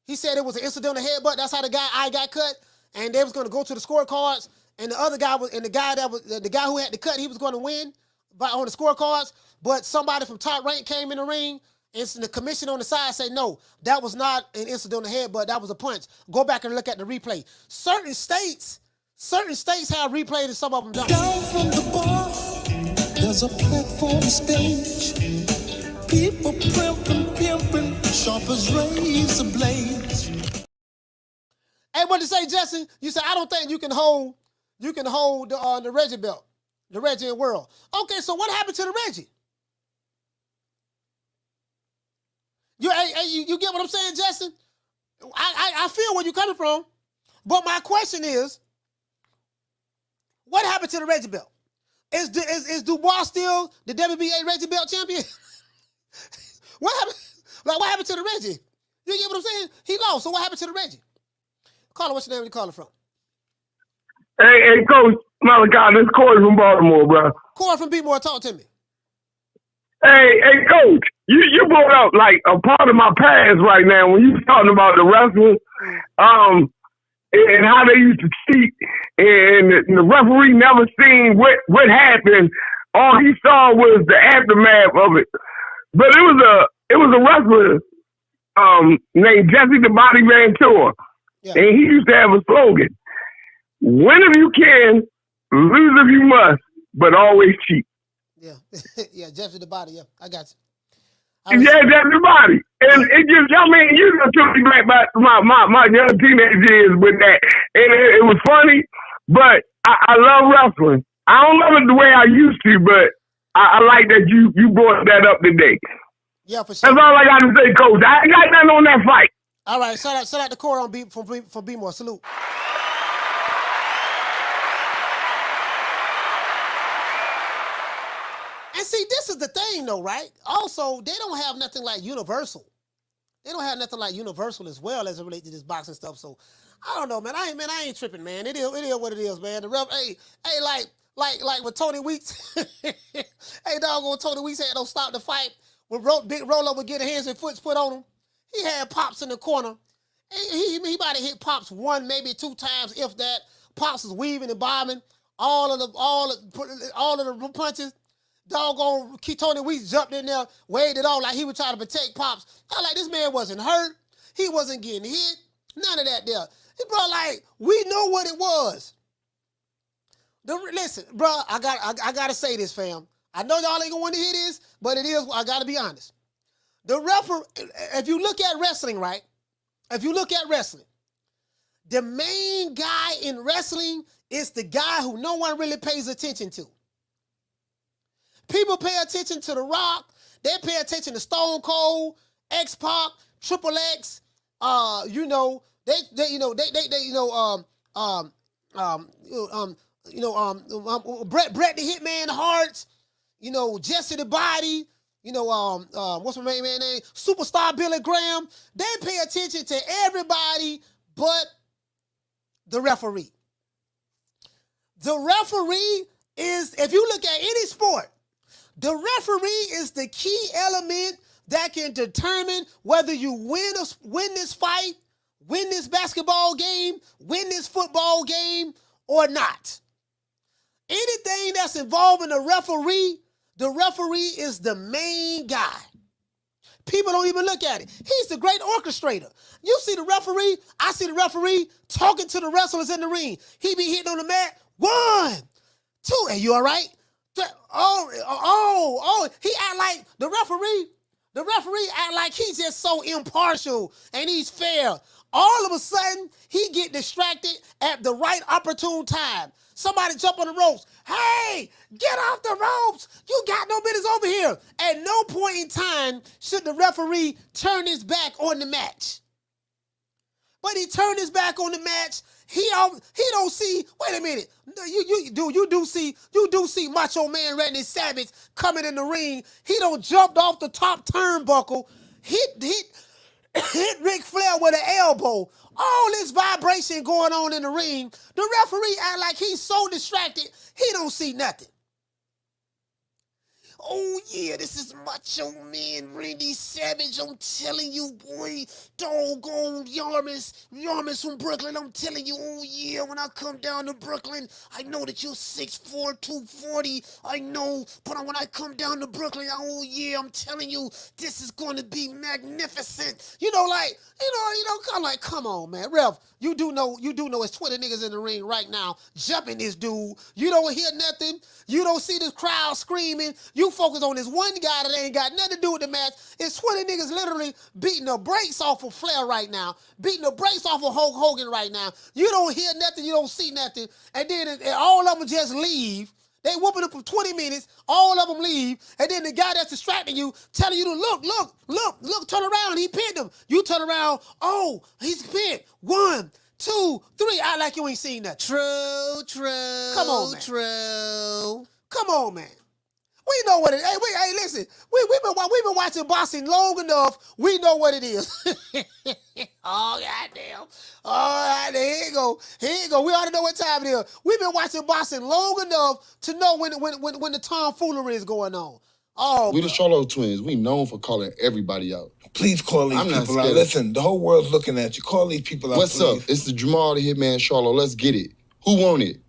He said it was an incidental headbutt. That's how the guy eye got cut, and they was going to go to the scorecards, and the other guy the guy who had the cut, he was going to win on the scorecards, but somebody from Top Rank came in the ring, and the commission on the side said, no, that was not an incidental headbutt, that was a punch. Go back and look at the replay. Certain states have replays and some of them don't. Down from the bar, there's a platform stage. People pimping, sharp as razor blades. Hey, what to say, Justin? You said, I don't think you can hold the Reggie belt, the Reggie in World. Okay, so what happened to the Reggie? You get what I'm saying, Justin? I feel where you're coming from, but my question is, what happened to the Reggie belt? Is Dubois still the WBA Reggie belt champion? What happened? Like, what happened to the Reggie? You get what I'm saying? He lost. So what happened to the Reggie? Caller, what's your name? Where you calling from? Hey, Coach. Malachi, this Corey from Baltimore, bro. Corey from Beatmore, talk to me. Hey, Coach, you brought up like a part of my past right now when you talking about the wrestling, and how they used to cheat, and the referee never seen what happened. All he saw was the aftermath of it. But it was a wrestler named Jesse the Body Ventura, and he used to have a slogan: "Win if you can, lose if you must, but always cheat." Yeah, yeah, Jesse the Body. Yeah, I got you. Yeah, Jesse the Body, and it just, I mean, you just took me back by my young teenage years with that, and it was funny. But I love wrestling. I don't love it the way I used to, but I like that you brought that up today. Yeah, for sure. That's all I got to say, Coach. I ain't got nothing on that fight. All right, shout out to Corey on from Beatmore. Salute. And see, this is the thing, though, right? Also, they don't have nothing like Universal. They don't have nothing like Universal as well as it relates to this boxing stuff. So I don't know, man. I ain't tripping, man. It is what it is, man. The ref, hey, like with Tony Weeks. Hey, doggone Tony Weeks had no stop the fight. When Big Rolo would get hands and foots put on him, he had Pops in the corner. He might have hit Pops one, maybe two times, if that. Pops was weaving and bombing. All of the punches. Doggone Tony Weeks jumped in there, waved it off like he was trying to protect Pops. I like, this man wasn't hurt. He wasn't getting hit. None of that there. He bro, like, we know what it was. Listen, bro, I gotta say this, fam. I know y'all ain't gonna want to hear this, but it is. I gotta be honest. The referee, if you look at wrestling, right? If you look at wrestling, the main guy in wrestling is the guy who no one really pays attention to. People pay attention to The Rock. They pay attention to Stone Cold, X-Pac, Triple X. Bret the Hitman Hart. Jesse the Body. What's my main man name? Superstar Billy Graham. They pay attention to everybody but the referee. The referee is, if you look at any sport, the referee is the key element that can determine whether you win this fight, win this basketball game, win this football game, or not. Anything that's involving the referee is the main guy. People don't even look at it. He's the great orchestrator. You see the referee, I see the referee talking to the wrestlers in the ring. He be hitting on the mat, 1, 2, hey, you all right? He act like the referee act like he's just so impartial and he's fair. All of a sudden, he get distracted at the right opportune time. Somebody jump on the ropes. Hey, get off the ropes. You got no business over here. At no point in time should the referee turn his back on the match. But he turned his back on the match. He don't see. Wait a minute. You do see Macho Man Randy Savage coming in the ring. He don't jumped off the top turnbuckle, hit Ric Flair with an elbow. All this vibration going on in the ring. The referee act like he's so distracted he don't see nothing. Oh, yeah, this is Macho Man Randy Savage. I'm telling you, boy, doggone Yarmus from Brooklyn. I'm telling you, oh, yeah, when I come down to Brooklyn, I know that you're 6'4", 240. I know, but when I come down to Brooklyn, oh, yeah, I'm telling you, this is going to be magnificent. I'm like, come on, man. Ref, you do know it's 20 niggas in the ring right now jumping this dude. You don't hear nothing. You don't see this crowd screaming. You focus on this one guy that ain't got nothing to do with the match. It's 20 niggas literally beating the brakes off of Flair right now, beating the brakes off of Hulk Hogan right now. You don't hear nothing. You don't see nothing. And then all of them just leave. They whooping up for 20 minutes. All of them leave. And then the guy that's distracting you, telling you to look, turn around. He pinned him. You turn around. Oh, he's pinned. 1, 2, 3. I like you ain't seen that. True. Come on, man. True. Come on, man. We know what it is. Hey, listen. We've been watching boxing long enough. We know what it is. Oh, goddamn. All right, here you go. Here you go. We already know what time it is. We've been watching boxing long enough to know when the tomfoolery is going on. Oh, we the Charlo twins. We known for calling everybody out. Please call these people out. Listen, the whole world's looking at you. Call these people out, What's please. up? It's the Jamal the Hitman Charlo. Let's get it. Who want it?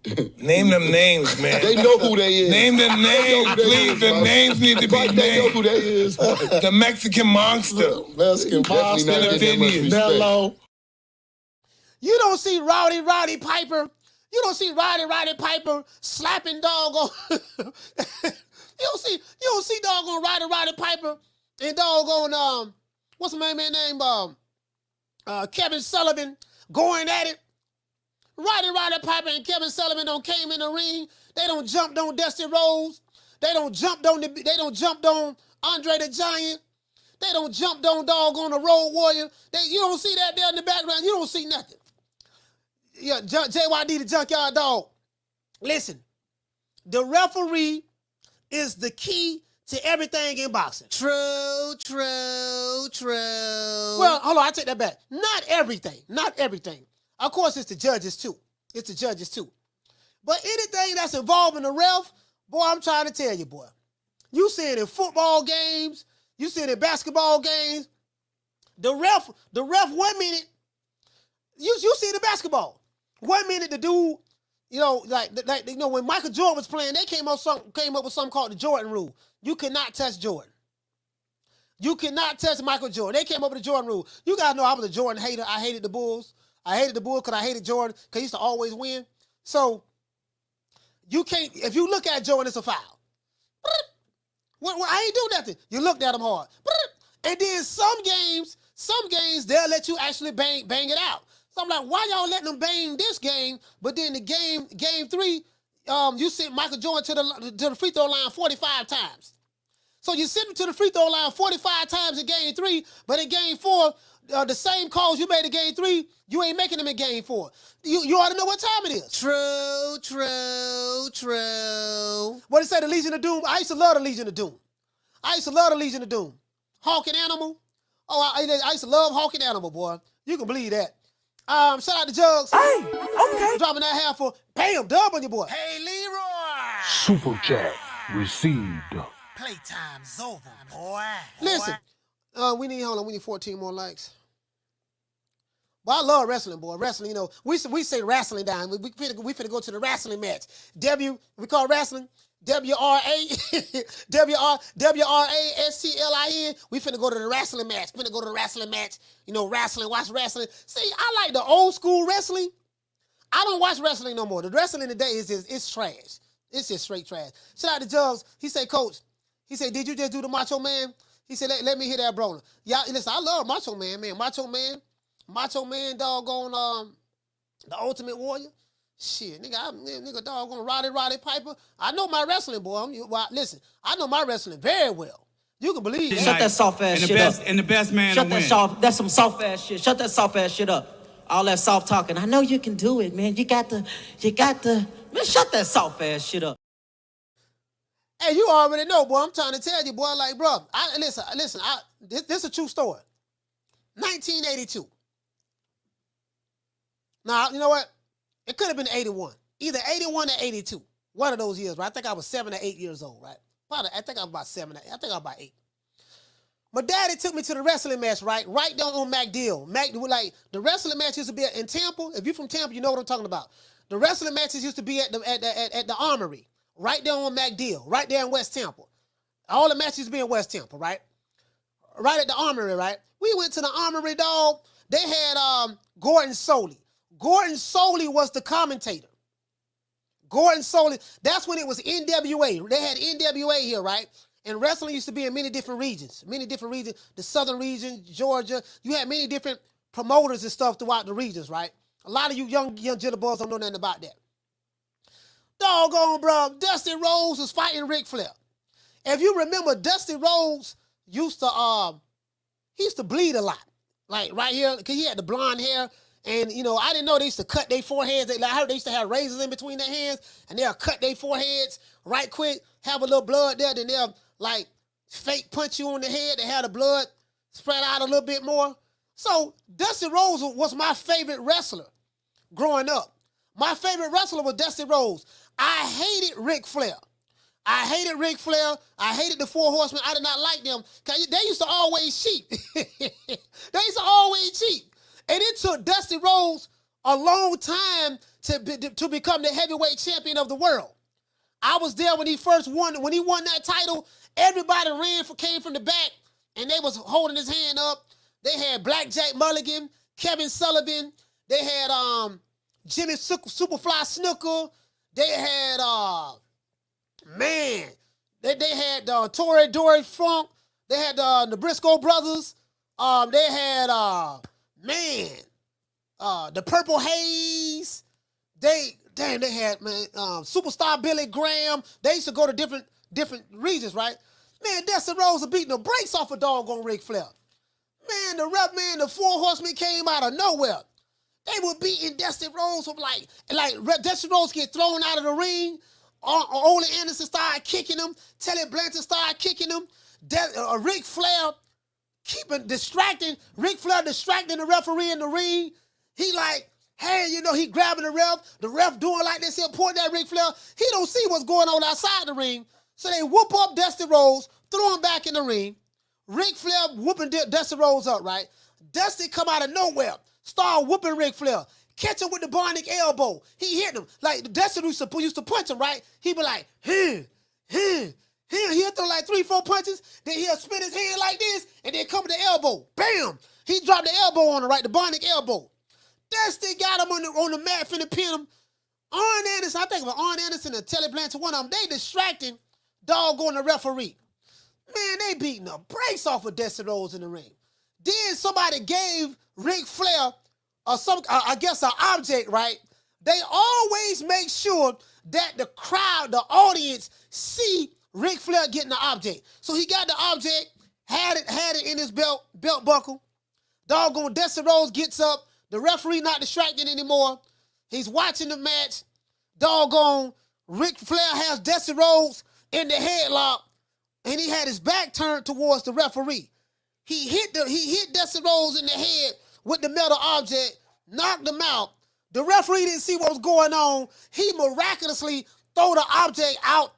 Name them names, man. They know who they is. Name them names, please. The names need to be named. They know who they is. The Mexican monster. Mexican monster. Bello. You don't see Rowdy Piper. You don't see Rowdy Piper slapping dog on. You don't see dog on Rowdy Piper and dog on what's my man name? Kevin Sullivan going at it. Rowdy Piper and Kevin Sullivan don't came in the ring. They don't jumped on Dusty Rhodes. They don't jumped on Andre the Giant. They don't jumped on dog on the Road Warrior. You don't see that there in the background. You don't see nothing. Yeah, JYD the Junkyard Dog. Listen, the referee is the key to everything in boxing. True. Well, hold on, I take that back. Not everything. Of course, it's the judges too. But anything that's involving the ref, boy, I'm trying to tell you, boy. You see it in football games. You see it in basketball games. The ref 1 minute, you see it in basketball. 1 minute the dude, when Michael Jordan was playing, they came up with something called the Jordan rule. You cannot touch Jordan. You cannot touch Michael Jordan. They came up with the Jordan rule. You guys know I was a Jordan hater. I hated the Bulls. I hated the Bulls because I hated Jordan because he used to always win. So you can't, if you look at Jordan, it's a foul. I ain't do nothing. You looked at him hard. And then some games, they'll let you actually bang it out. So I'm like, why y'all letting them bang this game? But then the game 3, you sent Michael Jordan to the free throw line 45 times. So you sent him to the free throw line 45 times in game 3, but in game 4, the same calls you made in game 3, you ain't making them in game 4. You ought to know what time it is. True. What did it say, the Legion of Doom? I used to love the Legion of Doom. Hawk and Animal. Oh, I used to love Hawk and Animal, boy. You can believe that. Shout out to Jugs. Hey, okay. Dropping that half for bam, dub on your boy. Hey, Leroy. Super chat received. Playtime's over, boy. Listen, we need 14 more likes. But I love wrestling, boy. Wrestling, we say wrestling down. We finna go to the wrestling match. We call wrestling WRASTLIN. We finna go to the wrestling match. Watch wrestling. See, I like the old school wrestling. I don't watch wrestling no more. The wrestling today it's trash. It's just straight trash. Shout out to Jugs. He said, Coach, did you just do the Macho Man? He said, let me hear that, bro. Yeah, listen, I love Macho Man, man. Macho Man, doggone, the Ultimate Warrior. Shit, nigga, doggone Roddy Piper. I know my wrestling, boy. Listen, I know my wrestling very well. You can believe that. Shut that soft ass shit up. And the best man to win. That's some soft ass shit. Shut that soft ass shit up. All that soft talking. I know you can do it, man. You got to. Man, shut that soft ass shit up. Hey, you already know, boy. I'm trying to tell you, boy. Like, bro, listen. This is a true story. 1982. Now, you know what? It could have been 81. Either 81 or 82. One of those years, right? I think I was 7 or 8 years old, right? Probably, I think I was about 7 or 8. I think I was about 8. My daddy took me to the wrestling match, right? Right down on MacDill. The wrestling match used to be in Tampa. If you're from Tampa, you know what I'm talking about. The wrestling matches used to be at the Armory. Right down on MacDill. Right there in West Tampa. All the matches used to be in West Tampa, right? Right at the Armory, right? We went to the Armory, dog. They had Gordon Soley. Gordon Soley was the commentator. Gordon Soley, that's when it was NWA. They had NWA here, right? And wrestling used to be in many different regions. The southern region, Georgia. You had many different promoters and stuff throughout the regions, right? A lot of you young jitterbugs don't know nothing about that. Doggone, bro. Dusty Rhodes was fighting Ric Flair. If you remember, Dusty Rhodes used to bleed a lot. Like right here, because he had the blonde hair. And, you know, I didn't know they used to cut their foreheads. I heard they used to have razors in between their hands, and they'll cut their foreheads right quick, have a little blood there, then they'll, like, fake punch you on the head and have the blood spread out a little bit more. So Dusty Rhodes was my favorite wrestler growing up. My favorite wrestler was Dusty Rhodes. I hated Ric Flair. I hated Ric Flair. I hated the Four Horsemen. I did not like them because they used to always cheat. They used to always cheat. And it took Dusty Rhodes a long time to become the heavyweight champion of the world. I was there when he first won. When he won that title, everybody came from the back, and they was holding his hand up. They had Blackjack Mulligan, Kevin Sullivan. They had Jimmy Superfly Snooker. They had they had Torrey Dory Funk. They had the Briscoe brothers. They had the Purple Haze. They had Superstar Billy Graham. They used to go to different regions, right? Man, Dusty Rhodes was beating the brakes off a doggone Ric Flair. Man, the Four Horsemen came out of nowhere. They were beating Dusty Rhodes with like Dusty Rhodes get thrown out of the ring. Ole Anderson started kicking him. Telly Blanchard started kicking him. Ric Flair distracting the referee in the ring. He like, hey, you know, he grabbing the ref doing like this, he'll point at Ric Flair. He don't see what's going on outside the ring. So they whoop up Dusty Rhodes, throw him back in the ring. Ric Flair whooping Dusty Rhodes up, right? Dusty come out of nowhere, start whooping Ric Flair. Catch him with the bionic elbow. He hit him. Like Dusty used to punch him, right? He'd be like, He'll throw like 3-4 punches, then he'll spin his hand like this, and then come with the elbow. Bam! He dropped the elbow on him, right? The bionic elbow. Dusty got him on the mat, finna pin him. Arn Anderson, I think it was Arn Anderson and Telly Blanchard, one of them, they distracting doggone the referee. Man, they beating the brakes off of Dusty Rhodes in the ring. Then somebody gave Ric Flair I guess an object, right? They always make sure that the crowd, the audience, see Ric Flair getting the object. So he got the object, had it in his belt buckle. Doggone Dusty Rhodes gets up. The referee not distracted anymore. He's watching the match. Doggone Ric Flair has Dusty Rhodes in the headlock, and he had his back turned towards the referee. He hit Dusty Rhodes in the head with the metal object, knocked him out. The referee didn't see what was going on. He miraculously threw the object out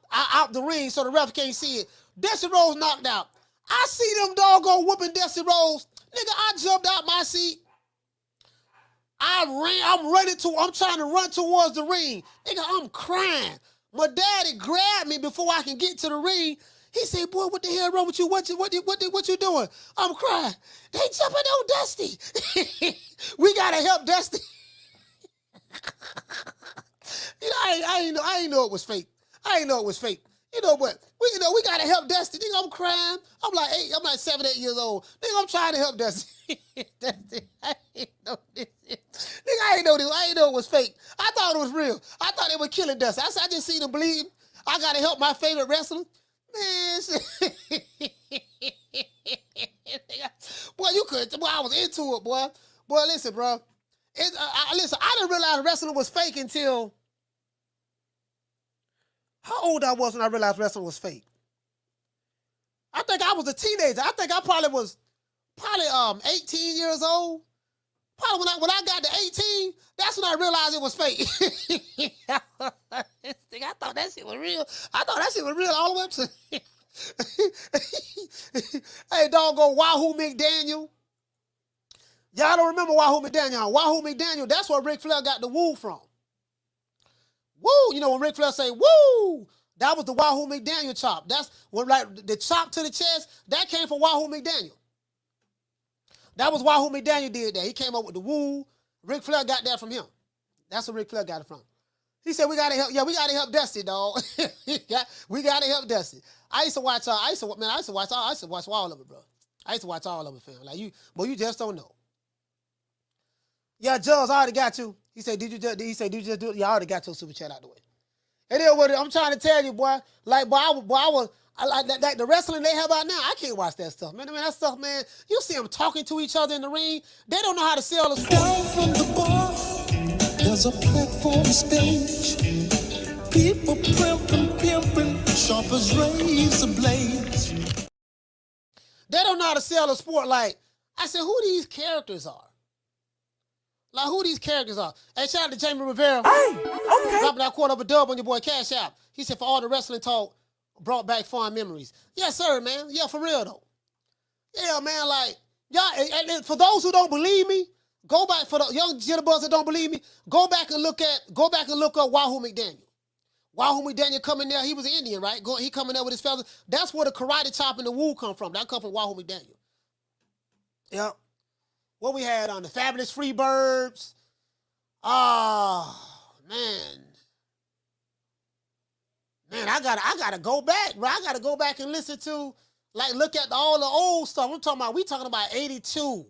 the ring so the ref can't see it. Dusty Rhodes knocked out. I see them doggone whooping Dusty Rhodes. Nigga, I jumped out my seat. I'm trying to run towards the ring. Nigga, I'm crying. My daddy grabbed me before I can get to the ring. He said, boy, what the hell wrong with you? What you doing? I'm crying. They jumping on Dusty. We gotta help Dusty. You know, I ain't know it was fake. I ain't know it was fake. You know what? We gotta help Dusty. Nigga, I'm crying. I'm like 7, 8 years old. Nigga, I'm trying to help Dusty. Dusty, I ain't know this. Nigga, I ain't know this. I ain't know it was fake. I thought it was real. I thought they were killing Dusty. I just seen them bleed. I gotta help my favorite wrestler. Man, boy, I was into it, boy. Boy, listen, bro. Listen, I didn't realize wrestling was fake until how old I was when I realized wrestling was fake. I think I was a teenager. I think I probably was 18 years old. Probably when I got to 18, that's when I realized it was fake. I thought that shit was real. I thought that shit was real all the way up to hey, doggone Wahoo McDaniel. Y'all don't remember Wahoo McDaniel. Wahoo McDaniel, that's where Ric Flair got the woo from. Woo! You know when Ric Flair say woo, that was the Wahoo McDaniel chop. That's when like the chop to the chest, that came from Wahoo McDaniel. That was Wahoo McDaniel did that. He came up with the woo. Ric Flair got that from him. That's where Ric Flair got it from. He said, we gotta help Dusty, dog. we gotta help Dusty. I used to watch all of it, bro. I used to watch all of it, fam. Like you just don't know. Yeah, Jules, I already got you. He said, did you just do it? Yeah, I already got your super chat out the way. And then what I'm trying to tell you, boy, like, boy, I I like that the wrestling they have out now. I can't watch that stuff, man. I mean, that stuff, man. You see them talking to each other in the ring. They don't know how to sell the sport. Down from the bar, there's a platform stage. People pimping, sharp as razor blades. They don't know how to sell a sport. Like, I said, who these characters are? Like, who these characters are? Hey, shout out to Jamie Rivera. Hey, okay. Dropping that $2 dub on your boy Cash App. He said, for all the wrestling talk, brought back fond memories. Yes, sir, man. Yeah, for real, though. Yeah, man, like, y'all, and for those who don't believe me, go back, for the young jitterbugs that don't believe me, go back and look up Wahoo McDaniel. Wahoo McDaniel coming there, he was an Indian, right? He coming there with his feathers. That's where the karate chop and the woo come from. That come from Wahoo McDaniel. Yep. What we had on the Fabulous Freebirds. Oh, man. Man, I gotta go back, bro. I gotta go back and listen to, like, look at all the old stuff. We talking about 82,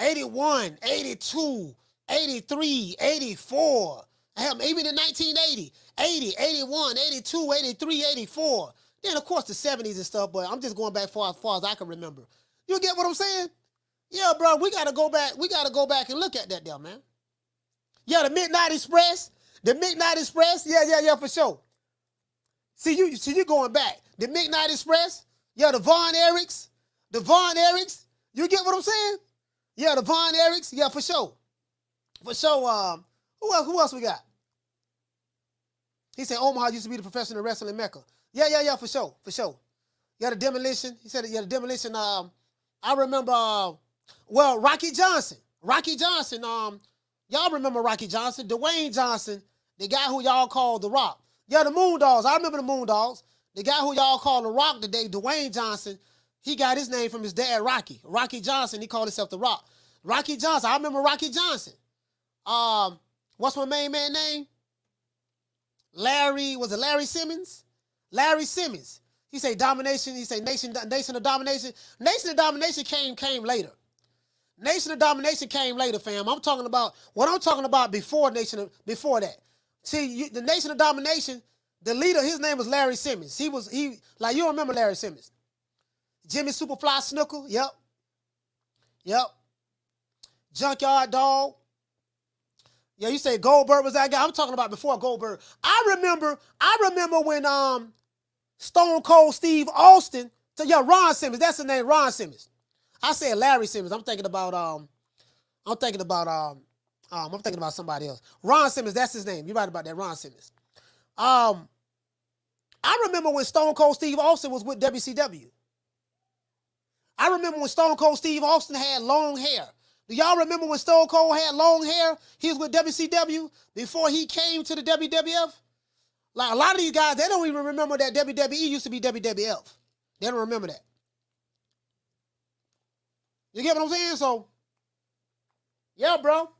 81, 82, 83, 84. Hell, even in 1980, 80, 81, 82, 83, 84. Then, of course, the 70s and stuff, but I'm just going back far as I can remember. You get what I'm saying? Yeah, bro, we got to go back. We got to go back and look at that there, man. Yeah, the Midnight Express. The Midnight Express. Yeah, for sure. See, you going back. The Midnight Express. Yeah, the Von Erichs. The Von Erichs. You get what I'm saying? Yeah, the Von Erichs. Yeah, for sure. For sure, who else we got? He said Omaha used to be the professional wrestling mecca. Yeah, for sure. Yeah, the Demolition. He said, yeah, the Demolition. I remember, Rocky Johnson. Y'all remember Rocky Johnson. Dwayne Johnson, the guy who y'all called The Rock. Yeah, the Moondogs. I remember the Moondogs. The guy who y'all called The Rock today, Dwayne Johnson, he got his name from his dad, Rocky. Rocky Johnson, he called himself The Rock. Rocky Johnson. I remember Rocky Johnson. What's my main man name? Was it Larry Simmons? Larry Simmons. He say domination. He say nation of domination. Nation of domination came later. Nation of domination came later, fam. I'm talking about before that. See, the Nation of Domination, the leader, his name was Larry Simmons. You remember Larry Simmons. Jimmy Superfly Snuka, yep. Junkyard Dog. Yeah, you say Goldberg was that guy. I'm talking about before Goldberg. I remember when Stone Cold Steve Austin, Ron Simmons, that's his name, Ron Simmons. I said Larry Simmons. I'm thinking about somebody else. Ron Simmons, that's his name. You're right about that, Ron Simmons. I remember when Stone Cold Steve Austin was with WCW. I remember when Stone Cold Steve Austin had long hair. Do y'all remember when Stone Cold had long hair? He was with WCW before he came to the WWF. Like, a lot of these guys, they don't even remember that WWE used to be WWF. They don't remember that. You get what I'm saying? So, yeah, bro.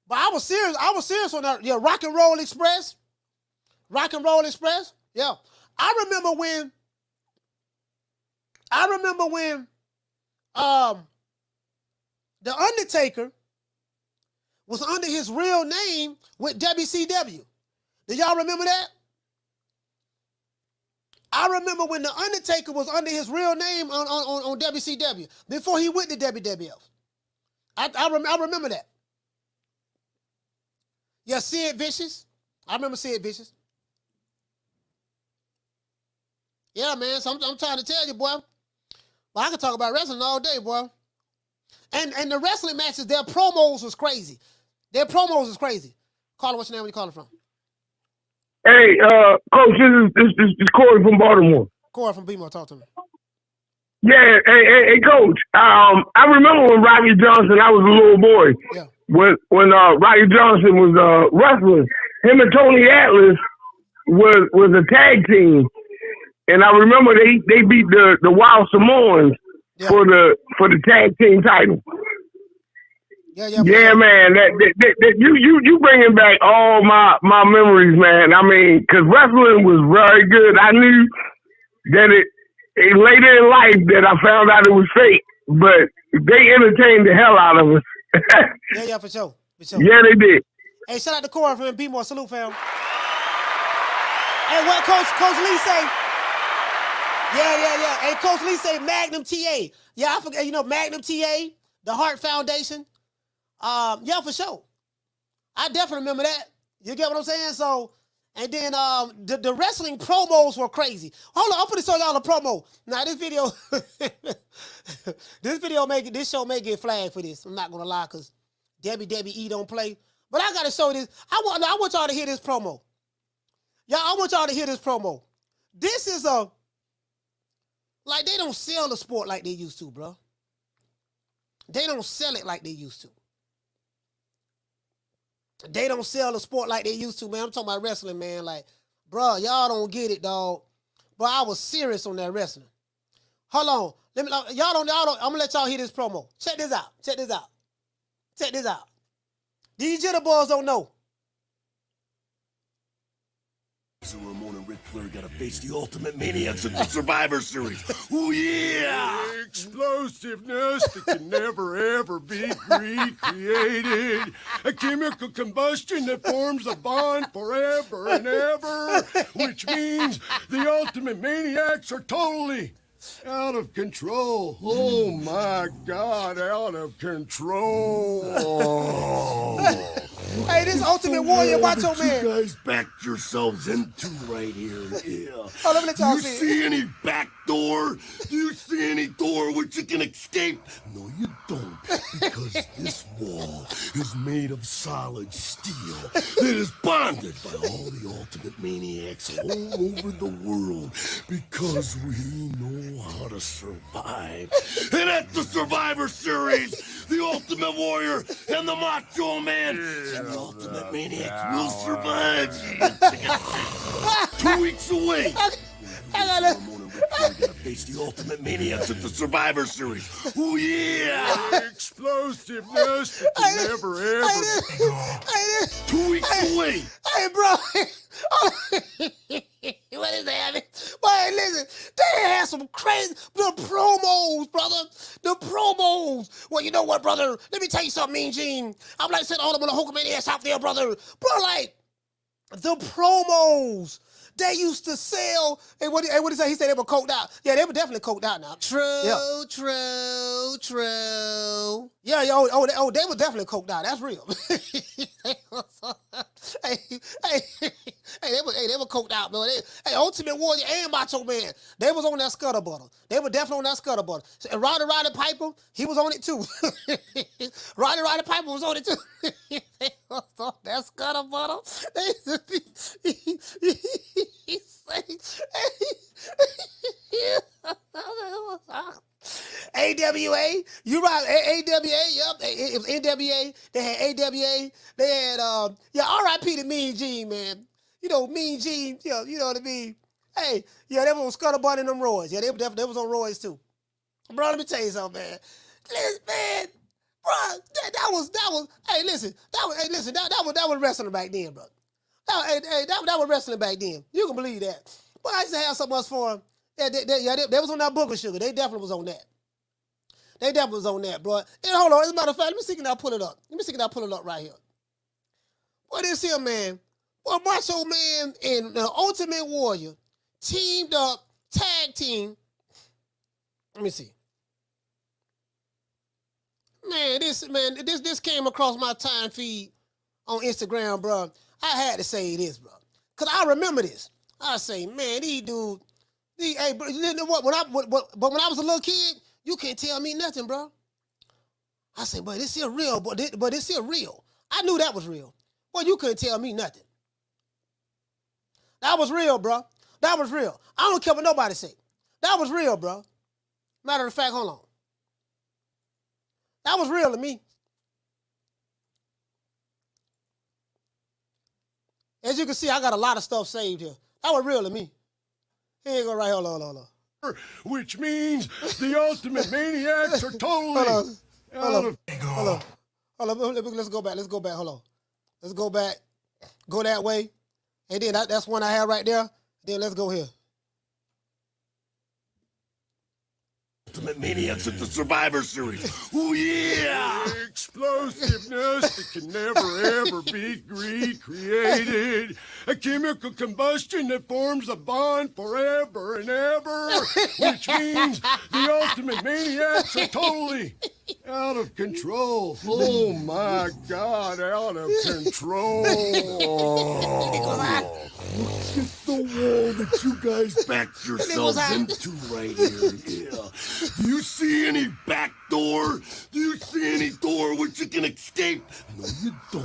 But I was serious on that. Yeah, Rock and Roll Express. Yeah. I remember when The Undertaker was under his real name with WCW. Do y'all remember that? I remember when The Undertaker was under his real name on WCW before he went to WWF. I remember that. Yeah, Sid Vicious. I remember Sid Vicious. Yeah, man. So I'm trying to tell you, boy. Well, I can talk about wrestling all day, boy. And the wrestling matches, their promos was crazy. Caller, what's your name? Where you calling from? Hey, Coach, this is Corey from Baltimore. Corey from Baltimore, talk to me. Yeah, hey, Coach. I remember when Rocky Johnson, I was a little boy. Yeah. When Rocky Johnson was wrestling, him and Tony Atlas was a tag team, and I remember they beat the Wild Samoans for the tag team title. Yeah, man. That you bringing back all my memories, man. I mean, because wrestling was very good. I knew that it later in life that I found out it was fake, but they entertained the hell out of us. Yeah, for sure. Yeah, they did. Hey, shout out to Corey from B-More. Salute, fam. Hey, what Coach Lee say? Yeah. Hey, Coach Lee say Magnum TA. Yeah, I forget. You know Magnum TA, the Heart Foundation. Yeah, for sure. I definitely remember that. You get what I'm saying? So, and then the wrestling promos were crazy. Hold on, I'm gonna show y'all a promo. Now this video, this show may get flagged for this. I'm not gonna lie, cause WWE don't play. But I gotta show this. I want y'all to hear this promo. Y'all, I want y'all to hear this promo. This is like they don't sell the sport like they used to, bro. They don't sell it like they used to. They don't sell the sport like they used to, man. I'm talking about wrestling, man. Like, bro, y'all don't get it, dog. But I was serious on that wrestling. Hold on. Y'all don't. I'm gonna let y'all hear this promo. Check this out. These jitterballs don't know. Ramon and Ric Flair gotta face the Ultimate Maniacs of the Survivor Series. Ooh, yeah! Explosiveness that can never, ever be recreated. A chemical combustion that forms a bond forever and ever, which means the Ultimate Maniacs are totally out of control. Oh, my God, out of control. Hey, this Ultimate Warrior Macho Man. You guys backed yourselves into right here. Yeah. Oh, let me let y'all see. You see any back door? Do you see any door which you can escape? No, you don't. Because this wall is made of solid steel that is bonded by all the Ultimate Maniacs all over the world because we know how to survive. And at the Survivor Series, the Ultimate Warrior and the Macho Man and the Ultimate Maniacs will survive. 2 weeks away. Gotta face the Ultimate Maniacs at the Survivor Series. Ooh, yeah! Explosiveness that can never, ever. 2 weeks away. Hey, bro. What is happening? Boy, listen, they had some crazy promos, brother. The promos. Well, you know what, brother? Let me tell you something, Mean Gene. I'm like saying all of them Hulkamaniacs out there, brother. Bro, like, the promos. They used to sell, and what did he say? He said they were coked out. Yeah, they were definitely coked out now. True. Yeah, they were definitely coked out. That's real. They were coked out, man. Ultimate Warrior and Macho Man, they was on that scuttlebutter. They were definitely on that scuttlebutter. And Roddy Piper, he was on it too. Roddy Piper was on it too. They was on that scuttlebutter. AWA, you right? AWA, yep. It was NWA. They had AWA. They had R.I.P. to Mean Gene, man. You know Mean Gene. You know what I mean. Hey, yeah, they was on Scuttlebutt and them Royds. Yeah, they was on Royds too. Bro, let me tell you something, man. Listen, man, bro, that was. Hey, listen, that was wrestling back then, bro. That was wrestling back then. You can believe that. But I used to have so much for them. They was on that Booker Sugar. They definitely was on that. They definitely was on that, bro. And hold on, as a matter of fact, let me see if I pull it up. Right here. Boy, this here, man. Boy, Macho Man and the Ultimate Warrior teamed up, tag team. Let me see. Man, this came across my time feed on Instagram, bro. I had to say this, bro. Because I remember this. I say, man, these dudes, hey, bro, you know what? When I was a little kid, you can't tell me nothing, bro. I say, but this here real, but this here real. I knew that was real. Boy, you couldn't tell me nothing. That was real, bro. That was real. I don't care what nobody say. That was real, bro. Matter of fact, hold on. That was real to me. As you can see, I got a lot of stuff saved here. That was real to me. Here you go, right. Hold on. Which means the Ultimate Maniacs are totally Hold on. Let's go back. Hold on. Let's go back. Go that way. And then that's one I have right there. Then let's go here. Ultimate Maniacs at the Survivor Series. Oh, yeah! Explosiveness that can never, ever be recreated. A chemical combustion that forms a bond forever and ever, which means the Ultimate Maniacs are totally out of control. Oh, my God, out of control. Look at the wall that you guys backed yourselves into right here. Yeah. Do you see any back door? Do you see any door which you can escape? No, you don't.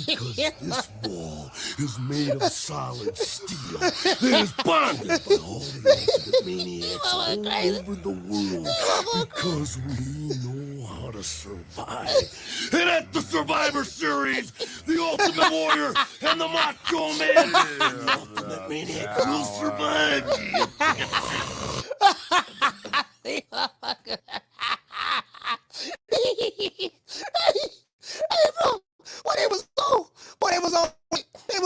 Because this wall is made of solid steel that is bonded by all the ultimate maniacs all over the world. Because we know how to survive. And at the Survivor Series, the Ultimate Warrior and the Macho Man, the Ultimate Maniac will survive. Hey, bro, boy, they was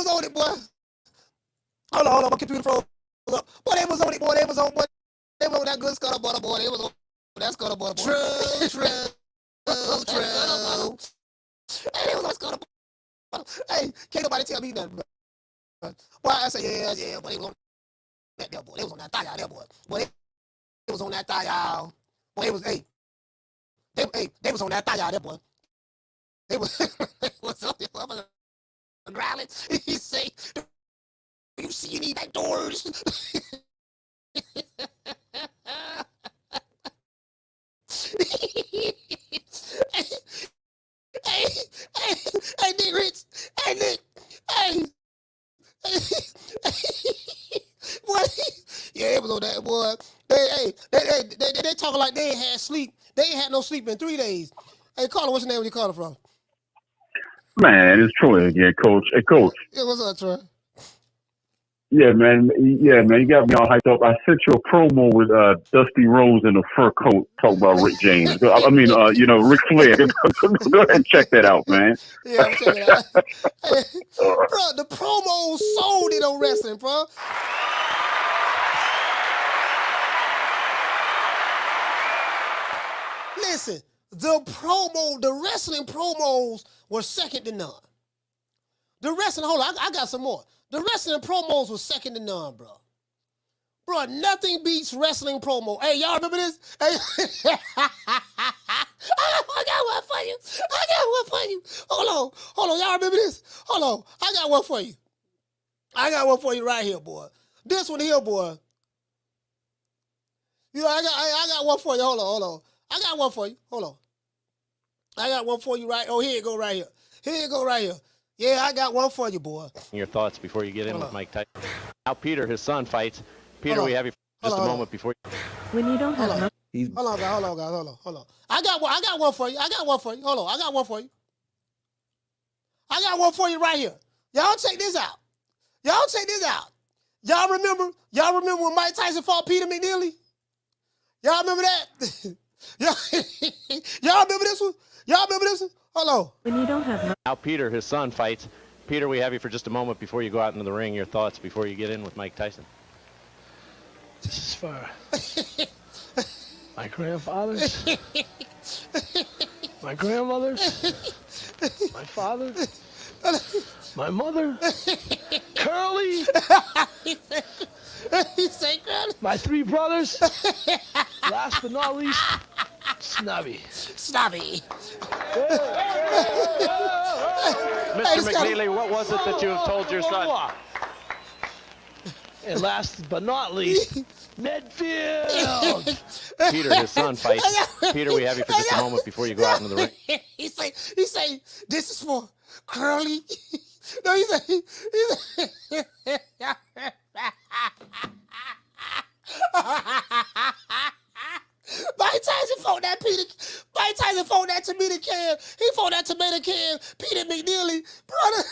on it, boy. Hold on, my computer froze up. Boy, they was on it, boy, they was on that good scuttle butter, boy, they was on that scuttle butter, boy. True. Hey, they was on scuttle butter. Hey, can't nobody tell me nothing, bro. Boy, I say, yeah, but they was on that there, boy. They was on that thigh out there, boy. Boy, they was on that thigh out. Boy, they was, they was on that thigh out there, boy. They was up there, boy. Growling. He say, do you see any back doors? Hey, Nick Rich. Hey, Nick. Hey. Boy, yeah, it was on that, boy. They talking like they ain't had sleep. They ain't had no sleep in 3 days. Hey, caller, what's your name? Where you calling from? Man, it's Troy again, Coach. Hey, Coach. Yeah, what's up, Troy? Yeah, man. You got me all hyped up. I sent you a promo with Dusty Rose in a fur coat talking about Rick James. I mean, Ric Flair. Go ahead and check that out, man. Yeah, I'm checking it out. Hey, bro, the promo sold it on wrestling, bro. Listen, the wrestling promos were second to none. Hold on, I got some more. The wrestling promos were second to none, bro. Bro, nothing beats wrestling promo. Hey, y'all remember this? Hey, I got one for you. Hold on, y'all remember this? Hold on, I got one for you right here, boy. This one here, boy. You know, I got one for you. Hold on. I got one for you. Hold on. I got one for you right. Oh, here you go right here. Yeah, I got one for you, boy. Your thoughts before you get in with Mike Tyson. Now Peter, his son, fights. Peter, we have you for just a moment before you... When you don't have... Hold on, guys. I got one for you. Hold on, I got one for you. I got one for you right here. Y'all check this out. Y'all remember when Mike Tyson fought Peter McNeely? Y'all remember that? Y'all remember this one? Hold on. When you don't have... Now Peter, his son, fights. Peter, we have you for just a moment before you go out into the ring. Your thoughts before you get in with Mike Tyson. This is for my grandfathers, my grandmothers, my father, my mother, Curly, my 3 brothers, last but not least, Snobby. Mr. McNeely, what was it that you have told your son? And last but not least, Medfield. Peter, his son, fights. Peter, we have you for just a moment before you go out into the ring. He say, this is for Curly. No, he say, Mike Tyson fought that Peter. Mike Tyson fought that tomato can. He fought that tomato can. Peter McNeely, brother.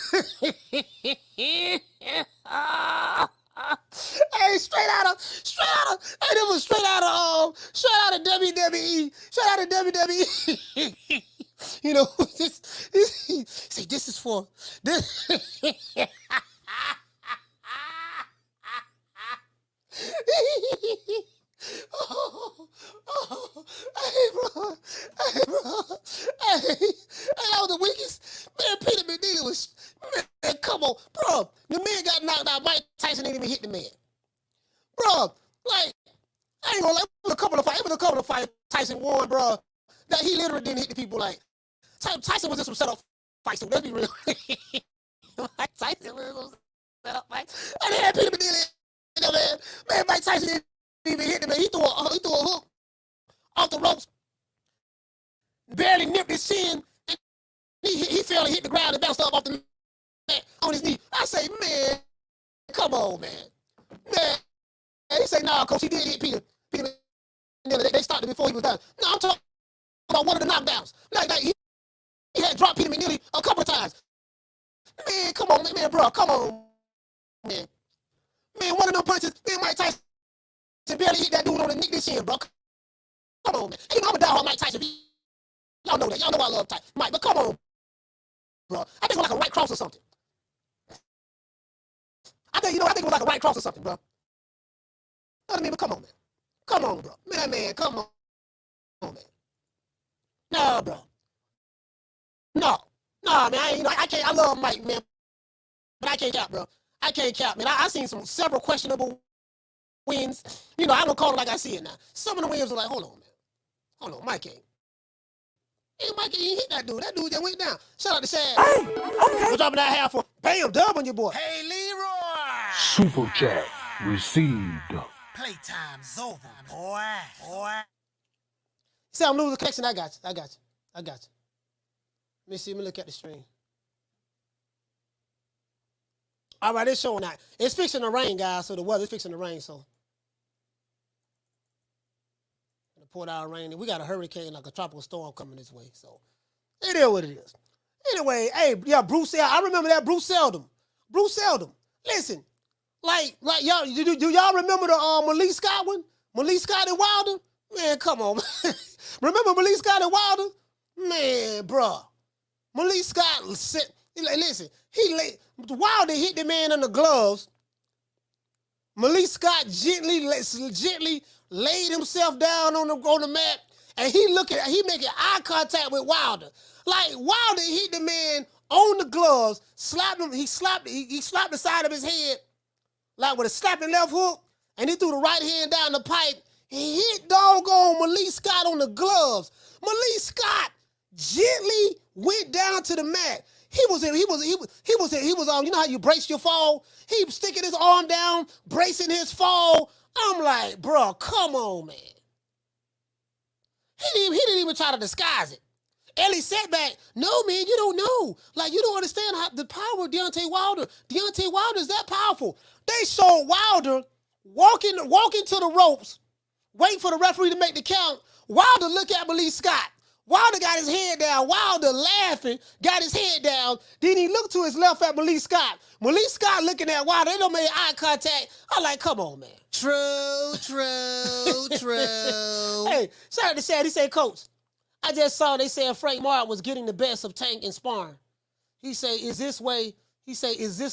Hey, straight out of, hey, that was straight out of WWE. You know, say this is for this. bro, like, I ain't gonna lie, it was a couple of fights Tyson won, bro, that he literally didn't hit the people. Like, Tyson was in some setup fights, so let's be real. Like, Tyson was in some setup fights. And they had Peter McNeely, man, Mike Tyson didn't even hit him, man. He threw a hook off the ropes, barely nipped his chin, and he fell and hit the ground and bounced up off the mat on his knee. I say, man, come on, man. Man, he say, nah, coach, he did hit Peter McNeely. They started before he was done. No, I'm talking about one of the knockdowns. Like he had dropped Peter McNeely a couple of times. Man, come on, man, bro, come on, man. Man, one of them punches, man, Mike Tyson barely hit that dude on the neck this year, bro. Come on, man. You know, I'm a diehard Mike Tyson. Y'all know that. Y'all know I love Mike, but come on, bro. I think it was like a right cross or something. I think it was like a right cross or something, bro. You know what I mean? But come on, man. Come on, bro. Man, come on, man. No, bro. No, man. I can't. I love Mike, man, but I can't cap, bro. I can't cap, man. I seen several questionable wins. You know, I don't call it like I see it now. Some of the wins are like, hold on, man. Hold on, Mike ain't. Hey, Mike ain't hit that dude. That dude just went down. Shout out to Shad. Hey, okay. We're dropping that half for bam, dub on your boy. Hey, Leroy. Super chat received. Playtime's over, boy. See, I'm losing connection. I got you. Let me look at the stream. All right, it's showing out. It's fixing to rain, guys, so the weather's fixing to rain, so. Pour out rain. We got a hurricane, like a tropical storm coming this way, so it is what it is. Anyway, hey, yeah, Bruce, I remember that Bruce Seldom. Listen, like y'all, do y'all remember the Malik Scott one? Malik Scott and Wilder? Man, come on. Remember Malik Scott and Wilder? Man, bruh. Malik Scott, listen, Wilder hit the man in the gloves. Malik Scott gently laid himself down on the mat, and he making eye contact with Wilder. Like, Wilder hit the man on the gloves, slapped him. He slapped the side of his head, like with a slapping left hook, and he threw the right hand down the pipe. He hit doggone Malik Scott on the gloves. Malik Scott gently went down to the mat. He was you know how you brace your fall? He was sticking his arm down, bracing his fall. I'm like, bro, come on, man. He didn't even try to disguise it. Ellie sat back. No, man, you don't know. Like, you don't understand how the power of Deontay Wilder. Deontay Wilder is that powerful. They showed Wilder walking to the ropes, waiting for the referee to make the count. Wilder look at Malik Scott. Wilder got his head down. Wilder laughing, got his head down. Then he looked to his left at Malik Scott. Malik Scott looking at Wilder. They don't make eye contact. I'm like, come on, man. True. Hey, shout out to Shad. He said, Coach, I just saw they said Frank Martin was getting the best of Tank in sparring. He said, is this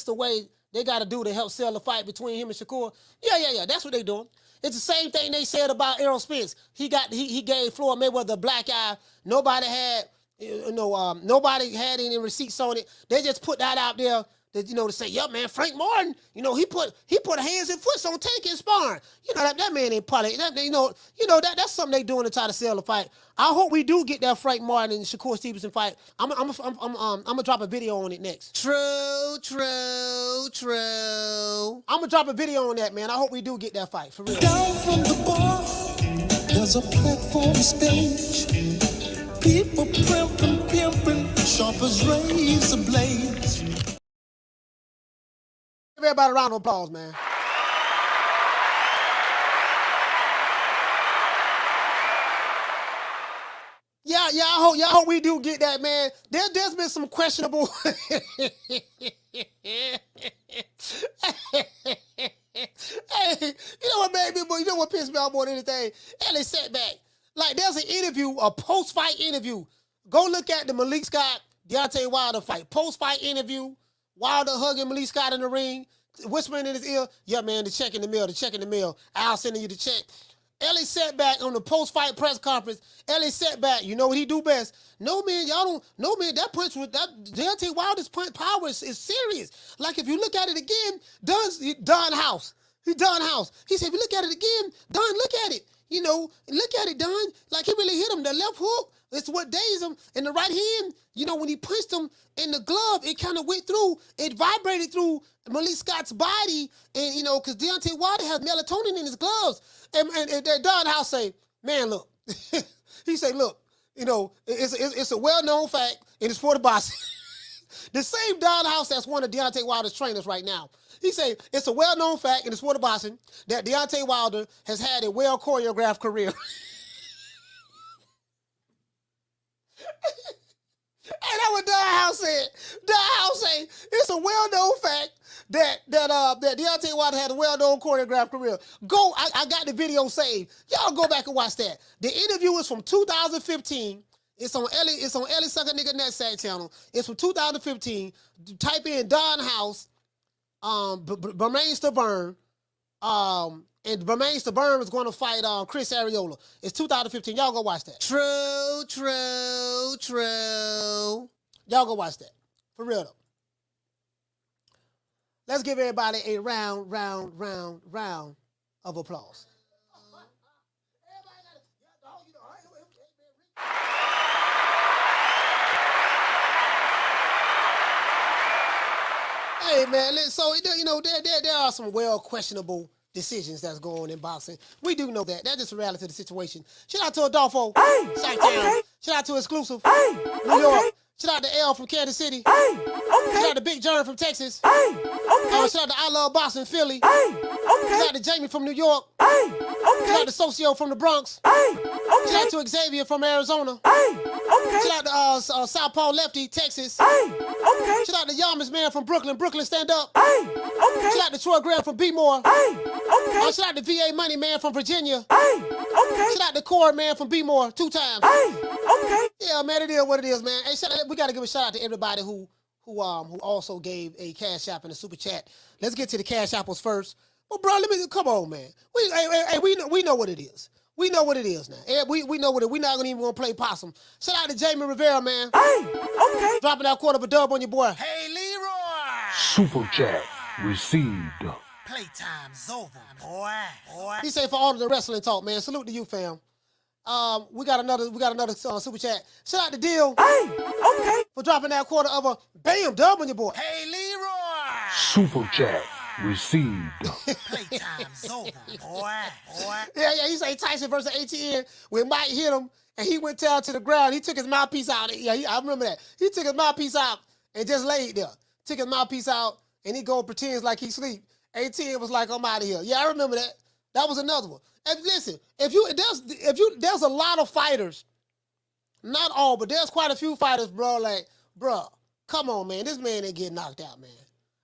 the way they got to do to help sell the fight between him and Shakur? Yeah. That's what they doing. It's the same thing they said about Errol Spence. He gave Floyd Mayweather a black eye. Nobody had any receipts on it. They just put that out there to say, yeah, man, Frank Martin, he put hands and foot on Tank in sparring. That man ain't probably that's something they doing to try to sell the fight. I hope we do get that Frank Martin and Shakur Stevenson fight. I'm gonna drop a video on it next. True. I'm gonna drop a video on that, man. I hope we do get that fight for real. Down from the bar, there's a platform stage. People pimping, sharp as razor blades. Give everybody a round of applause, man. Yeah, I hope we do get that, man. There's been some questionable. Hey, you know what made me, you know what pissed me off more than anything? Ellie sat back. Like, there's an interview, a post-fight interview. Go look at the Malik Scott, Deontay Wilder fight. Post-fight interview, Wilder hugging Malik Scott in the ring, whispering in his ear, yeah, man, the check in the mail. I'll send you the check. Ellie sat back on the post-fight press conference. Ellie sat back. You know what he do best? No, man, that punch with that Deontay Wilder's punch power is serious. Like, if you look at it again, Don House. He Don House. He said, if you look at it again, Don, look at it. You know, look at it, Don. Like he really hit him. The left hook, it's what dazed him. And the right hand, you know, when he punched him in the glove, it kind of went through, it vibrated through Malik Scott's body. And, you know, because Deontay Wilder has melatonin in his gloves. And Don House say, man, look. He say, look, you know, it's a well-known fact in the sport of boxing. The same Don House that's one of Deontay Wilder's trainers right now. He say, it's a well-known fact in the sport of boxing that Deontay Wilder has had a well-choreographed career. And that's what Don House said. Don House say, it's a well-known fact that Deontay Wilder had a well-known choreographed career. Go, I got the video saved. Y'all go back and watch that. The interview is from 2015. It's on Ellie Sucker Nigga Netsack channel. It's from 2015. Type in Don House, Bermain Stavern, and Bermain Stavern is going to fight Chris Arreola. It's 2015. Y'all go watch that. True. Y'all go watch that. For real though. Let's give everybody a round of applause. Hey man, so you know there are some well questionable decisions that's going on in boxing. We do know that. That's just a reality of the situation. Shout out to Adolfo, Sacktown. Shout out to Exclusive, New York. Shout out to L from Kansas City. Shout out to Big John from Texas. Shout out to I Love Boxing Philly. Shout out to Jamie from New York. Shout out to Socio from the Bronx. Shout out to Xavier from Arizona. Shout out to Southpaw Lefty, Texas. Shout out to Yamas Man from Brooklyn. Brooklyn, stand up. Shout out to Troy Graham from B-More. Shout out to VA Money Man from Virginia. Shout out to Cord Man from B-More 2 times. Yeah, man, it is what it is, man. Hey, we got to give a shout out to everybody who also gave a cash app and a super chat. Let's get to the cash apples first. Well, bro, come on, man. We know what it is. We know what it is now. We know what it is. We're not even going to play possum. Shout out to Jamie Rivera, man. Dropping that quarter of a dub on your boy. Hey, Leroy! Super chat received. Playtime's over, boy. He said for all of the wrestling talk, man. Salute to you, fam. We got another super chat. Shout out to Deal. For dropping that quarter of a bam dub on your boy. Hey, Leroy! Super chat received. Playtime's over, boy. Yeah, he say Tyson versus ATN when Mike hit him and he went down to the ground. He took his mouthpiece out. Yeah, I remember that. He took his mouthpiece out and just laid there. Took his mouthpiece out and he go pretends like he sleep. ATN was like, I'm out of here. Yeah, I remember that. That was another one. And listen, there's a lot of fighters, not all, but there's quite a few fighters, bro. Like, bro, come on, man. This man didn't get knocked out, man.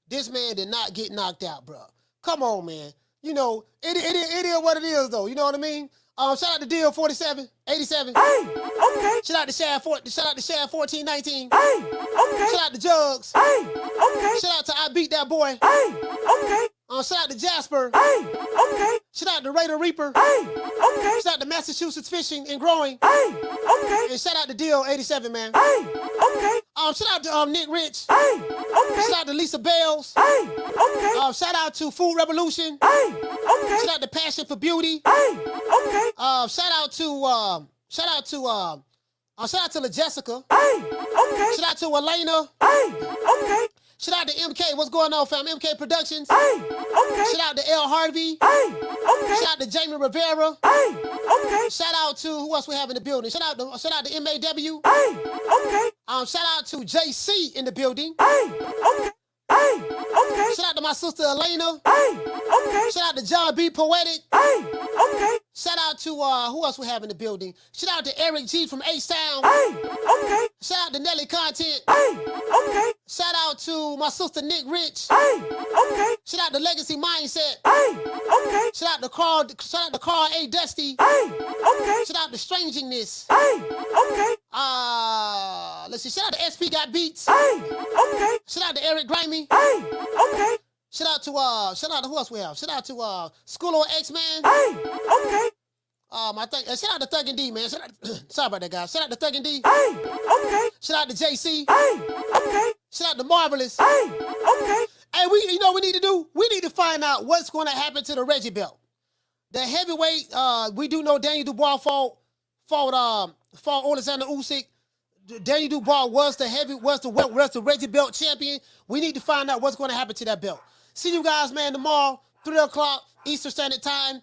This man did not get knocked out, bro. Come on, man. You know, it is what it is, though. You know what I mean? Shout out to Deal 47, 87. Shout out to Shad 1419. Shout out to Jugs. Shout out to I Beat That Boy. Shout out to Jasper. Shout out to Raider Reaper. Shout out to Massachusetts Fishing and Growing. And shout out to Deal 87, man. Shout out to Nick Rich. Shout out to Lisa Bales. Shout out to Food Revolution. Shout out to Passion for Beauty. Shout out to La Jessica. Shout out to Elena. Shout out to MK. What's going on, fam? MK Productions. Shout out to L Harvey. Shout out to Jamie Rivera. Shout out to who else we have in the building? Shout out to MAW. Shout out to JC in the building. Shout out to my sister Elena. Shout out to John B. Poetic. Shout out to who else we have in the building? Shout out to Eric G from H-Town. Shout out to Nelly Content. Shout out to my sister Nick Rich. Shout out to Legacy Mindset. Shout out to Carl A. Dusty. Shout out to Strangingness. Let's see. Shout out to SP Got Beats. Shout out to Eric Grimey. Shout out to who else we have? Shout out to School of X-Man. Shout out to Thug and D, man. Sorry about that, guys. Shout out to Thug and D. Shout out to JC. Shout out to Marvelous. Hey, you know what we need to do? We need to find out what's going to happen to the Reggie belt. The heavyweight, we do know Daniel Dubois fought Oleksandr Usyk. Daniel Dubois was the Reggie belt champion. We need to find out what's going to happen to that belt. See you guys, man, tomorrow, 3 o'clock Eastern Standard Time.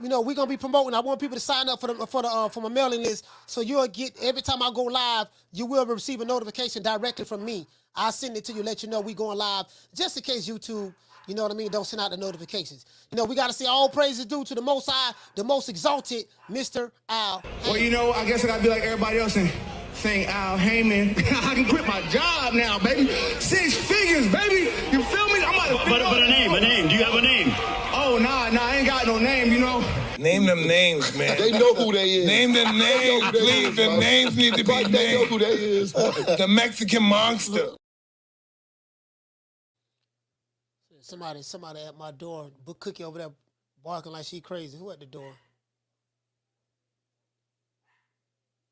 You know, we're gonna be promoting. I want people to sign up for my mailing list, so you'll get every time I go live, you will receive a notification directly from me. I'll send it to you, let you know we going live, just in case YouTube, you know what I mean, don't send out the notifications. You know, we got to see all praises due to the Most High, the most exalted, Mr. Al Heyman. Well, you know, I guess I got to be like everybody else and sing Al Heyman. I can quit my job now, baby. 6 figures, baby. You feel me? I'm about to But a name. Do you have a name? Oh, nah, I ain't got no name, you know. Name them names, man. They know who they is. Name them names, please. The names need to be named. They know who they is. The Mexican monster. Somebody at my door, Book Cookie over there barking like she crazy. Who at the door?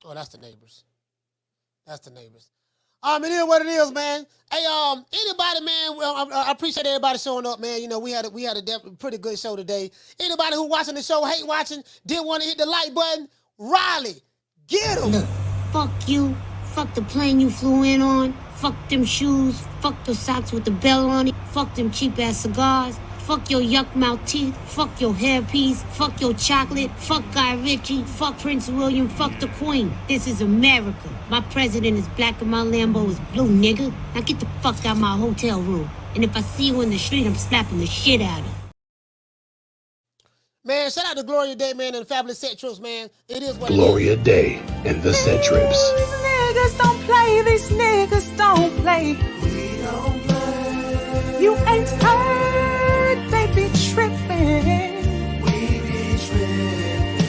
Oh, that's the neighbors. That's the neighbors. It is what it is, man. Hey, anybody, man? Well, I appreciate everybody showing up, man. You know, we had a pretty good show today. Anybody who watching the show, hate watching, didn't want to hit the like button, Riley, get him. Fuck you. Fuck the plane you flew in on. Fuck them shoes. Fuck the socks with the bell on it. Fuck them cheap ass cigars. Fuck your yuck mouth teeth. Fuck your hairpiece. Fuck your chocolate. Fuck Guy Ritchie. Fuck Prince William. Fuck the Queen. This is America. My president is black and my Lambo is blue, nigga. Now get the fuck out of my hotel room. And if I see you in the street, I'm slapping the shit out of you. Man, shout out to Gloria Day, man, and the Fabulous Set Trips, man. It is what Gloria it is. Day and the Set Trips. These niggas don't play. These niggas don't play. We don't play. You ain't heard. They be tripping. We be tripping.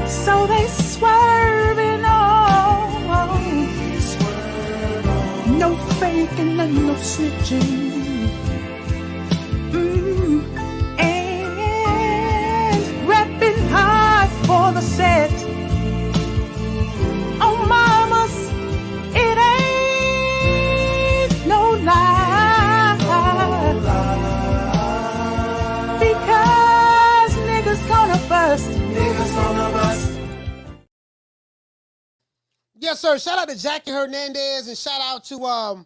So they swerving on. We swerve on. No faking and no snitching. And repping hard for the set. Oh, mamas, it ain't no lie. Because niggas gonna bust. Niggas gonna bust. Yes, sir. Shout out to Jackie Hernandez and shout out to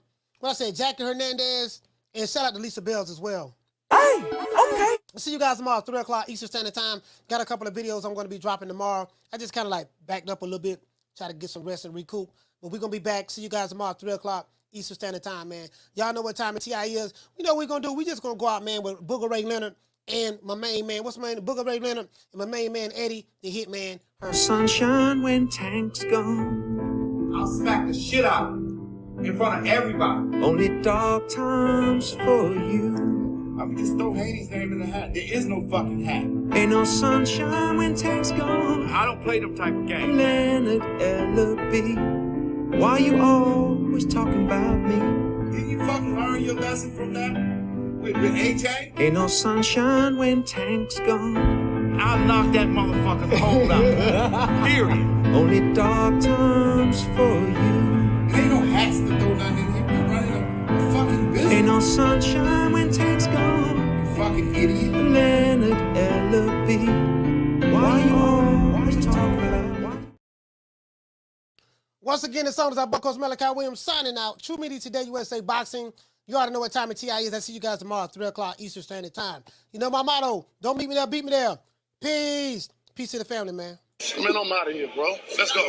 Jackie Hernandez and shout out to Lisa Bells as well. Hey, okay. See you guys tomorrow, 3 o'clock Eastern Standard Time. Got a couple of videos I'm going to be dropping tomorrow. I just kind of like backed up a little bit, try to get some rest and recoup. But we're going to be back. See you guys tomorrow, 3 o'clock Eastern Standard Time, man. Y'all know what time of TI is. You know what we're going to do? We just going to go out, man, with Booger Ray Leonard and my main man. What's my name? Booger Ray Leonard and my main man, Eddie, the Hitman. Sunshine when tank's gone. I'll smack the shit out of you in front of everybody. Only dark times for you. I mean, just throw Haney's name in the hat. There is no fucking hat. Ain't no sunshine when tank's gone. I don't play them type of games. Leonard L.B. Why you always talking about me? Didn't you fucking learn your lesson from that? With AJ? Ain't no sunshine when tank's gone. I'll knock that motherfucker's hole out. Period. Only dark times for you. Ain't no hats to throw nothing in here. We're running a fucking business. Ain't no sunshine when tank's gone. You fucking idiot. Leonard L.B. Why you always talking about? Once again, the song is our Buckos Malachi Williams signing out. True Media Today USA Boxing. You ought to know what time of TI is. I see you guys tomorrow, 3 o'clock Eastern Standard Time. You know my motto. Don't meet me there, beat me there. Peace. Peace to the family, man. Man, I'm out of here, bro. Let's go.